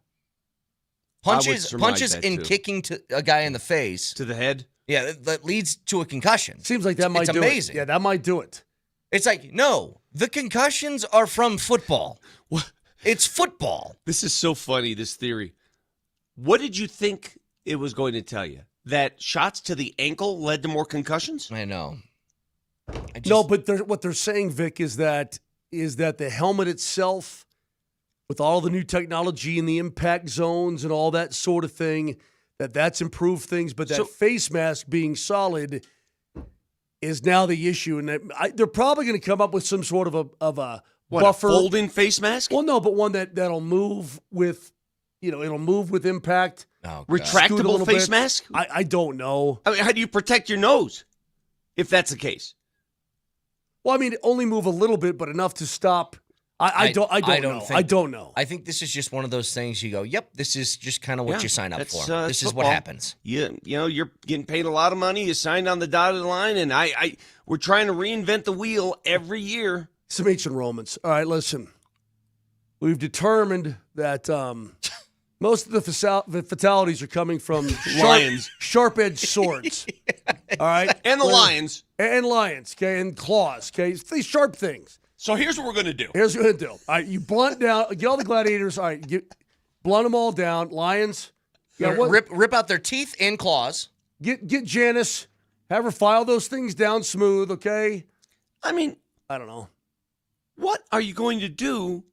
Speaker 3: Punches in
Speaker 10: too.
Speaker 3: Kicking to a guy in the face.
Speaker 10: To the head?
Speaker 3: Yeah, that leads to a concussion.
Speaker 11: Seems like that might do it.
Speaker 3: It's amazing.
Speaker 11: Yeah, that might do it.
Speaker 3: It's like, no, the concussions are from football.
Speaker 10: What?
Speaker 3: It's football.
Speaker 10: This is so funny, this theory. What did you think it was going to tell you? That shots to the ankle led to more concussions?
Speaker 3: I know.
Speaker 11: No, but what they're saying, Vic, is that the helmet itself, with all the new technology and the impact zones and all that sort of thing, that's improved things. But that face mask being solid is now the issue, and they're probably going to come up with some sort of a buffer,
Speaker 10: a folding face mask.
Speaker 11: Well, no, but one that'll move with, it'll move with impact.
Speaker 3: Oh,
Speaker 10: retractable face mask.
Speaker 11: I don't know.
Speaker 10: I mean, how do you protect your nose if that's the case?
Speaker 11: Well, I mean, only move a little bit, but enough to stop. I don't know.
Speaker 3: I think this is just one of those things you go, yep, this is just kind of what you sign up for. This is what happens.
Speaker 10: You're getting paid a lot of money. You signed on the dotted line, and we're trying to reinvent the wheel every year.
Speaker 11: Some ancient Romans. All right, listen. We've determined that most of the fatalities are coming from
Speaker 10: lions,
Speaker 11: sharp-edged swords. All right,
Speaker 10: and the lions,
Speaker 11: okay, and claws. Okay, these sharp things.
Speaker 10: So here's what we're going to do.
Speaker 11: Here's what we're going to do. All right, you blunt down, get all the gladiators. All right, blunt them all down. Lions.
Speaker 3: Rip out their teeth and claws.
Speaker 11: Get Janice. Have her file those things down smooth, okay?
Speaker 10: I mean,
Speaker 11: I don't know.
Speaker 10: What are you going to do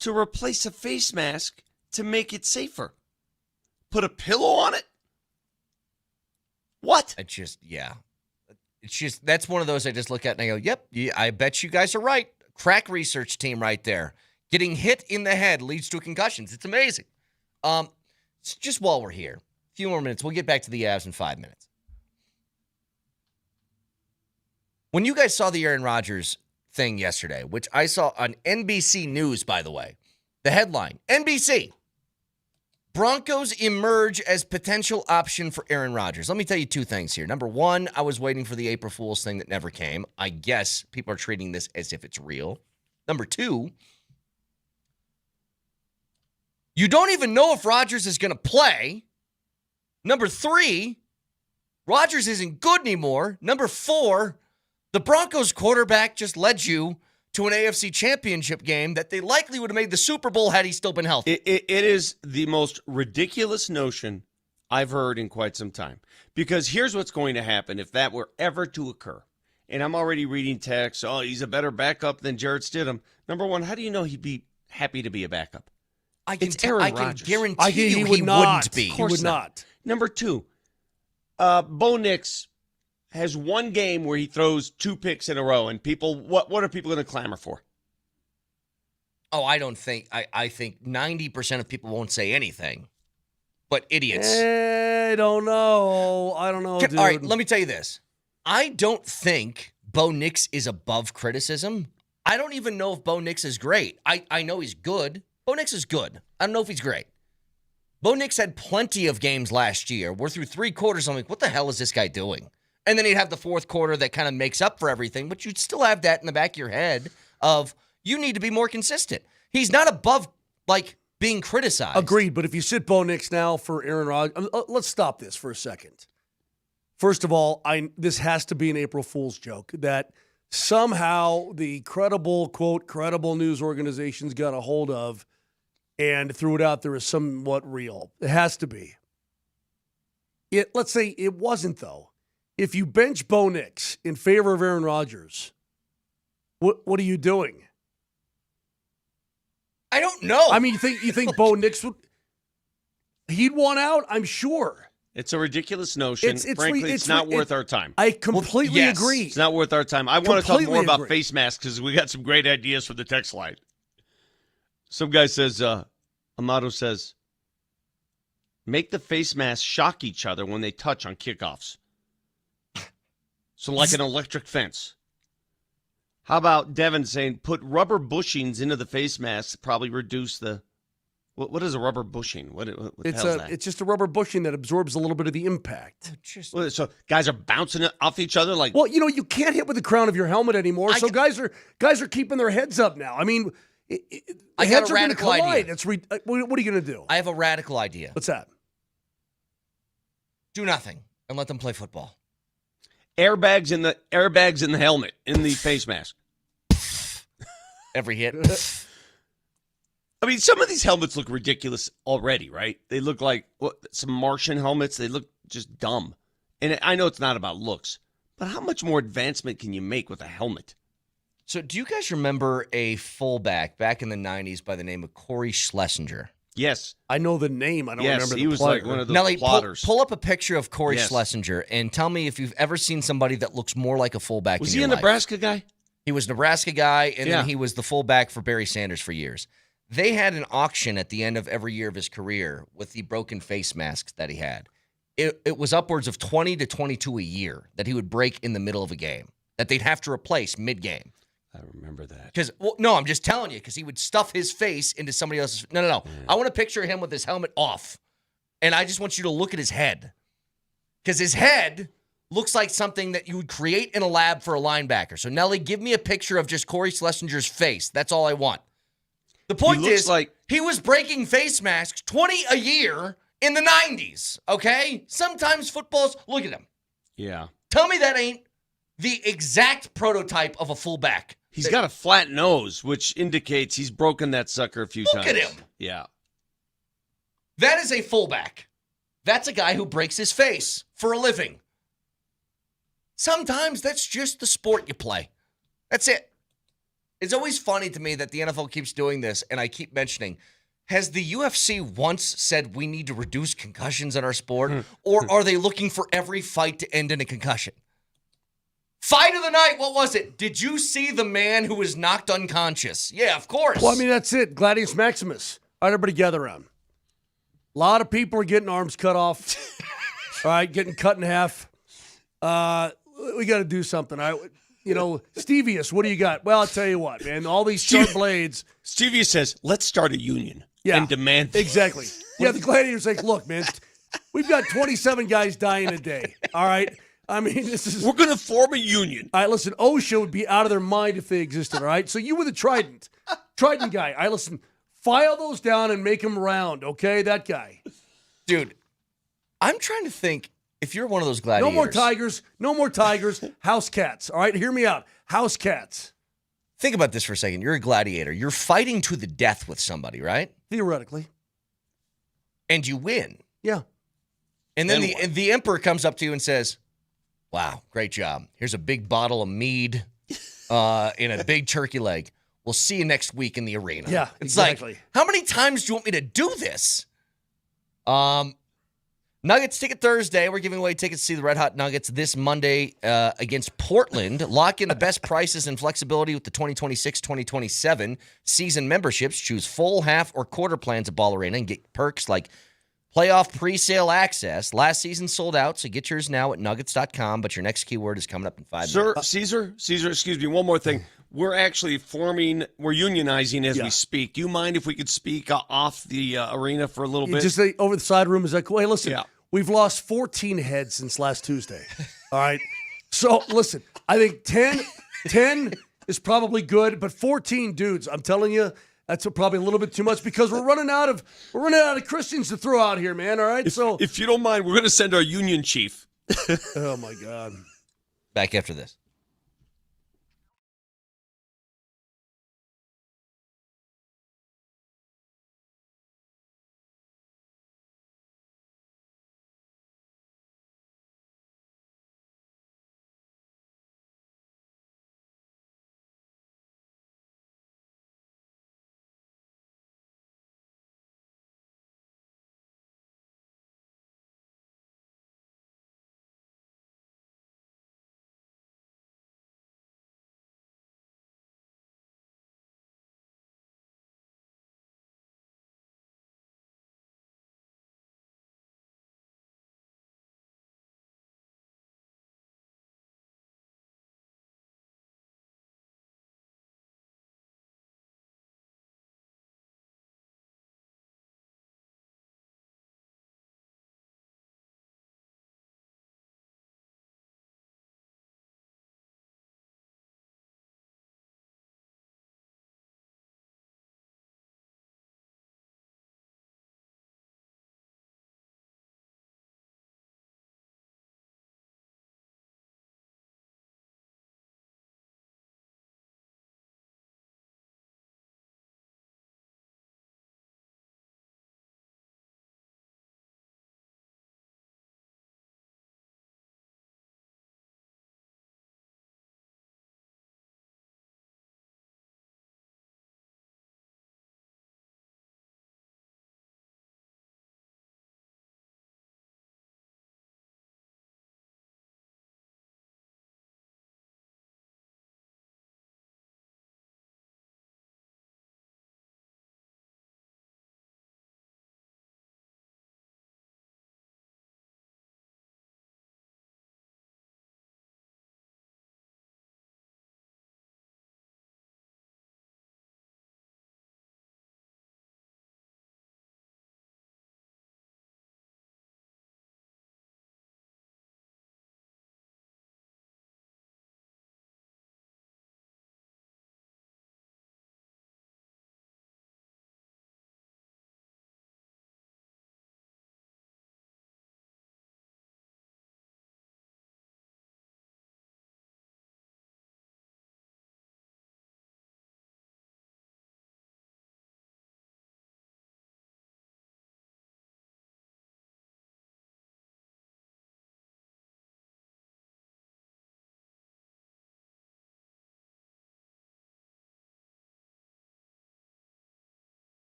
Speaker 10: to replace a face mask to make it safer? Put a pillow on it? What?
Speaker 3: It's just, that's one of those I just look at and I go, yep, I bet you guys are right. Crack research team right there. Getting hit in the head leads to concussions. It's amazing. Just while we're here, a few more minutes. We'll get back to the Avs in 5 minutes. When you guys saw the Aaron Rodgers thing yesterday, which I saw on NBC News, by the way, the headline, NBC, Broncos emerge as potential option for Aaron Rodgers. Let me tell you two things here. Number one, I was waiting for the April Fool's thing that never came. I guess people are treating this as if it's real. Number two, you don't even know if Rodgers is going to play. Number three, Rodgers isn't good anymore. Number four, the Broncos quarterback just led you to an AFC championship game that they likely would have made the Super Bowl had he still been healthy.
Speaker 10: It is the most ridiculous notion I've heard in quite some time. Because here's what's going to happen if that were ever to occur. And I'm already reading texts, he's a better backup than Jarrett Stidham. Number one, how do you know he'd be happy to be a backup? It's Aaron Rodgers.
Speaker 3: I can guarantee you he wouldn't be.
Speaker 11: He would not.
Speaker 10: Number two, Bo Nix has one game where he throws 2 picks in a row, and people, what are people going to clamor for?
Speaker 3: Oh, I think 90% of people won't say anything, but idiots.
Speaker 11: I don't know. Dude.
Speaker 3: All right, let me tell you this. I don't think Bo Nix is above criticism. I don't even know if Bo Nix is great. I know he's good. Bo Nix is good. I don't know if he's great. Bo Nix had plenty of games last year. We're through 3 quarters. I'm like, what the hell is this guy doing? And then he'd have the 4th quarter that kind of makes up for everything, but you'd still have that in the back of your head of you need to be more consistent. He's not above, being criticized.
Speaker 11: Agreed, but if you sit Bo Nix now for Aaron Rodgers, let's stop this for a second. First of all, this has to be an April Fool's joke that somehow the credible, quote, credible news organizations got a hold of and threw it out there as somewhat real. It has to be. Let's say it wasn't, though. If you bench Bo Nix in favor of Aaron Rodgers, what are you doing?
Speaker 3: I don't know.
Speaker 11: I mean, you think Bo Nix he'd want out? I'm sure.
Speaker 10: It's a ridiculous notion. Frankly, it's not worth our time.
Speaker 11: I completely agree.
Speaker 10: It's not worth our time. I want to talk more about face masks because we got some great ideas for the text line. Some guy says, Amato says, make the face masks shock each other when they touch on kickoffs. So like an electric fence. How about Devin saying, put rubber bushings into the face masks to probably reduce the... What is a rubber bushing? What the hell is that?
Speaker 11: It's just a rubber bushing that absorbs a little bit of the impact.
Speaker 10: So guys are bouncing it off each other like...
Speaker 11: Well, you can't hit with the crown of your helmet anymore, so guys are keeping their heads up now. I mean,
Speaker 3: I got a radical idea.
Speaker 11: What are you going to do?
Speaker 3: I have a radical idea.
Speaker 11: What's that?
Speaker 3: Do nothing and let them play football.
Speaker 10: Airbags in the helmet, in the face mask.
Speaker 3: Every hit.
Speaker 10: I mean, some of these helmets look ridiculous already, right? They look like some Martian helmets. They look just dumb. And I know it's not about looks, but how much more advancement can you make with a helmet?
Speaker 3: So do you guys remember a fullback back in the 90s by the name of Corey Schlesinger?
Speaker 10: Yes.
Speaker 11: I know the name. I don't remember the player.
Speaker 10: He was like one of those
Speaker 3: Nelly,
Speaker 10: plotters.
Speaker 3: Pull up a picture of Corey Schlesinger and tell me if you've ever seen somebody that looks more like a fullback
Speaker 10: Was
Speaker 3: in
Speaker 10: he
Speaker 3: your
Speaker 10: a
Speaker 3: life.
Speaker 10: Nebraska guy?
Speaker 3: He was a Nebraska guy, and then he was the fullback for Barry Sanders for years. They had an auction at the end of every year of his career with the broken face masks that he had. It was upwards of 20 to 22 a year that he would break in the middle of a game, that they'd have to replace mid-game.
Speaker 10: I remember that.
Speaker 3: No, I'm just telling you, because he would stuff his face into somebody else's. No. I want to picture him with his helmet off, and I just want you to look at his head, because his head looks like something that you would create in a lab for a linebacker. So, Nelly, give me a picture of just Corey Schlesinger's face. That's all I want. The point is, he was breaking face masks 20 a year in the 90s, okay? Sometimes look at him.
Speaker 10: Yeah.
Speaker 3: Tell me that ain't the exact prototype of a fullback.
Speaker 10: He's got a flat nose, which indicates he's broken that sucker a few times.
Speaker 3: Look at him.
Speaker 10: Yeah.
Speaker 3: That is a fullback. That's a guy who breaks his face for a living. Sometimes that's just the sport you play. That's it. It's always funny to me that the NFL keeps doing this, and I keep mentioning, has the UFC once said we need to reduce concussions in our sport, or are they looking for every fight to end in a concussion? Fight of the night, what was it? Did you see the man who was knocked unconscious? Yeah, of course.
Speaker 11: Well, I mean, that's it. Gladius Maximus. All right, everybody gather around. A lot of people are getting arms cut off. All right, getting cut in half. We got to do something. Stevius, what do you got? Well, I'll tell you what, man. All these sharp blades.
Speaker 10: Stevius says, let's start a union and demand things.
Speaker 11: Exactly. Yeah, the Gladiator's like, look, man, we've got 27 guys dying a day. All right? I mean,
Speaker 10: we're going to form a union.
Speaker 11: All right, listen, OSHA would be out of their mind if they existed, all right? So you were the Trident guy. All right, listen, file those down and make them round, okay? That guy.
Speaker 3: Dude, I'm trying to think. If you're one of those gladiators.
Speaker 11: No more tigers. House cats. All right, hear me out. House cats.
Speaker 3: Think about this for a second. You're a gladiator. You're fighting to the death with somebody, right?
Speaker 11: Theoretically.
Speaker 3: And you win.
Speaker 11: Yeah.
Speaker 3: And then the emperor comes up to you and says, wow, great job. Here's a big bottle of mead in a big turkey leg. We'll see you next week in the arena.
Speaker 11: Yeah,
Speaker 3: it's
Speaker 11: exactly.
Speaker 3: Like, how many times do you want me to do this? Nuggets Ticket Thursday. We're giving away tickets to see the Red Hot Nuggets this Monday against Portland. Lock in the best prices and flexibility with the 2026-2027 season memberships. Choose full, half, or quarter plans at Ball Arena and get perks like playoff pre-sale access. Last season sold out, so get yours now at nuggets.com, but your next keyword is coming up in 5 minutes.
Speaker 10: Caesar, excuse me, one more thing. we're actually we're unionizing as we speak. Do you mind if we could speak off the arena for a little bit?
Speaker 11: Just over the side room, is that cool? Hey, listen, we've lost 14 heads since last Tuesday. All right? So, listen, I think 10 is probably good, but 14 dudes, I'm telling you, that's probably a little bit too much because we're running out of Christians to throw out here, man. All right?
Speaker 10: If you don't mind, we're going to send our union chief.
Speaker 11: Oh, my God.
Speaker 3: Back after this.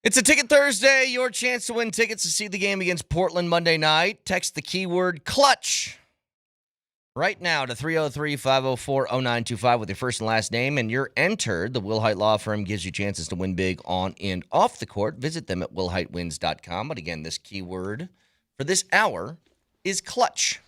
Speaker 3: It's a Ticket Thursday. Your chance to win tickets to see the game against Portland Monday night. Text the keyword clutch right now to 303-504-0925 with your first and last name, and you're entered. The Wilhite Law Firm gives you chances to win big on and off the court. Visit them at wilhitewins.com. But again, this keyword for this hour is clutch.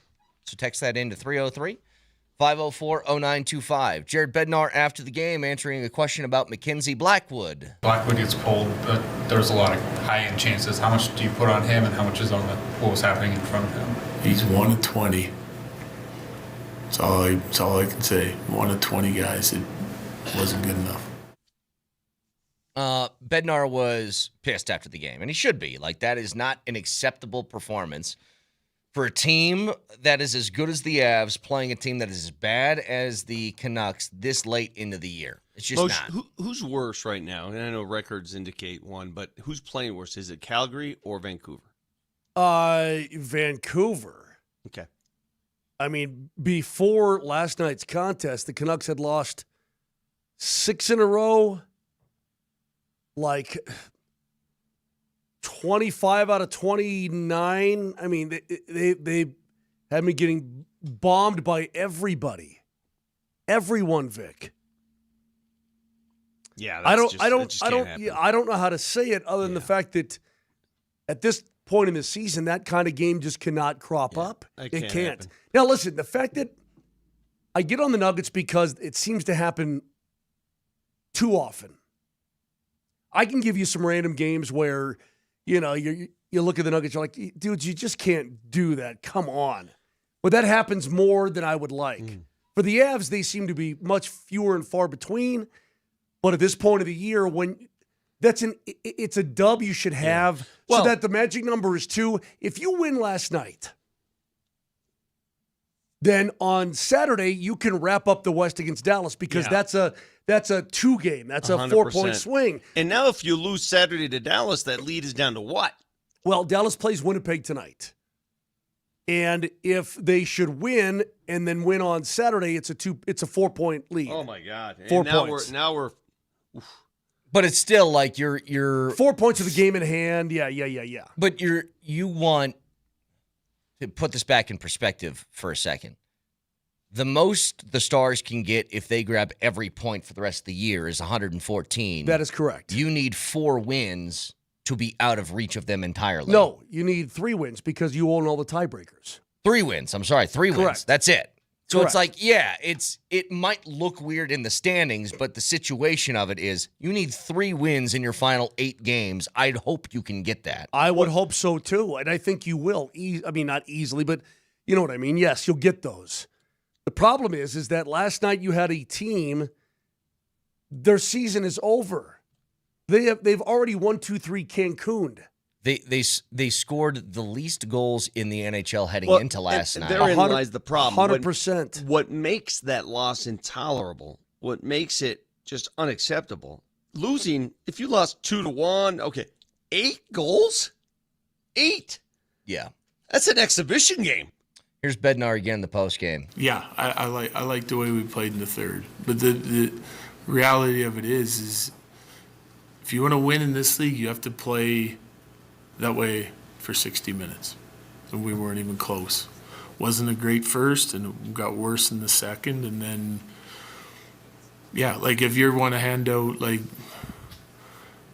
Speaker 3: So text that in to 303-504-0925. Jared Bednar after the game answering a question about Mackenzie Blackwood.
Speaker 14: Blackwood gets pulled, but there's a lot of high-end chances. How much do you put on him, and how much is on what was happening in front of him?
Speaker 13: He's 1 of 20. That's all I can say. 1 of 20 guys. It wasn't good enough.
Speaker 3: Bednar was pissed after the game, and he should be. Like, that is not an acceptable performance for a team that is as good as the Avs playing a team that is as bad as the Canucks this late into the year. It's just not.
Speaker 10: Who's worse right now? And I know records indicate one, but who's playing worse? Is it Calgary or Vancouver?
Speaker 11: Vancouver.
Speaker 10: Okay.
Speaker 11: I mean, before last night's contest, the Canucks had lost 6 in a row, like 25 out of 29. I mean, they had me getting bombed by everybody. Everyone, Vic.
Speaker 10: Yeah,
Speaker 11: I don't know how to say it other than the fact that at this point in the season, that kind of game just cannot crop up. It can't.
Speaker 10: Happen.
Speaker 11: Now, listen, the fact that I get on the Nuggets because it seems to happen too often. I can give you some random games where, you look at the Nuggets, you're like, dude, you just can't do that. Come on. But that happens more than I would like. For the Avs, they seem to be much fewer and far between. But at this point of the year, when it's a dub you should have so that the magic number is 2. If you win last night, then on Saturday you can wrap up the West against Dallas because that's a 2 game. That's a 4-point swing.
Speaker 10: And now if you lose Saturday to Dallas, that lead is down to what?
Speaker 11: Well, Dallas plays Winnipeg tonight. And if they should win and then win on Saturday, it's a 4-point lead.
Speaker 10: Oh my God.
Speaker 11: 4
Speaker 10: and
Speaker 11: points.
Speaker 10: Now we're
Speaker 3: But it's still like you're
Speaker 11: 4 points of the game in hand. Yeah.
Speaker 3: But you want to put this back in perspective for a second. The most the Stars can get if they grab every point for the rest of the year is 114.
Speaker 11: That is correct.
Speaker 3: You need 4 wins to be out of reach of them entirely.
Speaker 11: No, you need 3 wins because you own all the tiebreakers.
Speaker 3: 3 wins. I'm sorry, 3 wins.
Speaker 11: Correct.
Speaker 3: That's it. So
Speaker 11: Correct.
Speaker 3: it's like, it might look weird in the standings, but the situation of it is you need 3 wins in your final 8 games. I'd hope you can get that.
Speaker 11: I would hope so too, and I think you will. Not easily, but you know what I mean. Yes, you'll get those. The problem is that last night you had a team. Their season is over. They've already 1-2-3 Cancuned.
Speaker 3: They scored the least goals in the NHL heading into last night.
Speaker 10: Therein lies the problem.
Speaker 11: 100%.
Speaker 10: What makes that loss intolerable, what makes it just unacceptable, losing, if you lost 2-1, okay, 8 goals? 8.
Speaker 3: Yeah.
Speaker 10: That's an exhibition game.
Speaker 3: Here's Bednar again in the postgame.
Speaker 13: Yeah, I like the way we played in the third. But the reality of it is if you want to win in this league, you have to play that way for 60 minutes. And we weren't even close. Wasn't a great first, and it got worse in the second. And then, if you want to hand out,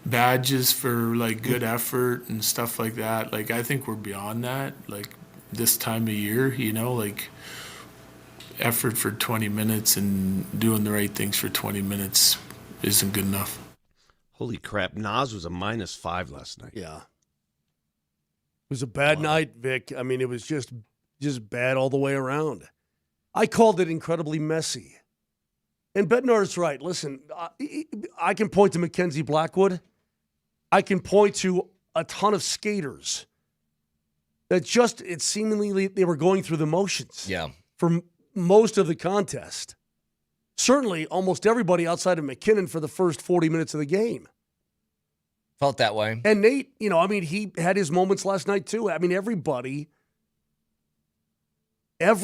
Speaker 13: badges for, good effort and stuff like that, I think we're beyond that. This time of year, effort for 20 minutes and doing the right things for 20 minutes isn't good enough.
Speaker 10: Holy crap. Nas was a -5 last night.
Speaker 11: Yeah. It was a bad night, Vic. I mean, it was just bad all the way around. I called it incredibly messy. And Bednar's right. Listen, I can point to Mackenzie Blackwood. I can point to a ton of skaters that it seemingly they were going through the motions.
Speaker 3: Yeah.
Speaker 11: For most of the contest. Certainly almost everybody outside of McKinnon for the first 40 minutes of the game.
Speaker 3: Felt that way.
Speaker 11: And Nate, he had his moments last night too. I mean, everybody is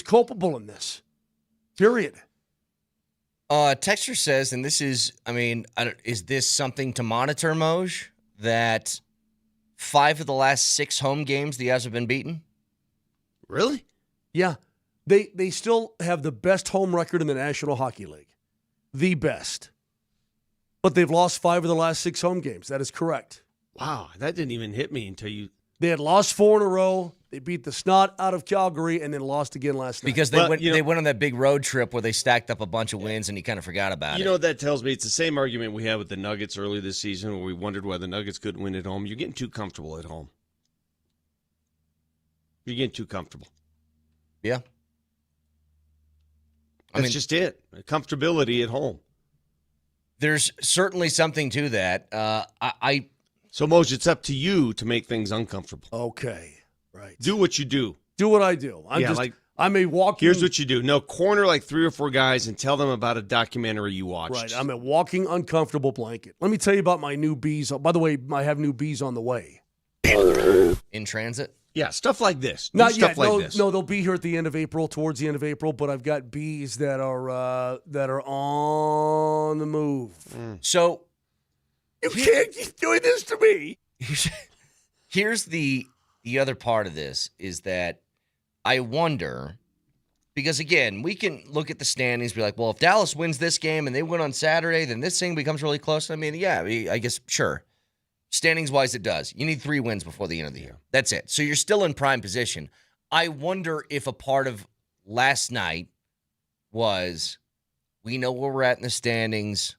Speaker 11: culpable in this. Period.
Speaker 3: Texture says, and this is, is this something to monitor, Moj, that 5 of the last 6 home games the Avs have been beaten?
Speaker 10: Really?
Speaker 11: Yeah. They still have the best home record in the National Hockey League. The best. But they've lost 5 of the last 6 home games. That is correct.
Speaker 10: Wow, that didn't even hit me until you...
Speaker 11: They had lost 4 in a row. They beat the snot out of Calgary and then lost again last night.
Speaker 3: Because they went on that big road trip where they stacked up a bunch of wins and you kind of forgot about it.
Speaker 10: You know what that tells me? It's the same argument we had with the Nuggets earlier this season where we wondered why the Nuggets couldn't win at home. You're getting too comfortable at home. You're getting too comfortable.
Speaker 3: Yeah.
Speaker 10: That's just it. Comfortability at home.
Speaker 3: There's certainly something to that.
Speaker 10: So, Moj, it's up to you to make things uncomfortable.
Speaker 11: Okay, right.
Speaker 10: Do what you do.
Speaker 11: Do what I do. I'm a walking...
Speaker 10: Here's what you do. No, corner like 3 or 4 guys and tell them about a documentary you watched.
Speaker 11: Right, I'm a walking uncomfortable blanket. Let me tell you about my new bees. By the way, I have new bees on the way.
Speaker 3: In transit?
Speaker 10: Yeah, stuff like this.
Speaker 11: Not
Speaker 10: stuff
Speaker 11: yet.
Speaker 10: like this.
Speaker 11: No, they'll be here at the end of April, towards the end of April. But I've got bees that are on the move.
Speaker 3: So
Speaker 11: you can't keep doing this to me.
Speaker 3: Here's the other part of this is that I wonder, because again, we can look at the standings, be like, well, if Dallas wins this game and they win on Saturday, then this thing becomes really close. I mean, yeah, I guess sure. Standings-wise, it does. You need 3 wins before the end of the year. That's it. So you're still in prime position. I wonder if a part of last night was we know where we're at in the standings.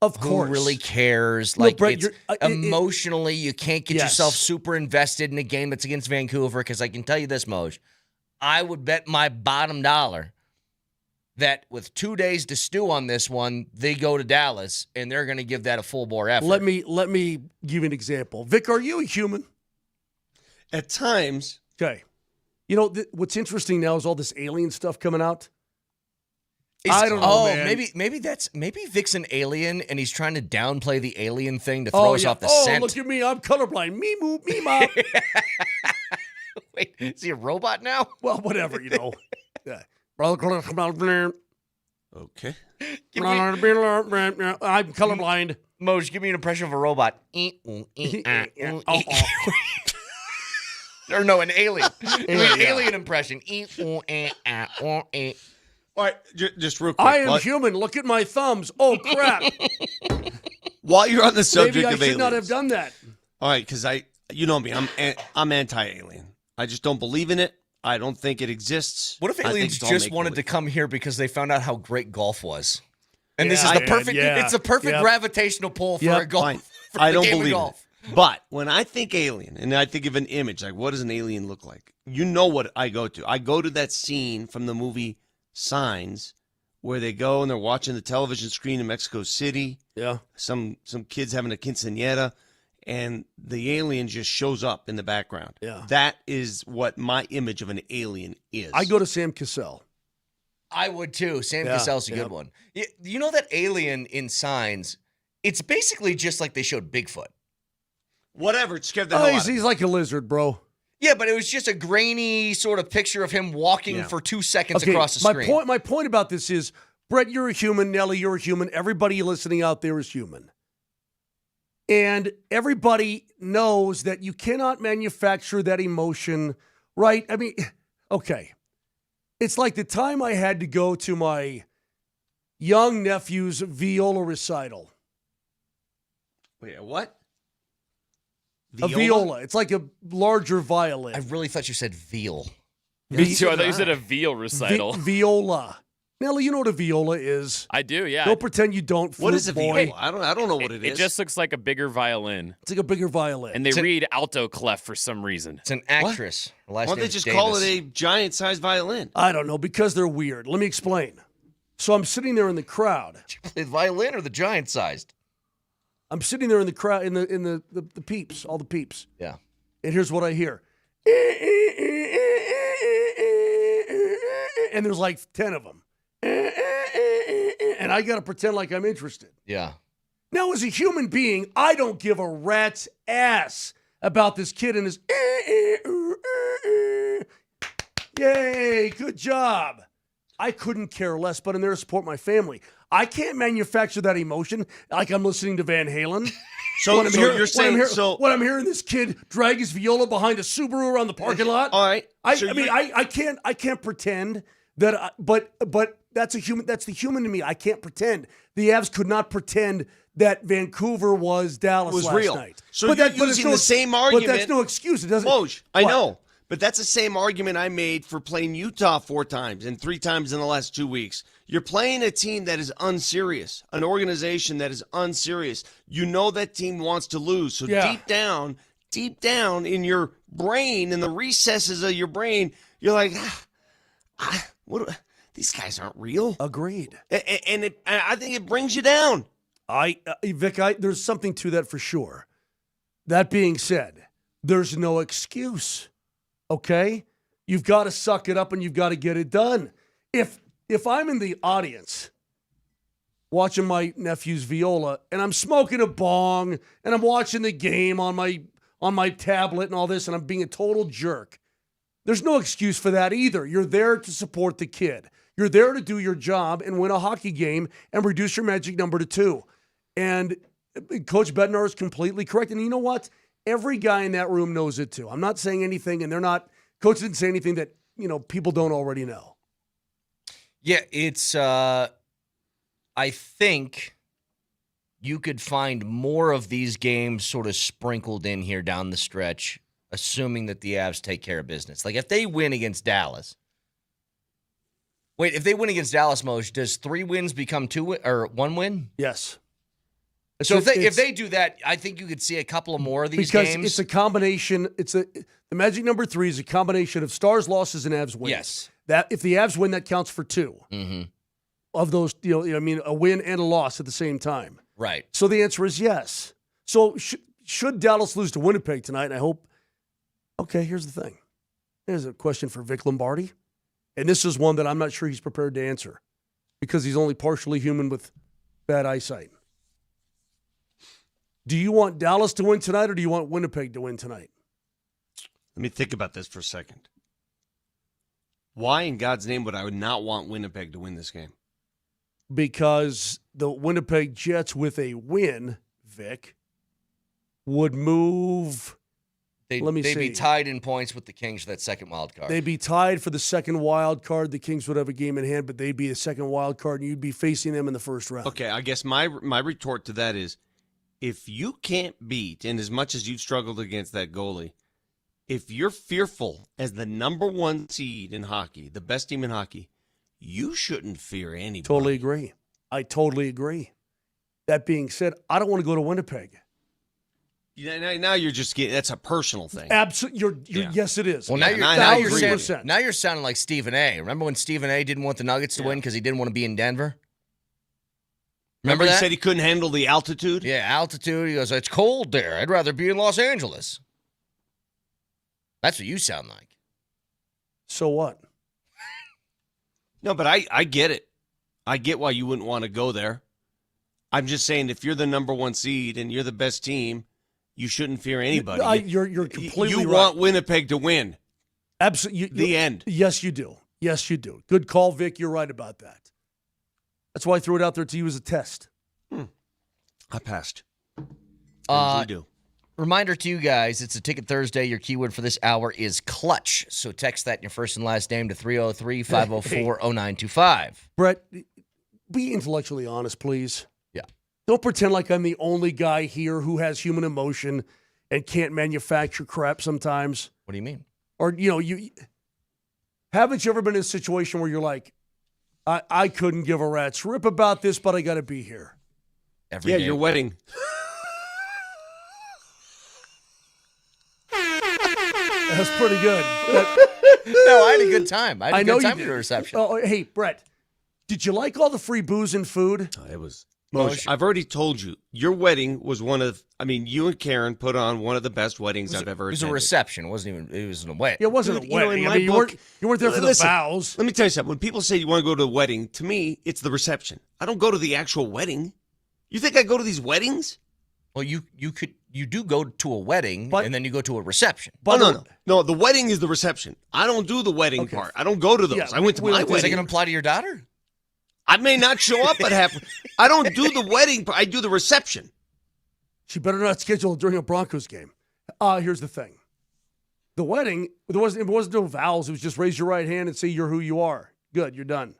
Speaker 11: Of course.
Speaker 3: Who really cares?
Speaker 11: No,
Speaker 3: Like,
Speaker 11: Brett,
Speaker 3: emotionally, you can't get yourself super invested in a game that's against Vancouver, because I can tell you this, Moj, I would bet my bottom dollar that with 2 days to stew on this one, they go to Dallas, and they're going to give that a full-bore effort.
Speaker 11: Let me give you an example. Vic, are you a human?
Speaker 10: At times.
Speaker 11: Okay. You know, what's interesting now is all this alien stuff coming out. I don't know, man.
Speaker 3: Maybe Vic's an alien, and he's trying to downplay the alien thing to throw us off the scent.
Speaker 11: Oh, look at me. I'm colorblind. Me moo, me ma.
Speaker 3: Wait, is he a robot now?
Speaker 11: Well, whatever, you know. Yeah.
Speaker 10: Okay.
Speaker 11: I'm colorblind.
Speaker 3: Moj, give me an impression of a robot. Or no, an alien. Alien impression.
Speaker 10: All right, just real quick.
Speaker 11: I am human. Look at my thumbs. Oh, crap.
Speaker 10: While you're on the subject
Speaker 11: Maybe
Speaker 10: of
Speaker 11: I should
Speaker 10: aliens.
Speaker 11: not have done that.
Speaker 10: All right, because you know me, I'm anti-alien. I just don't believe in it. I don't think it exists.
Speaker 3: What if aliens just wanted to come here because they found out how great golf was? And this is the perfect. It's a perfect gravitational pull for a golf.
Speaker 10: Fine. I don't believe it. But when I think alien, and I think of an image, like what does an alien look like? You know what I go to? I go to that scene from the movie Signs, where they go and they're watching the television screen in Mexico City.
Speaker 11: Yeah.
Speaker 10: Some kids having a quinceañera, and the alien just shows up in the background.
Speaker 11: Yeah.
Speaker 10: That is what my image of an alien is.
Speaker 11: I go to Sam Cassell.
Speaker 3: I would too. Sam Cassell's a good one. You know that alien in Signs? It's basically just like they showed Bigfoot.
Speaker 10: Whatever. It scared the hell out of me.
Speaker 11: He's like a lizard, bro.
Speaker 3: Yeah, but it was just a grainy sort of picture of him walking for 2 seconds across the screen.
Speaker 11: My point about this is, Brett, you're a human. Nelly, you're a human. Everybody listening out there is human. And everybody knows that you cannot manufacture that emotion, right? I mean, okay. It's like the time I had to go to my young nephew's viola recital.
Speaker 10: Wait, what?
Speaker 11: A viola. It's like a larger violin.
Speaker 3: I really thought you said veal.
Speaker 4: Me too. I thought you said a veal recital.
Speaker 11: Viola. Nelly, you know what a viola is?
Speaker 4: I do, yeah.
Speaker 11: Don't pretend you don't.
Speaker 10: What is a
Speaker 11: boy.
Speaker 10: viola? I don't know what it is.
Speaker 4: It just looks like a bigger violin.
Speaker 11: It's like a bigger violin.
Speaker 4: And they read alto clef for some reason.
Speaker 3: It's an actress.
Speaker 10: Why don't they just call it a giant-sized violin?
Speaker 11: I don't know, because they're weird. Let me explain. So I'm sitting there in the crowd.
Speaker 3: Did you play the violin or the giant-sized?
Speaker 11: I'm sitting there in the crowd, in the peeps, all the peeps.
Speaker 3: Yeah.
Speaker 11: And here's what I hear. And there's like 10 of them. And I got to pretend like I'm interested.
Speaker 3: Yeah.
Speaker 11: Now, as a human being, I don't give a rat's ass about this kid and his yay, good job. I couldn't care less, but I'm there to support my family. I can't manufacture that emotion like I'm listening to Van Halen.
Speaker 10: When
Speaker 11: I'm hearing this kid drag his viola behind a Subaru around the parking lot.
Speaker 10: All right.
Speaker 11: I can't pretend that. But that's the human to me. I can't pretend. The Avs could not pretend that Vancouver was Dallas last
Speaker 10: real.
Speaker 11: night.
Speaker 10: So you're using the same argument.
Speaker 11: But that's no excuse. It doesn't.
Speaker 10: Woj, I know. But that's the same argument I made for playing Utah 4 times and 3 times in the last 2 weeks. You're playing a team that is unserious, an organization that is unserious. You know that team wants to lose. So deep down in your brain, in the recesses of your brain, you're like, these guys aren't real.
Speaker 11: Agreed.
Speaker 10: And I think it brings you down.
Speaker 11: Vic, there's something to that for sure. That being said, there's no excuse. Okay? You've got to suck it up and you've got to get it done. If I'm in the audience watching my nephew's viola and I'm smoking a bong and I'm watching the game on my tablet and all this and I'm being a total jerk, there's no excuse for that either. You're there to support the kid. You're there to do your job and win a hockey game and reduce your magic number to 2. And Coach Bednar is completely correct. And you know what? Every guy in that room knows it too. I'm not saying anything, and Coach didn't say anything that, people don't already know.
Speaker 3: Yeah, it's, I think you could find more of these games sort of sprinkled in here down the stretch, assuming that the Avs take care of business. Like if they win against Dallas, Moj, does 3 wins become 2 or 1 win?
Speaker 11: Yes.
Speaker 3: So if they do that, I think you could see a couple of more of these games.
Speaker 11: Because it's a combination. The magic number 3 is a combination of Stars losses and Avs wins.
Speaker 3: Yes.
Speaker 11: That if the Avs win, that counts for 2 of those. A win and a loss at the same time.
Speaker 3: Right.
Speaker 11: So the answer is yes. So should Dallas lose to Winnipeg tonight? And I hope. Okay, here's the thing. Here's a question for Vic Lombardi, and this is one that I'm not sure he's prepared to answer because he's only partially human with bad eyesight. Do you want Dallas to win tonight or do you want Winnipeg to win tonight?
Speaker 10: Let me think about this for a second. Why in God's name would I not want Winnipeg to win this game?
Speaker 11: Because the Winnipeg Jets with a win, Vic, would move.
Speaker 3: They'd be tied in points with the Kings for that second wild card.
Speaker 11: They'd be tied for the second wild card. The Kings would have a game in hand, but they'd be a second wild card, and you'd be facing them in the first round.
Speaker 10: Okay, I guess my retort to that is, if you can't beat, and as much as you've struggled against that goalie, if you're fearful as the number 1 seed in hockey, the best team in hockey, you shouldn't fear anybody.
Speaker 11: Totally agree. I totally agree. That being said, I don't want to go to Winnipeg.
Speaker 10: Now you're just getting, that's a personal thing.
Speaker 11: Absolutely. Yes, it is.
Speaker 3: Well, now you're sounding like Stephen A. Remember when Stephen A. didn't want the Nuggets to win because he didn't want to be in Denver?
Speaker 10: Remember he
Speaker 3: that?
Speaker 10: said he couldn't handle the altitude?
Speaker 3: Yeah, altitude. He goes, it's cold there. I'd rather be in Los Angeles. That's what you sound like.
Speaker 11: So what?
Speaker 10: No, but I get it. I get why you wouldn't want to go there. I'm just saying if you're the number 1 seed and you're the best team, you shouldn't fear anybody.
Speaker 11: You're completely right.
Speaker 10: You want Winnipeg to win.
Speaker 11: Absolutely.
Speaker 10: The end.
Speaker 11: Yes, you do. Yes, you do. Good call, Vic. You're right about that. That's why I threw it out there to you as a test.
Speaker 10: I passed.
Speaker 3: You do. Reminder to you guys, it's a Ticket Thursday. Your keyword for this hour is clutch. So text that in your first and last name to 303-504-0925.
Speaker 11: Brett, be intellectually honest, please.
Speaker 3: Yeah.
Speaker 11: Don't pretend like I'm the only guy here who has human emotion and can't manufacture crap sometimes.
Speaker 3: What do you mean?
Speaker 11: Or, haven't you ever been in a situation where you're like, I couldn't give a rat's rip about this, but I got to be here.
Speaker 3: Every day.
Speaker 10: Your wedding.
Speaker 11: That's pretty good.
Speaker 3: No, I had a good time. I had a good time at the reception.
Speaker 11: Oh, hey, Brett, did you like all the free booze and food?
Speaker 10: It was. Moser, I've already told you, your wedding was you and Karen put on one of the best weddings I've ever attended.
Speaker 3: It was a reception. It wasn't a wedding.
Speaker 11: It wasn't a wedding. You weren't there for the vows.
Speaker 10: Let me tell you something. When people say you want to go to a wedding, to me, it's the reception. I don't go to the actual wedding. You think I go to these weddings?
Speaker 3: Well, you do go to a wedding, and then you go to a reception.
Speaker 10: But no. The wedding is the reception. I don't do the wedding part. I don't go to those. I went to my wedding.
Speaker 3: Is that going to apply to your daughter?
Speaker 10: I may not show up at half. I don't do the wedding. I do the reception.
Speaker 11: She better not schedule it during a Broncos game. Here's the thing. The wedding, it wasn't no vows. It was just raise your right hand and say you're who you are. Good, you're done.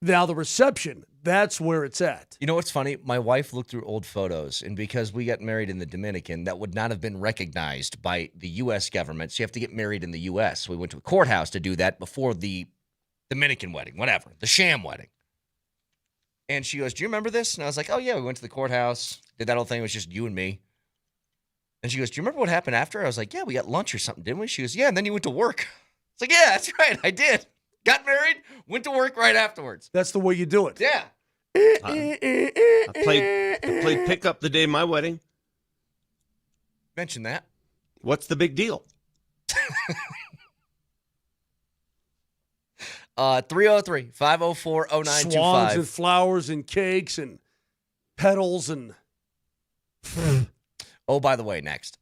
Speaker 11: Now the reception, that's where it's at.
Speaker 3: You know what's funny? My wife looked through old photos, and because we got married in the Dominican, that would not have been recognized by the U.S. government. So you have to get married in the U.S. So we went to a courthouse to do that before the Dominican wedding, whatever, the sham wedding. And she goes, do you remember this? And I was like, oh, yeah, we went to the courthouse, did that whole thing. It was just you and me. And she goes, do you remember what happened after? I was like, yeah, we got lunch or something, didn't we? She goes, yeah, and then you went to work. It's like, yeah, that's right, I did. Got married, went to work right afterwards.
Speaker 11: That's the way you do it.
Speaker 3: Yeah.
Speaker 10: I played pickup the day of my wedding.
Speaker 3: Mention that.
Speaker 10: What's the big deal?
Speaker 3: 303-504-0925.
Speaker 11: Swans and flowers and cakes and petals and...
Speaker 3: Oh, by the way, next.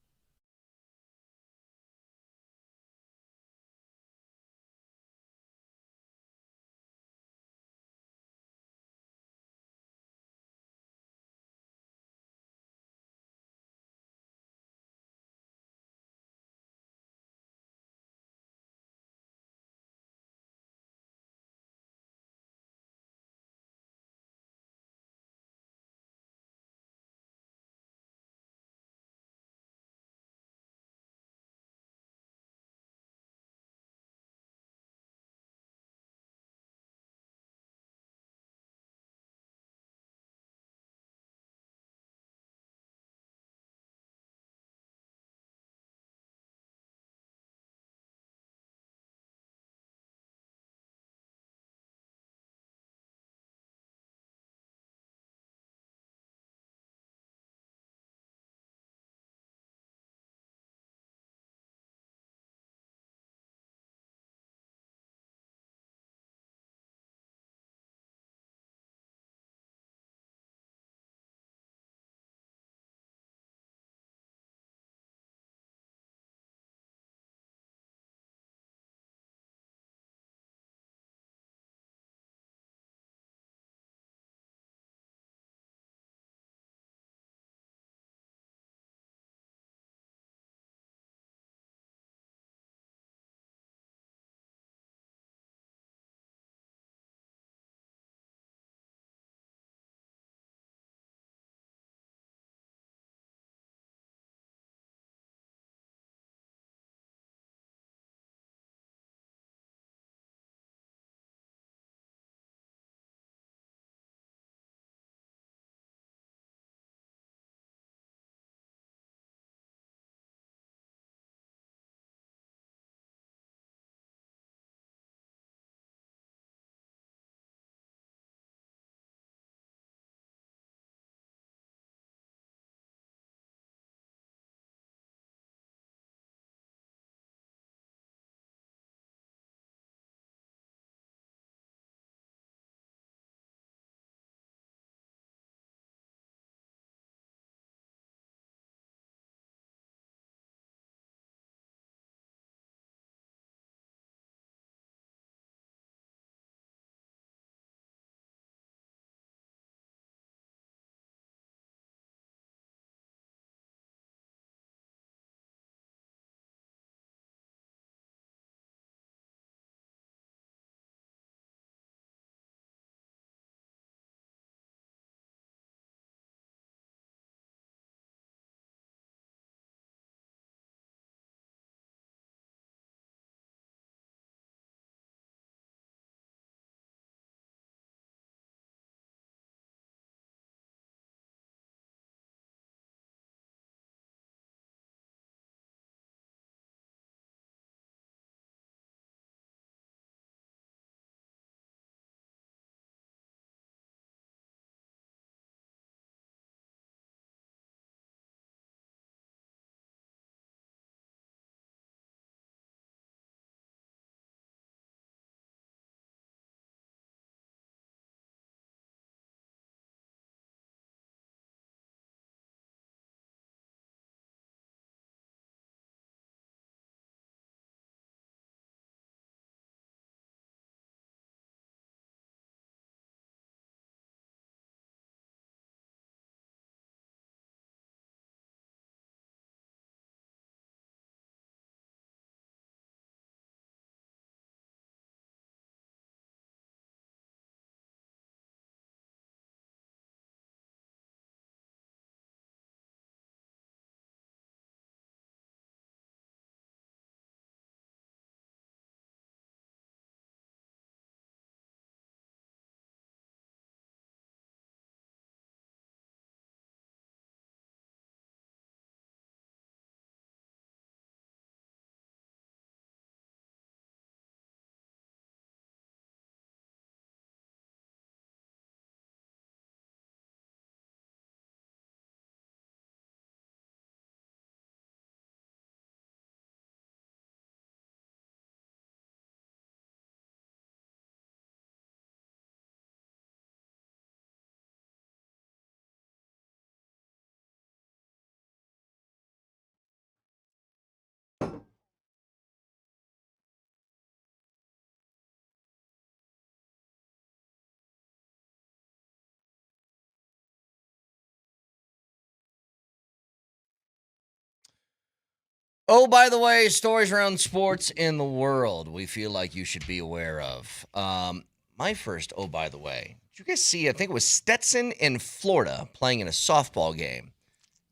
Speaker 3: Oh, by the way, stories around sports in the world we feel like you should be aware of. My first, oh, by the way, did you guys see, I think it was Stetson in Florida playing in a softball game.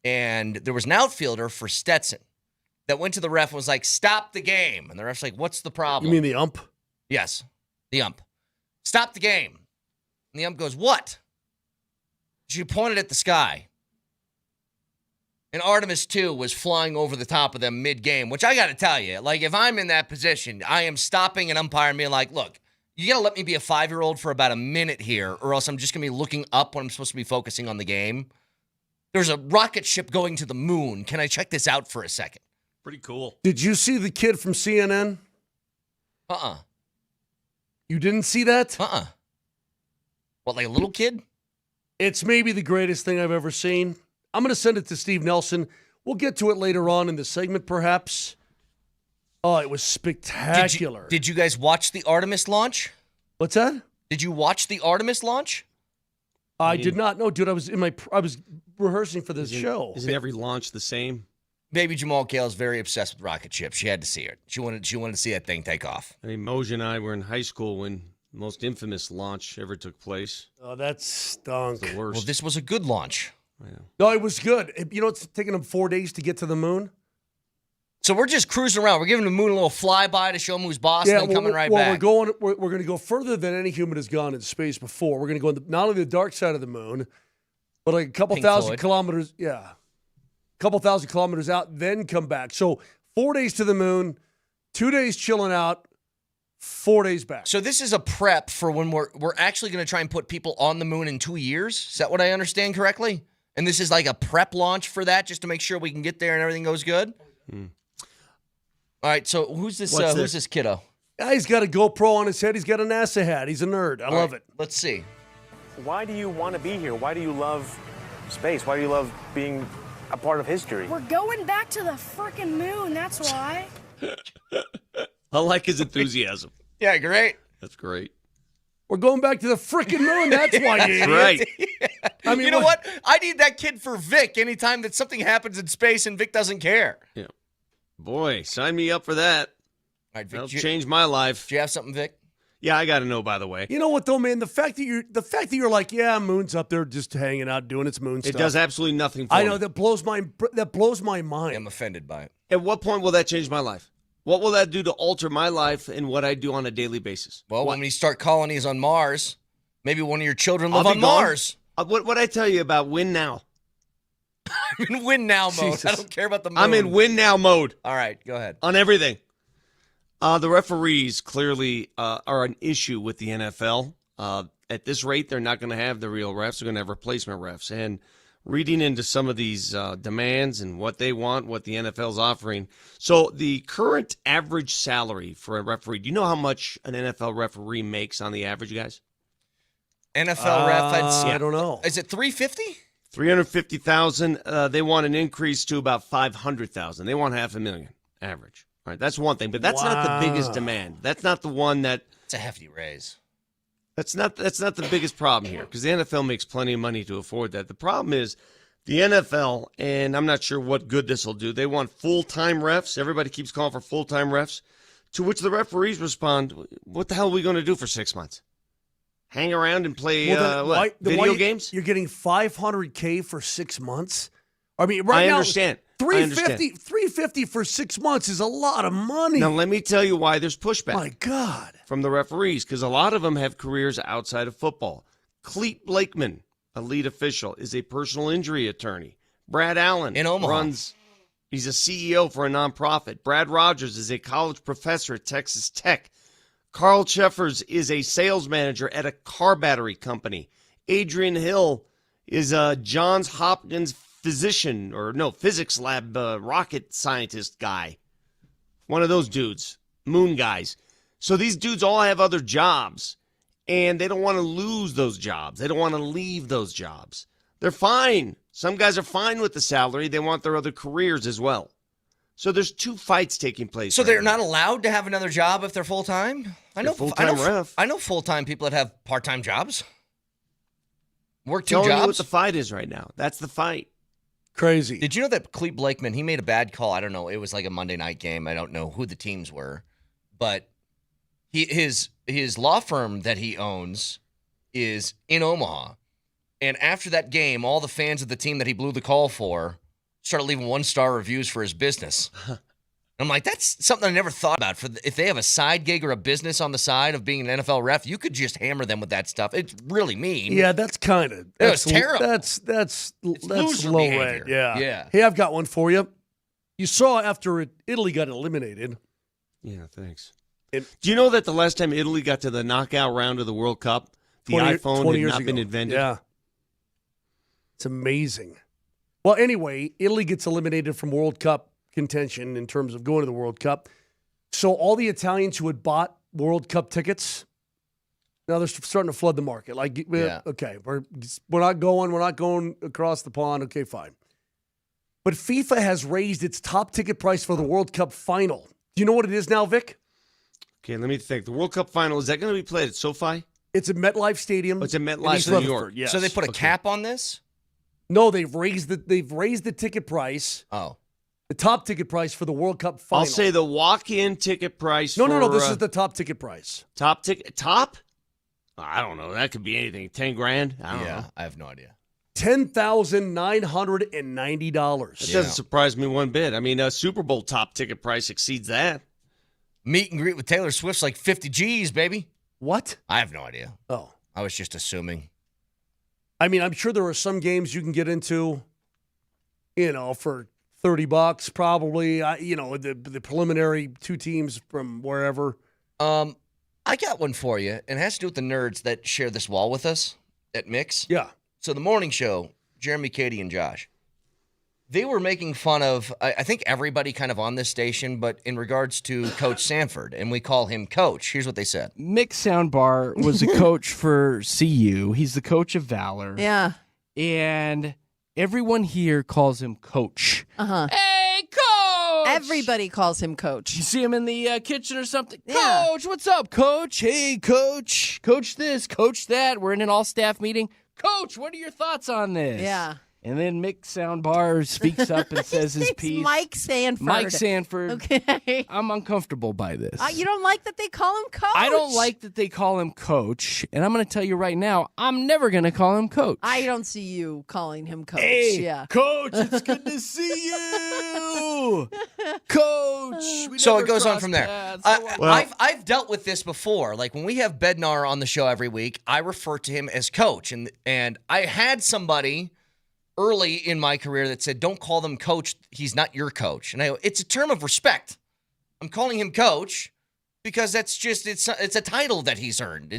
Speaker 3: And there was an outfielder for Stetson that went to the ref and was like, stop the game. And the ref's like, what's the problem?
Speaker 11: You mean the ump?
Speaker 3: Yes, the ump. Stop the game. And the ump goes, what? She pointed at the sky. And Artemis 2 was flying over the top of them mid-game, which I got to tell you, like, if I'm in that position, I am stopping an umpire and being like, look, you got to let me be a 5-year-old for about a minute here, or else I'm just going to be looking up when I'm supposed to be focusing on the game. There's a rocket ship going to the moon. Can I check this out for a second?
Speaker 10: Pretty cool.
Speaker 11: Did you see the kid from CNN? You didn't see that?
Speaker 3: What, like a little kid?
Speaker 11: It's maybe the greatest thing I've ever seen. I'm going to send it to Steve Nelson. We'll get to it later on in the segment, perhaps. Oh, it was spectacular.
Speaker 3: Did you guys watch the Artemis launch?
Speaker 11: What's that?
Speaker 3: Did you watch the Artemis launch?
Speaker 11: I did not. No, dude, I was rehearsing for this show.
Speaker 10: Isn't every launch the same?
Speaker 3: Baby Jamal Kale is very obsessed with rocket ships. She had to see it. She wanted to see that thing take off.
Speaker 10: I mean, Moser and I were in high school when the most infamous launch ever took place.
Speaker 11: Oh, that stunk.
Speaker 10: The worst.
Speaker 3: Well, this was a good launch.
Speaker 11: No, it was good. You know, it's taking them 4 days to get to the moon.
Speaker 3: So we're just cruising around. We're giving the moon a little flyby to show them who's boss, and then coming right back.
Speaker 11: We're going to go further than any human has gone in space before. We're going to go not only the dark side of the moon, but like a couple thousand kilometers. Yeah, a couple thousand kilometers out, then come back. So 4 days to the moon, 2 days chilling out, 4 days back.
Speaker 3: So this is a prep for when we're actually going to try and put people on the moon in 2 years. Is that what I understand correctly? And this is like a prep launch for that, just to make sure we can get there and everything goes good. All right, so who's this? Who's this kiddo?
Speaker 11: He's got a GoPro on his head. He's got a NASA hat. He's a nerd. I love it.
Speaker 3: Let's see.
Speaker 15: Why do you want to be here? Why do you love space? Why do you love being a part of history?
Speaker 16: We're going back to the frickin' moon. That's why.
Speaker 10: I like his enthusiasm.
Speaker 3: Yeah, great.
Speaker 10: That's great.
Speaker 11: We're going back to the frickin' moon. That's why, you
Speaker 10: That's right.
Speaker 3: I mean, you know what? I need that kid for Vic anytime that something happens in space and Vic doesn't care.
Speaker 10: Yeah. Boy, sign me up for that.
Speaker 3: All right, Vic,
Speaker 10: that'll change my life.
Speaker 3: Do you have something, Vic?
Speaker 10: Yeah, I got to know, by the way.
Speaker 11: You know what, though, man? The fact that you're like, yeah, moon's up there just hanging out doing its moon stuff.
Speaker 10: It does absolutely nothing for me.
Speaker 11: I know, that blows my mind.
Speaker 3: I'm offended by it.
Speaker 10: At what point will that change my life? What will that do to alter my life and what I do on a daily basis?
Speaker 3: Well, when we start colonies on Mars, maybe one of your children live on Mars.
Speaker 10: What I tell you about win now?
Speaker 3: I'm in win now mode. Jesus. I don't care about the moon.
Speaker 10: I'm in win now mode.
Speaker 3: All right, go ahead.
Speaker 10: On everything. The referees clearly are an issue with the NFL. At this rate, they're not going to have the real refs. They're going to have replacement refs. And reading into some of these demands and what they want, what the NFL's offering. So the current average salary for a referee, do you know how much an NFL referee makes on the average, guys?
Speaker 3: NFL ref,
Speaker 11: I don't know.
Speaker 3: Is it $350,000?
Speaker 10: $350,000. They want an increase to about $500,000. They want $500,000 average. All right, that's one thing, but that's not the biggest demand. That's not the one that.
Speaker 3: It's a hefty raise.
Speaker 10: That's not the biggest problem here, because the NFL makes plenty of money to afford that. The problem is the NFL, and I'm not sure what good this will do. They want full-time refs. Everybody keeps calling for full-time refs, to which the referees respond, "What the hell are we going to do for 6 months? Hang around and play video games?
Speaker 11: You're getting $500K for 6 months. I mean, right now,
Speaker 10: I understand.
Speaker 11: $350 for 6 months is a lot of money.
Speaker 10: Now, let me tell you why there's pushback.
Speaker 11: My God.
Speaker 10: From the referees, because a lot of them have careers outside of football. Cleet Blakeman, a lead official, is a personal injury attorney. Brad Allen
Speaker 3: in Omaha
Speaker 10: he's a CEO for a nonprofit. Brad Rogers is a college professor at Texas Tech. Carl Cheffers is a sales manager at a car battery company. Adrian Hill is a Johns Hopkins physics lab rocket scientist guy. One of those dudes, moon guys. So these dudes all have other jobs, and they don't want to lose those jobs. They don't want to leave those jobs. They're fine. Some guys are fine with the salary. They want their other careers as well. So there's two fights taking place.
Speaker 3: So they're not allowed to have another job if they're full-time? I know full-time people that have part-time jobs. Work two jobs.
Speaker 10: Telling you what the fight is right now. That's the fight.
Speaker 11: Crazy.
Speaker 3: Did you know that Clete Blakeman, he made a bad call? I don't know. It was like a Monday night game. I don't know who the teams were. But his law firm that he owns is in Omaha. And after that game, all the fans of the team that he blew the call for started leaving 1-star reviews for his business. I'm like, that's something I never thought about. If they have a side gig or a business on the side of being an NFL ref, you could just hammer them with that stuff. It's really mean.
Speaker 11: Yeah, that's kind of.
Speaker 3: It was terrible.
Speaker 11: That's
Speaker 3: loser
Speaker 11: low
Speaker 3: behavior.
Speaker 11: rent. Yeah.
Speaker 3: Yeah.
Speaker 11: Hey, I've got one for you. You saw after Italy got eliminated.
Speaker 10: Yeah, thanks. Do you know that the last time Italy got to the knockout round of the World Cup, the iPhone had not been invented?
Speaker 11: Yeah. It's amazing. Well, anyway, Italy gets eliminated from World Cup contention in terms of going to the World Cup. So all the Italians who had bought World Cup tickets, now they're starting to flood the market. Like, okay, we're not going across the pond. Okay, fine. But FIFA has raised its top ticket price for the World Cup final. Do you know what it is now, Vic?
Speaker 10: Okay, let me think. The World Cup final, is that going to be played at SoFi?
Speaker 11: It's at MetLife Stadium.
Speaker 10: Oh, it's at MetLife in New York.
Speaker 11: Yes.
Speaker 3: So they put a cap on this?
Speaker 11: No, they've raised the ticket price.
Speaker 3: Oh.
Speaker 11: The top ticket price for the World Cup final.
Speaker 10: I'll say the walk-in ticket price
Speaker 11: No, this is the top ticket price.
Speaker 10: Top? I don't know. That could be anything. $10,000? I don't know.
Speaker 3: I have no idea.
Speaker 11: $10,990.
Speaker 10: That doesn't surprise me one bit. I mean, a Super Bowl top ticket price exceeds that.
Speaker 3: Meet and greet with Taylor Swift's like 50 G's, baby.
Speaker 11: What?
Speaker 3: I have no idea.
Speaker 11: Oh.
Speaker 3: I was just assuming.
Speaker 11: I mean, I'm sure there are some games you can get into, for $30 probably. The preliminary two teams from wherever.
Speaker 3: I got one for you, and it has to do with the nerds that share this wall with us at Mix.
Speaker 11: Yeah.
Speaker 3: So the morning show, Jeremy, Katie, and Josh, they were making fun of, I think everybody kind of on this station, but in regards to Coach Sanford, and we call him Coach. Here's what they said.
Speaker 17: Mick Soundbar was a coach for CU. He's the coach of Valor.
Speaker 18: Yeah.
Speaker 17: And everyone here calls him Coach.
Speaker 18: Uh-huh.
Speaker 17: Hey, Coach!
Speaker 18: Everybody calls him Coach.
Speaker 17: You see him in the kitchen or something?
Speaker 18: Yeah.
Speaker 17: Coach, what's up, Coach? Hey, Coach. Coach this, Coach that. We're in an all-staff meeting. Coach, what are your thoughts on this?
Speaker 18: Yeah.
Speaker 17: And then Mick Soundbar speaks up and says his piece.
Speaker 18: Mike Sanford.
Speaker 17: Mike Sanford.
Speaker 18: Okay.
Speaker 17: I'm uncomfortable by this.
Speaker 18: You don't like that they call him Coach?
Speaker 17: I don't like that they call him Coach. And I'm going to tell you right now, I'm never going to call him Coach.
Speaker 18: I don't see you calling him Coach.
Speaker 17: Hey,
Speaker 18: yeah.
Speaker 17: Coach, it's good to see you. Coach.
Speaker 3: So it goes on from there.
Speaker 17: Paths.
Speaker 3: I've dealt with this before. Like when we have Bednar on the show every week, I refer to him as Coach. And I had somebody early in my career that said, don't call them Coach. He's not your coach. And I go, it's a term of respect. I'm calling him Coach because that's just, it's a title that he's earned.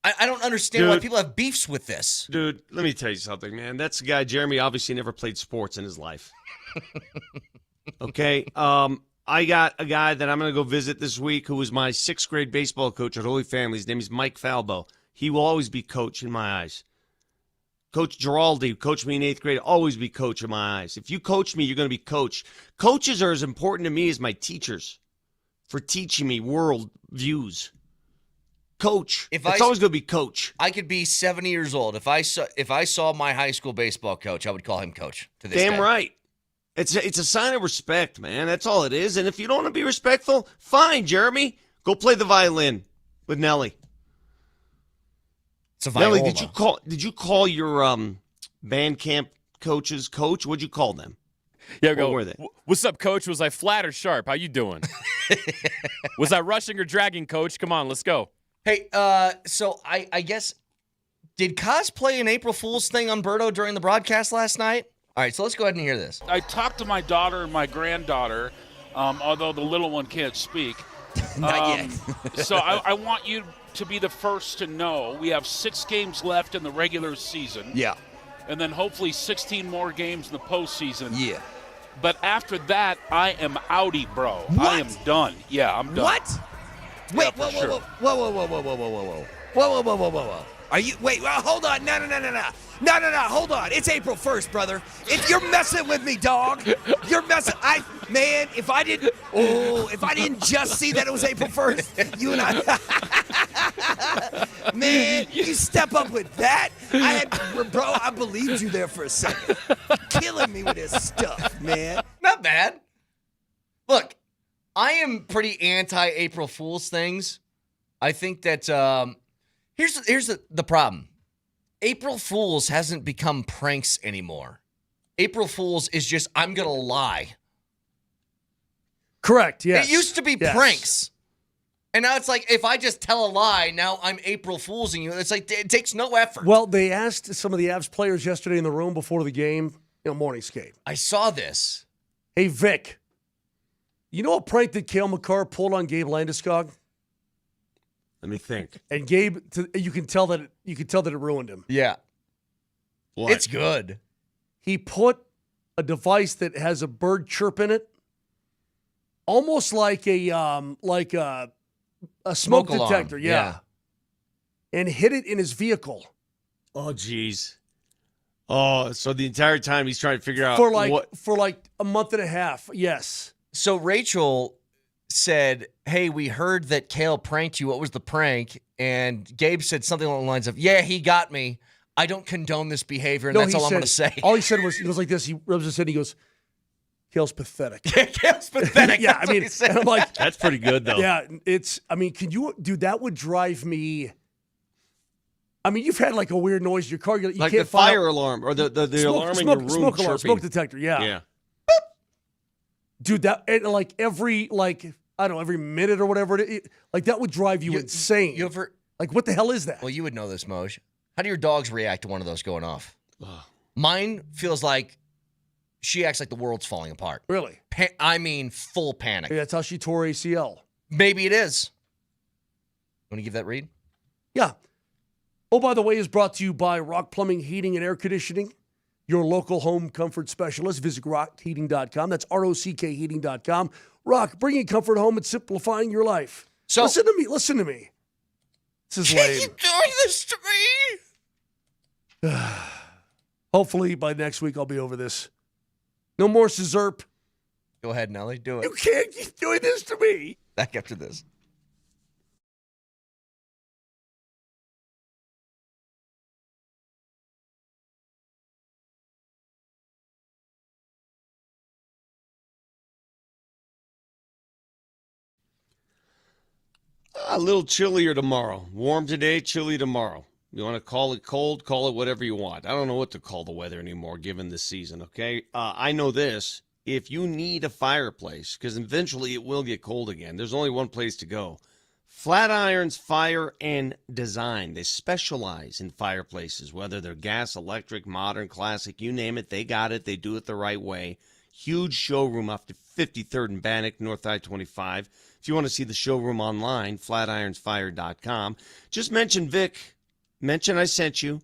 Speaker 3: I don't understand why people have beefs with this.
Speaker 10: Dude, let me tell you something, man. That's a guy, Jeremy, obviously never played sports in his life. Okay? I got a guy that I'm going to go visit this week who was my 6th grade baseball coach at Holy Family. His name is Mike Falbo. He will always be Coach in my eyes. Coach Giraldi, who coached me in 8th grade, always be Coach in my eyes. If you coach me, you're going to be Coach. Coaches are as important to me as my teachers for teaching me world views. Coach. It's always going to be Coach.
Speaker 3: I could be 70 years old. If I saw my high school baseball coach, I would call him Coach to this
Speaker 10: Damn
Speaker 3: day.
Speaker 10: right. It's a sign of respect, man. That's all it is. And if you don't want to be respectful, fine, Jeremy. Go play the violin with Nelly.
Speaker 3: It's a viola.
Speaker 10: Nelly, did you call your band camp coaches Coach? What'd you call them?
Speaker 4: Yeah,
Speaker 10: what were they?
Speaker 4: What's up, Coach? Was I flat or sharp? How you doing? Was I rushing or dragging, Coach? Come on, let's go.
Speaker 3: Hey, so I guess, did Kaz play an April Fool's thing on Berto during the broadcast last night? All right, so let's go ahead and hear this.
Speaker 2: I talked to my daughter and my granddaughter, although the little one can't speak.
Speaker 3: Not yet.
Speaker 2: So I want you to be the first to know we have 6 games left in the regular season.
Speaker 3: Yeah.
Speaker 2: And then hopefully 16 more games in the postseason.
Speaker 3: Yeah.
Speaker 2: But after that, I am outie, bro.
Speaker 3: What?
Speaker 2: I am done. Yeah, I'm done.
Speaker 3: What? Wait,
Speaker 2: Yeah, for sure.
Speaker 3: whoa.
Speaker 19: Are you? Wait, well, hold on. No, hold on. It's April 1st, brother. If you're messing with me, dog, you're messing. Man, if I didn't just see that it was April 1st, you and I, man, you step up with that. I believed you there for a second. Killing me with this stuff, man.
Speaker 3: Not bad. Look, I am pretty anti-April Fool's things. I think that here's the problem. April Fool's hasn't become pranks anymore. April Fool's is just, I'm going to lie.
Speaker 11: Correct, yes.
Speaker 3: It used to be pranks. And now it's like, if I just tell a lie, now I'm April Foolsing you. It's like, it takes no effort.
Speaker 11: Well, they asked some of the Avs players yesterday in the room before the game, morning skate.
Speaker 3: I saw this.
Speaker 11: Hey, Vic, you know a prank that Cale Makar pulled on Gabe Landeskog?
Speaker 10: Let me think.
Speaker 11: And Gabe, you can tell that it ruined him.
Speaker 3: Yeah.
Speaker 10: What?
Speaker 3: It's good.
Speaker 11: He put a device that has a bird chirp in it, almost like a smoke detector.
Speaker 3: Alarm.
Speaker 11: Yeah. And hid it in his vehicle.
Speaker 10: Oh, geez. Oh, so the entire time he's trying to figure out
Speaker 11: for a month and a half. Yes.
Speaker 3: So Rachel said, hey, we heard that Cale pranked you. What was the prank? And Gabe said something along the lines of, yeah, he got me. I don't condone this behavior, and that's all I'm going to say.
Speaker 11: All he said was, he goes like this. He rubs his head, and he goes, Cale's pathetic.
Speaker 3: Cale's pathetic.
Speaker 11: Yeah, I mean, and I'm like,
Speaker 10: that's pretty good, though.
Speaker 11: Yeah, can you, dude, that would drive me. I mean, you've had like a weird noise in your car. You
Speaker 10: like
Speaker 11: can't
Speaker 10: the fire alarm or the alarm in your room.
Speaker 11: Smoke alarm,
Speaker 10: chirping.
Speaker 11: smoke detector, yeah.
Speaker 10: Yeah.
Speaker 11: Dude, that, and like every minute or whatever, like that would drive you insane.
Speaker 3: You ever,
Speaker 11: like, what the hell is that?
Speaker 3: Well, you would know this, Moj. How do your dogs react to one of those going off? Mine feels like she acts like the world's falling apart.
Speaker 11: Really?
Speaker 3: I mean, full panic.
Speaker 11: Yeah, that's how she tore ACL.
Speaker 3: Maybe it is. Want to give that read?
Speaker 11: Yeah. Oh, by the way, is brought to you by Rock Plumbing, Heating, and Air Conditioning, your local home comfort specialist. Visit rockheating.com. That's ROCK heating.com. Rock, bringing comfort home and simplifying your life. So listen to me. This is lame.
Speaker 3: Keep doing this to me.
Speaker 11: Hopefully by next week I'll be over this. No more Scissorp.
Speaker 3: Go ahead, Nelly. Do it.
Speaker 11: You can't keep doing this to me.
Speaker 3: Back after this.
Speaker 10: A little chillier tomorrow. Warm today, chilly tomorrow. You want to call it cold, call it whatever you want. I don't know what to call the weather anymore given this season, okay? I know this. If you need a fireplace, because eventually it will get cold again, there's only one place to go. Flatirons Fire and Design. They specialize in fireplaces, whether they're gas, electric, modern, classic, you name it, they got it. They do it the right way. Huge showroom off to 53rd and Bannock, North I-25. If you want to see the showroom online, flatironsfire.com. Just mention Vic. Mention I sent you,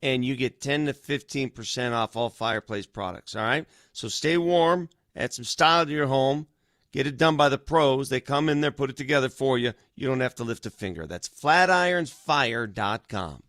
Speaker 10: and you get 10 to 15% off all fireplace products, all right? So stay warm, add some style to your home, get it done by the pros. They come in there, put it together for you. You don't have to lift a finger. That's flatironsfire.com.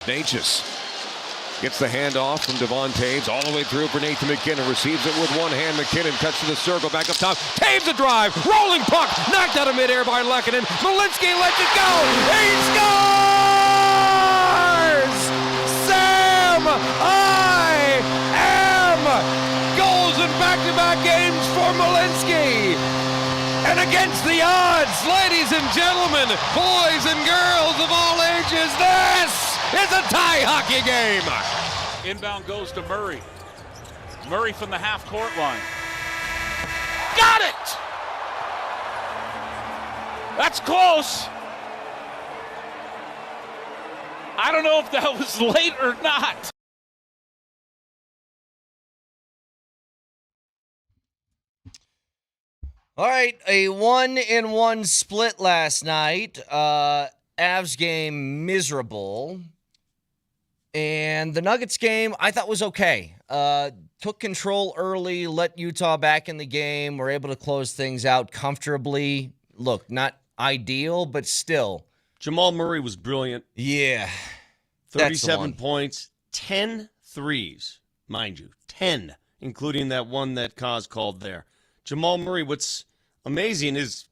Speaker 1: Natchez gets the handoff from Devon Taves all the way through for Nathan McKinnon. Receives it with one hand. McKinnon cuts to the circle. Back up top. Taves a drive. Rolling puck. Knocked out of midair by Lehkonen. Malinsky lets it go. He scores! Sam I am goals in back-to-back games for Malinsky. And against the odds, ladies and gentlemen, boys and girls of all ages, this is a tie hockey game.
Speaker 2: Inbound goes to Murray. Murray from the half-court line. Got it! That's close. I don't know if that was late or not.
Speaker 3: All right, a 1-1 split last night. Avs game miserable. And the Nuggets game I thought was okay. Took control early, let Utah back in the game. Were able to close things out comfortably. Look, not ideal, but still.
Speaker 10: Jamal Murray was brilliant.
Speaker 3: Yeah.
Speaker 10: 37 points, 10 threes, mind you. 10, including that one that Kaz called there. Jamal Murray, what's amazing is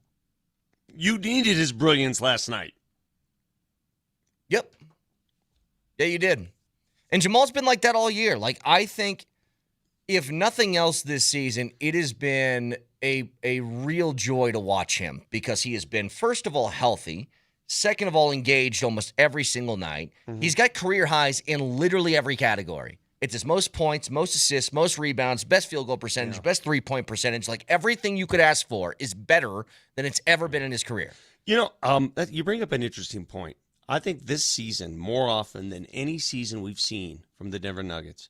Speaker 10: you needed his brilliance last night.
Speaker 3: Yep. Yeah, you did. And Jamal's been like that all year. Like, I think, if nothing else this season, it has been a real joy to watch him because he has been, first of all, healthy. Second of all, engaged almost every single night. Mm-hmm. He's got career highs in literally every category. It's his most points, most assists, most rebounds, best field goal percentage, best three-point percentage. Like, everything you could ask for is better than it's ever been in his career.
Speaker 10: You know, you bring up an interesting point. I think this season, more often than any season we've seen from the Denver Nuggets,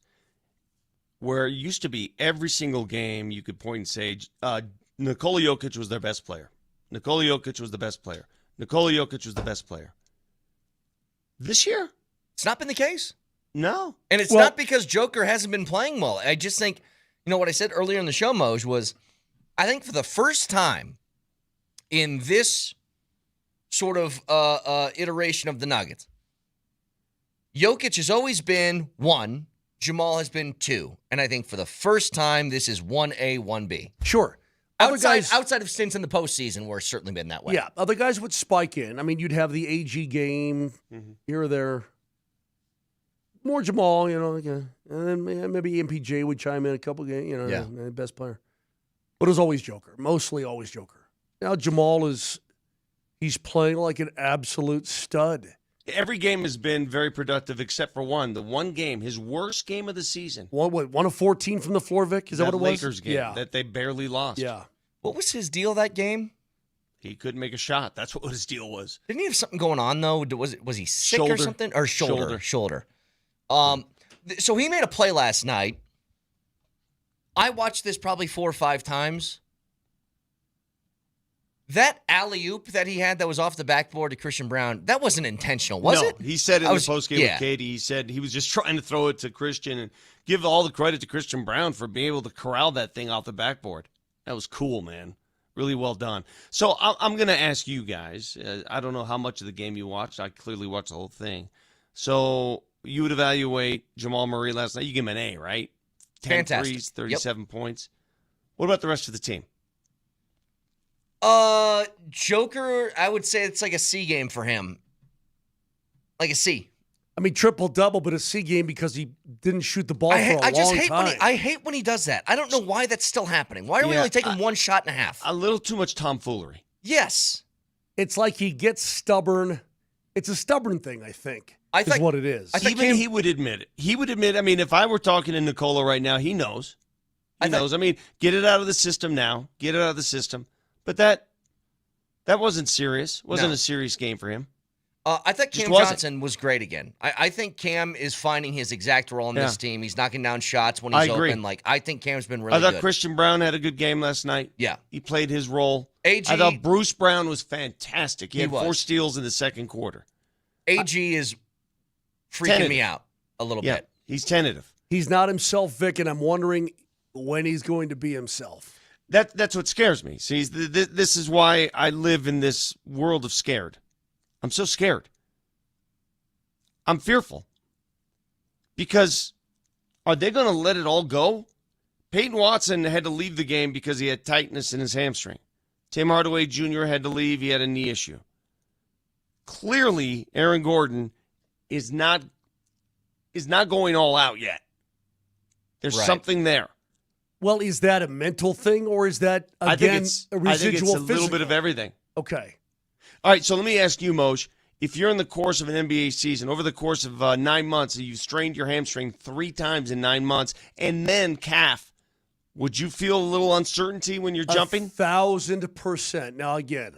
Speaker 10: where it used to be every single game you could point and say, Nikola Jokic was their best player. Nikola Jokic was the best player. Nikola Jokic was the best player. This year?
Speaker 3: It's not been the case.
Speaker 10: No.
Speaker 3: And it's not because Joker hasn't been playing well. I just think, you know, what I said earlier in the show, Moj, was I think for the first time in this sort of iteration of the Nuggets, Jokic has always been 1, Jamal has been 2. And I think for the first time, this is 1A, 1B.
Speaker 11: Sure.
Speaker 3: Outside of stints in the postseason, where it's certainly been that way.
Speaker 11: Yeah, other guys would spike in. I mean, you'd have the AG game here or there. More Jamal, you know, and then maybe MPJ would chime in a couple games, you know, best player. But it was always Joker, mostly always Joker. Now Jamal he's playing like an absolute stud.
Speaker 10: Every game has been very productive except for one. The one game, his worst game of the season.
Speaker 11: One of 14 from the floor, Vic? Is that what it was?
Speaker 10: Lakers game that they barely lost.
Speaker 11: Yeah.
Speaker 3: What was his deal that game?
Speaker 10: He couldn't make a shot. That's what his deal was.
Speaker 3: Didn't he have something going on, though? Was he sick or something? Or shoulder. So he made a play last night. I watched this probably 4 or 5 times. That alley-oop that he had that was off the backboard to Christian Brown, that wasn't intentional, was it?
Speaker 10: He said in the postgame with Katie, he said he was just trying to throw it to Christian and give all the credit to Christian Brown for being able to corral that thing off the backboard. That was cool, man. Really well done. So I'm going to ask you guys, I don't know how much of the game you watched. I clearly watched the whole thing. So you would evaluate Jamal Murray last night. You give him an A, right? 10
Speaker 3: Fantastic.
Speaker 10: threes, 37 points. What about the rest of the team?
Speaker 3: Joker, I would say it's like a C game for him. Like a C.
Speaker 11: I mean, triple-double, but a C game because he didn't shoot the ball for a long time.
Speaker 3: I hate when he does that. I don't know why that's still happening. Why are we only taking 1 shot and a half?
Speaker 10: A little too much tomfoolery.
Speaker 3: Yes.
Speaker 11: It's like he gets stubborn. It's a stubborn thing, I think, is what it is.
Speaker 10: Even he would admit it. He would admit, I mean, if I were talking to Nikola right now, he knows. He knows. I mean, get it out of the system now. Get it out of the system. But that wasn't serious. Wasn't a serious game for him.
Speaker 3: I thought Cam Johnson was great again. I think Cam is finding his exact role in this team. He's knocking down shots when he's open. Like, I think Cam's been really good.
Speaker 10: I thought Christian Brown had a good game last night.
Speaker 3: Yeah.
Speaker 10: He played his role.
Speaker 3: AG,
Speaker 10: I thought Bruce Brown was fantastic. He had 4 steals in the second quarter.
Speaker 3: AG is freaking me out a little bit.
Speaker 10: He's tentative.
Speaker 11: He's not himself, Vic, and I'm wondering when he's going to be himself.
Speaker 10: That's what scares me. See, this is why I live in this world of scared. I'm so scared. I'm fearful. Because are they going to let it all go? Peyton Watson had to leave the game because he had tightness in his hamstring. Tim Hardaway Jr. had to leave. He had a knee issue. Clearly, Aaron Gordon is not going all out yet. There's something there.
Speaker 11: Well, is that a mental thing, or is that, again, a residual
Speaker 10: I think it's a
Speaker 11: physical?
Speaker 10: little bit of everything.
Speaker 11: Okay.
Speaker 10: All right, so let me ask you, Moj. If you're in the course of an NBA season, over the course of 9 months, and you've strained your hamstring 3 times in 9 months, and then calf, would you feel a little uncertainty when you're jumping?
Speaker 11: 1,000%. Now, again,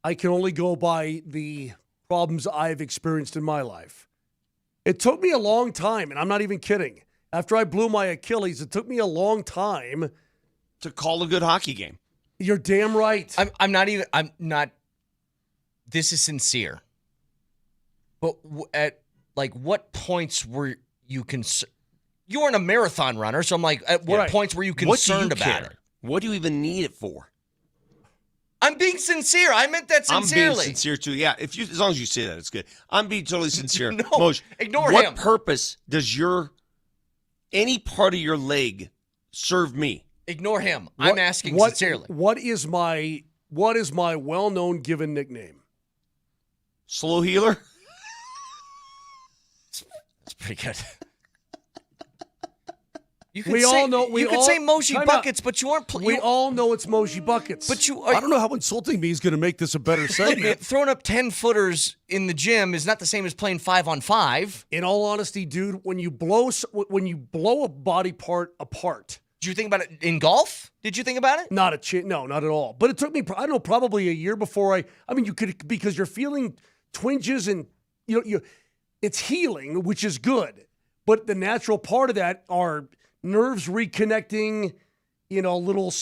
Speaker 11: I can only go by the problems I've experienced in my life. It took me a long time, and I'm not even kidding. After I blew my Achilles, it took me a long time
Speaker 10: to call a good hockey game.
Speaker 11: You're damn right.
Speaker 3: I'm not. This is sincere. But at what points were you concerned? You weren't a marathon runner, so I'm like, at what points were you concerned about it?
Speaker 10: What do you even need it for?
Speaker 3: I'm being sincere. I meant that sincerely.
Speaker 10: I'm being sincere too. Yeah, as long as you say that, it's good. I'm being totally sincere.
Speaker 3: No,
Speaker 10: Moj,
Speaker 3: ignore him.
Speaker 10: What purpose does any part of your leg serve me?
Speaker 3: Ignore him. I'm asking sincerely.
Speaker 11: What is my well-known given nickname?
Speaker 10: Slow healer?
Speaker 3: That's pretty good. You
Speaker 11: We all know.
Speaker 3: You could say Moji Buckets, but you aren't.
Speaker 11: We all know it's Moji Buckets.
Speaker 3: But you.
Speaker 11: I don't know how insulting me is going to make this a better segment.
Speaker 3: Throwing up 10-footers in the gym is not the same as playing 5-on-5.
Speaker 11: In all honesty, dude, when you blow a body part apart.
Speaker 3: Did you think about it in golf? Did you think about it?
Speaker 11: No, not at all. But it took me, I don't know, probably a year before I mean, you could, because you're feeling twinges and it's healing, which is good. But the natural part of that are nerves reconnecting, little,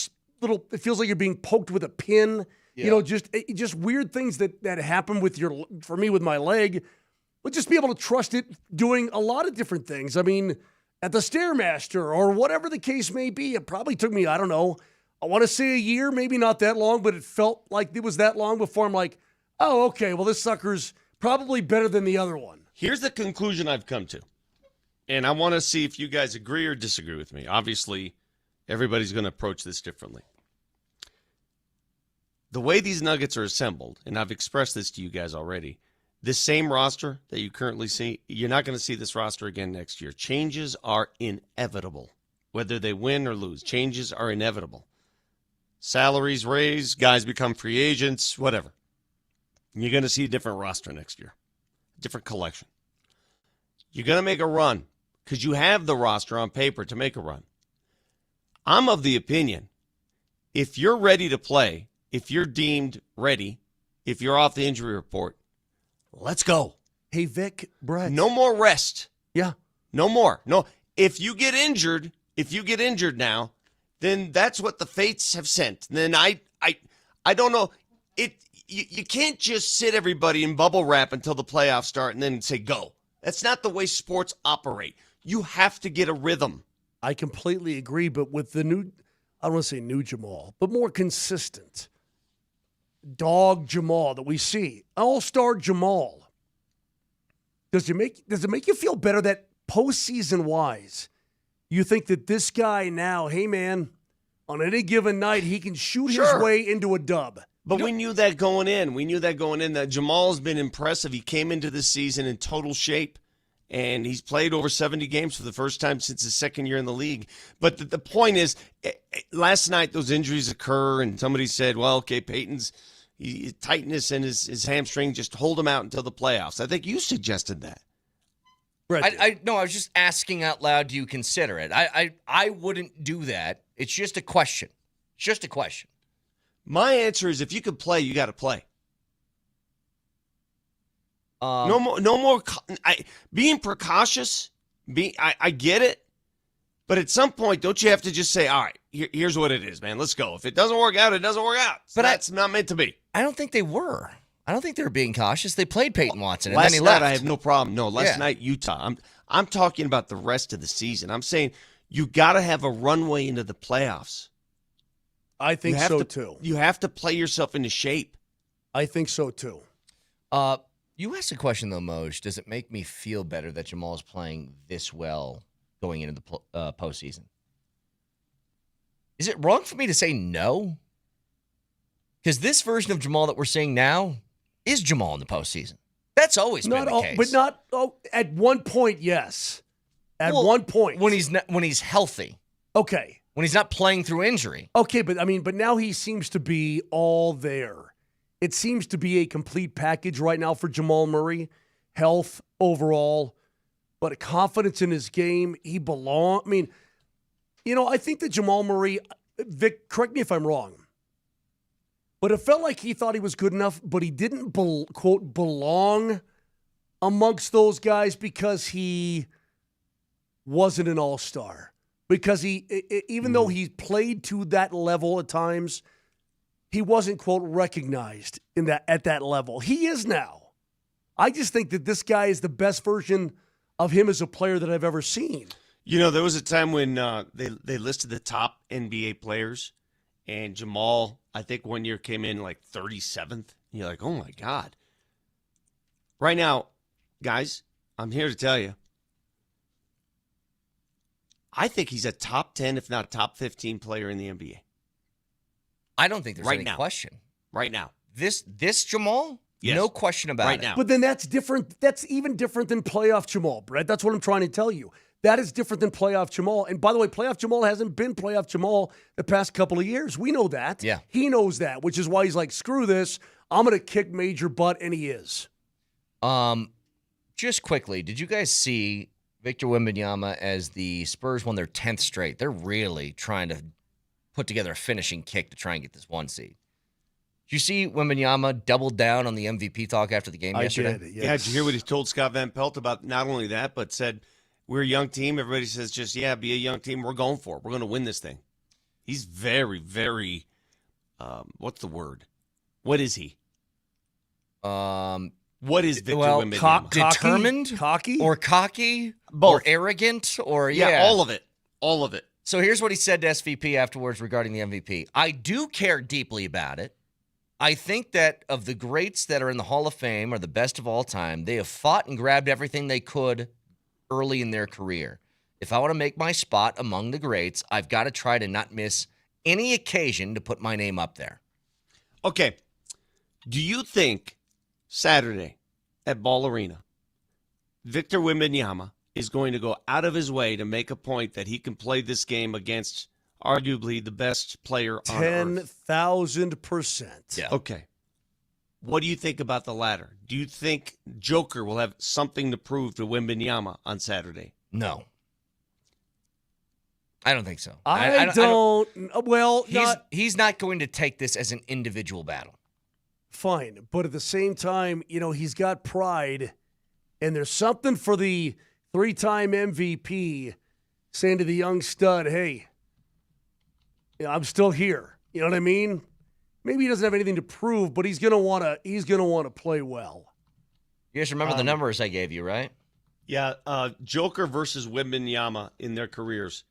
Speaker 11: it feels like you're being poked with a pin, just weird things that happen for me with my leg. But just be able to trust it doing a lot of different things. I mean, at the Stairmaster or whatever the case may be, it probably took me, I don't know, I want to say a year, maybe not that long, but it felt like it was that long before I'm like, oh, okay, well, this sucker's probably better than the other one.
Speaker 10: Here's the conclusion I've come to. And I want to see if you guys agree or disagree with me. Obviously, everybody's going to approach this differently. The way these Nuggets are assembled, and I've expressed this to you guys already, this same roster that you currently see, you're not going to see this roster again next year. Changes are inevitable. Whether they win or lose, changes are inevitable. Salaries raise, guys become free agents, whatever. You're going to see a different roster next year, a different collection. You're going to make a run because you have the roster on paper to make a run. I'm of the opinion, if you're ready to play, if you're deemed ready, if you're off the injury report, let's go.
Speaker 11: Hey, Vic, Brett.
Speaker 10: No more rest.
Speaker 11: Yeah.
Speaker 10: No more. No. If you get injured now, then that's what the fates have sent. Then I don't know. You can't just sit everybody in bubble wrap until the playoffs start and then say go. That's not the way sports operate. You have to get a rhythm.
Speaker 11: I completely agree, but with the new, I don't want to say new Jamal, but more consistent dog Jamal that we see, all-star Jamal, does it make you feel better that postseason-wise, you think that this guy now, hey man, on any given night, he can shoot his way into a dub?
Speaker 10: But we knew that going in. That Jamal's been impressive. He came into this season in total shape, and he's played over 70 games for the first time since his second year in the league. But the point is, last night those injuries occur, and somebody said, well, okay, Peyton's tightness in his hamstring, just hold him out until the playoffs. I think you suggested that.
Speaker 3: I was just asking out loud, do you consider it? I wouldn't do that. It's just a question. It's just a question.
Speaker 10: My answer is if you could play, you got to play. No more. Being precautious. I get it, but at some point, don't you have to just say, "All right, here's what it is, man. Let's go. If it doesn't work out, it doesn't work out." But that's not meant to be.
Speaker 3: I don't think they were. I don't think they were being cautious. They played Peyton Watson, and
Speaker 10: last
Speaker 3: then he
Speaker 10: night,
Speaker 3: left.
Speaker 10: I have no problem. No, last night Utah. I'm talking about the rest of the season. I'm saying you got to have a runway into the playoffs.
Speaker 11: I think so too.
Speaker 10: You have to play yourself into shape.
Speaker 11: I think so too.
Speaker 3: You asked a question, though, Moj. Does it make me feel better that Jamal is playing this well going into the postseason? Is it wrong for me to say no? Because this version of Jamal that we're seeing now is Jamal in the postseason. That's always been the case.
Speaker 11: But not at one point, yes. At one point.
Speaker 3: When he's healthy.
Speaker 11: Okay.
Speaker 3: When he's not playing through injury.
Speaker 11: Okay, but now he seems to be all there. It seems to be a complete package right now for Jamal Murray. Health overall, but a confidence in his game. He belongs. I mean, I think that Jamal Murray, Vic, correct me if I'm wrong, but it felt like he thought he was good enough, but he didn't, quote, belong amongst those guys because he wasn't an all-star. Because even though he played to that level at times, he wasn't, quote, recognized at that level. He is now. I just think that this guy is the best version of him as a player that I've ever seen.
Speaker 10: There was a time when they listed the top NBA players, and Jamal, I think one year came in like 37th. And you're like, oh, my God. Right now, guys, I'm here to tell you, I think he's a top 10, if not top 15 player in the NBA.
Speaker 3: I don't think there's any question.
Speaker 10: Right now.
Speaker 3: This Jamal?
Speaker 10: Yes.
Speaker 3: No question about it.
Speaker 10: Now.
Speaker 11: But then that's different. That's even different than playoff Jamal, Brett. That's what I'm trying to tell you. That is different than playoff Jamal. And by the way, playoff Jamal hasn't been playoff Jamal the past couple of years. We know that.
Speaker 3: Yeah.
Speaker 11: He knows that, which is why he's like, screw this. I'm going to kick major butt, and he is.
Speaker 3: Just quickly, did you guys see Victor Wembanyama as the Spurs won their 10th straight? They're really trying to put together a finishing kick to try and get this 1 seed. Did you see Wembanyama doubled down on the MVP talk after the game yesterday?
Speaker 11: I did, yes.
Speaker 10: Yeah, did you hear what he told Scott Van Pelt about not only that, but said, we're a young team. Everybody says just, be a young team. We're going for it. We're going to win this thing. He's very, very, what's the word? What is he? What is Victor Wembanyama?
Speaker 3: Determined?
Speaker 11: Cocky?
Speaker 3: Or cocky?
Speaker 10: Both.
Speaker 3: Or arrogant? Or,
Speaker 10: all of it. All of it.
Speaker 3: So here's what he said to SVP afterwards regarding the MVP. I do care deeply about it. I think that of the greats that are in the Hall of Fame or the best of all time, they have fought and grabbed everything they could early in their career. If I want to make my spot among the greats, I've got to try to not miss any occasion to put my name up there.
Speaker 10: Okay. Do you think Saturday at Ball Arena, Victor Wembanyama is going to go out of his way to make a point that he can play this game against arguably the best player on earth?
Speaker 11: 10,000%.
Speaker 3: Yeah.
Speaker 10: Okay. What do you think about the latter? Do you think Joker will have something to prove to Wembanyama on Saturday?
Speaker 3: No. I don't think so.
Speaker 11: I don't. Well,
Speaker 3: he's not going to take this as an individual battle.
Speaker 11: Fine. But at the same time, he's got pride, and there's something for the 3-time MVP saying to the young stud, hey, I'm still here. You know what I mean? Maybe he doesn't have anything to prove, but he's gonna want to play well.
Speaker 3: You guys remember the numbers I gave you, right?
Speaker 10: Yeah, Joker versus Wembanyama in their careers.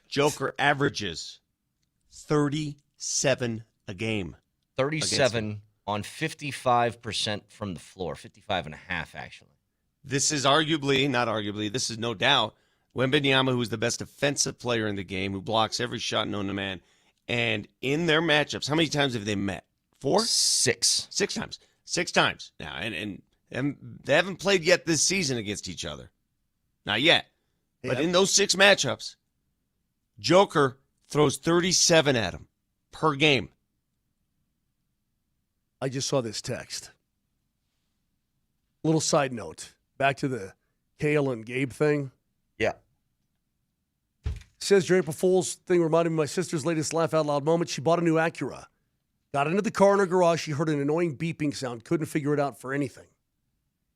Speaker 10: Joker averages 37 a game.
Speaker 3: 37 on 55% from the floor, 55.5 actually.
Speaker 10: This is this is no doubt Wembanyama, who's the best defensive player in the game, who blocks every shot known to man. And in their matchups, how many times have they met? 4?
Speaker 3: 6.
Speaker 10: 6 times. 6 times. Now, and they haven't played yet this season against each other. Not yet. But in those 6 matchups, Joker throws 37 at him per game.
Speaker 11: I just saw this text. Little side note. Back to the Kale and Gabe thing.
Speaker 3: Yeah.
Speaker 11: Says your April Fool's thing reminded me of my sister's latest laugh out loud moment. She bought a new Acura. Got into the car in her garage. She heard an annoying beeping sound. Couldn't figure it out for anything.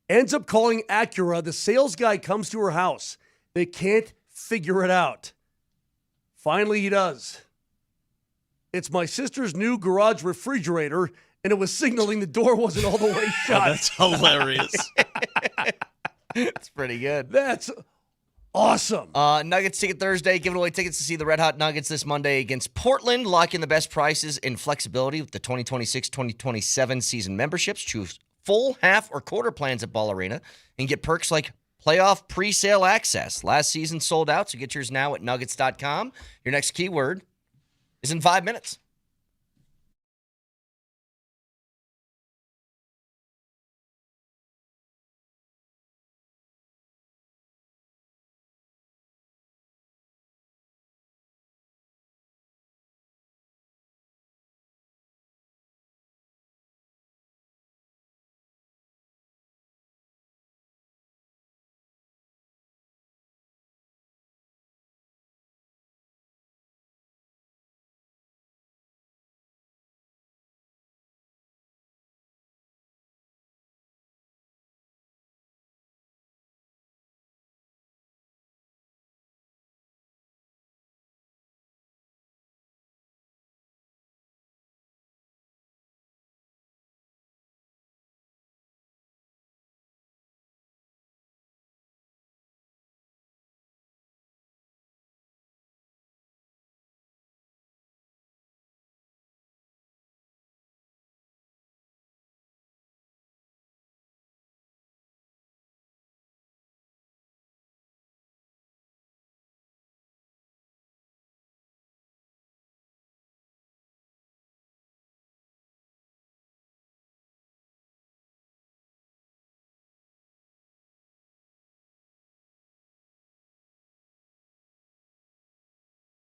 Speaker 11: Ends up calling Acura. The sales guy comes to her house. They can't figure it out. Finally, he does. It's my sister's new garage refrigerator, and it was signaling the door wasn't all the way shut.
Speaker 10: That's hilarious.
Speaker 3: It's pretty good.
Speaker 11: That's Awesome.
Speaker 3: Nuggets Ticket Thursday, giving away tickets to see the Red Hot Nuggets this Monday against Portland. Lock in the best prices and flexibility with the 2026-2027 season memberships. Choose full, half, or quarter plans at Ball Arena and get perks like playoff pre-sale access. Last season sold out, so get yours now at nuggets.com. Your next keyword is in 5 minutes.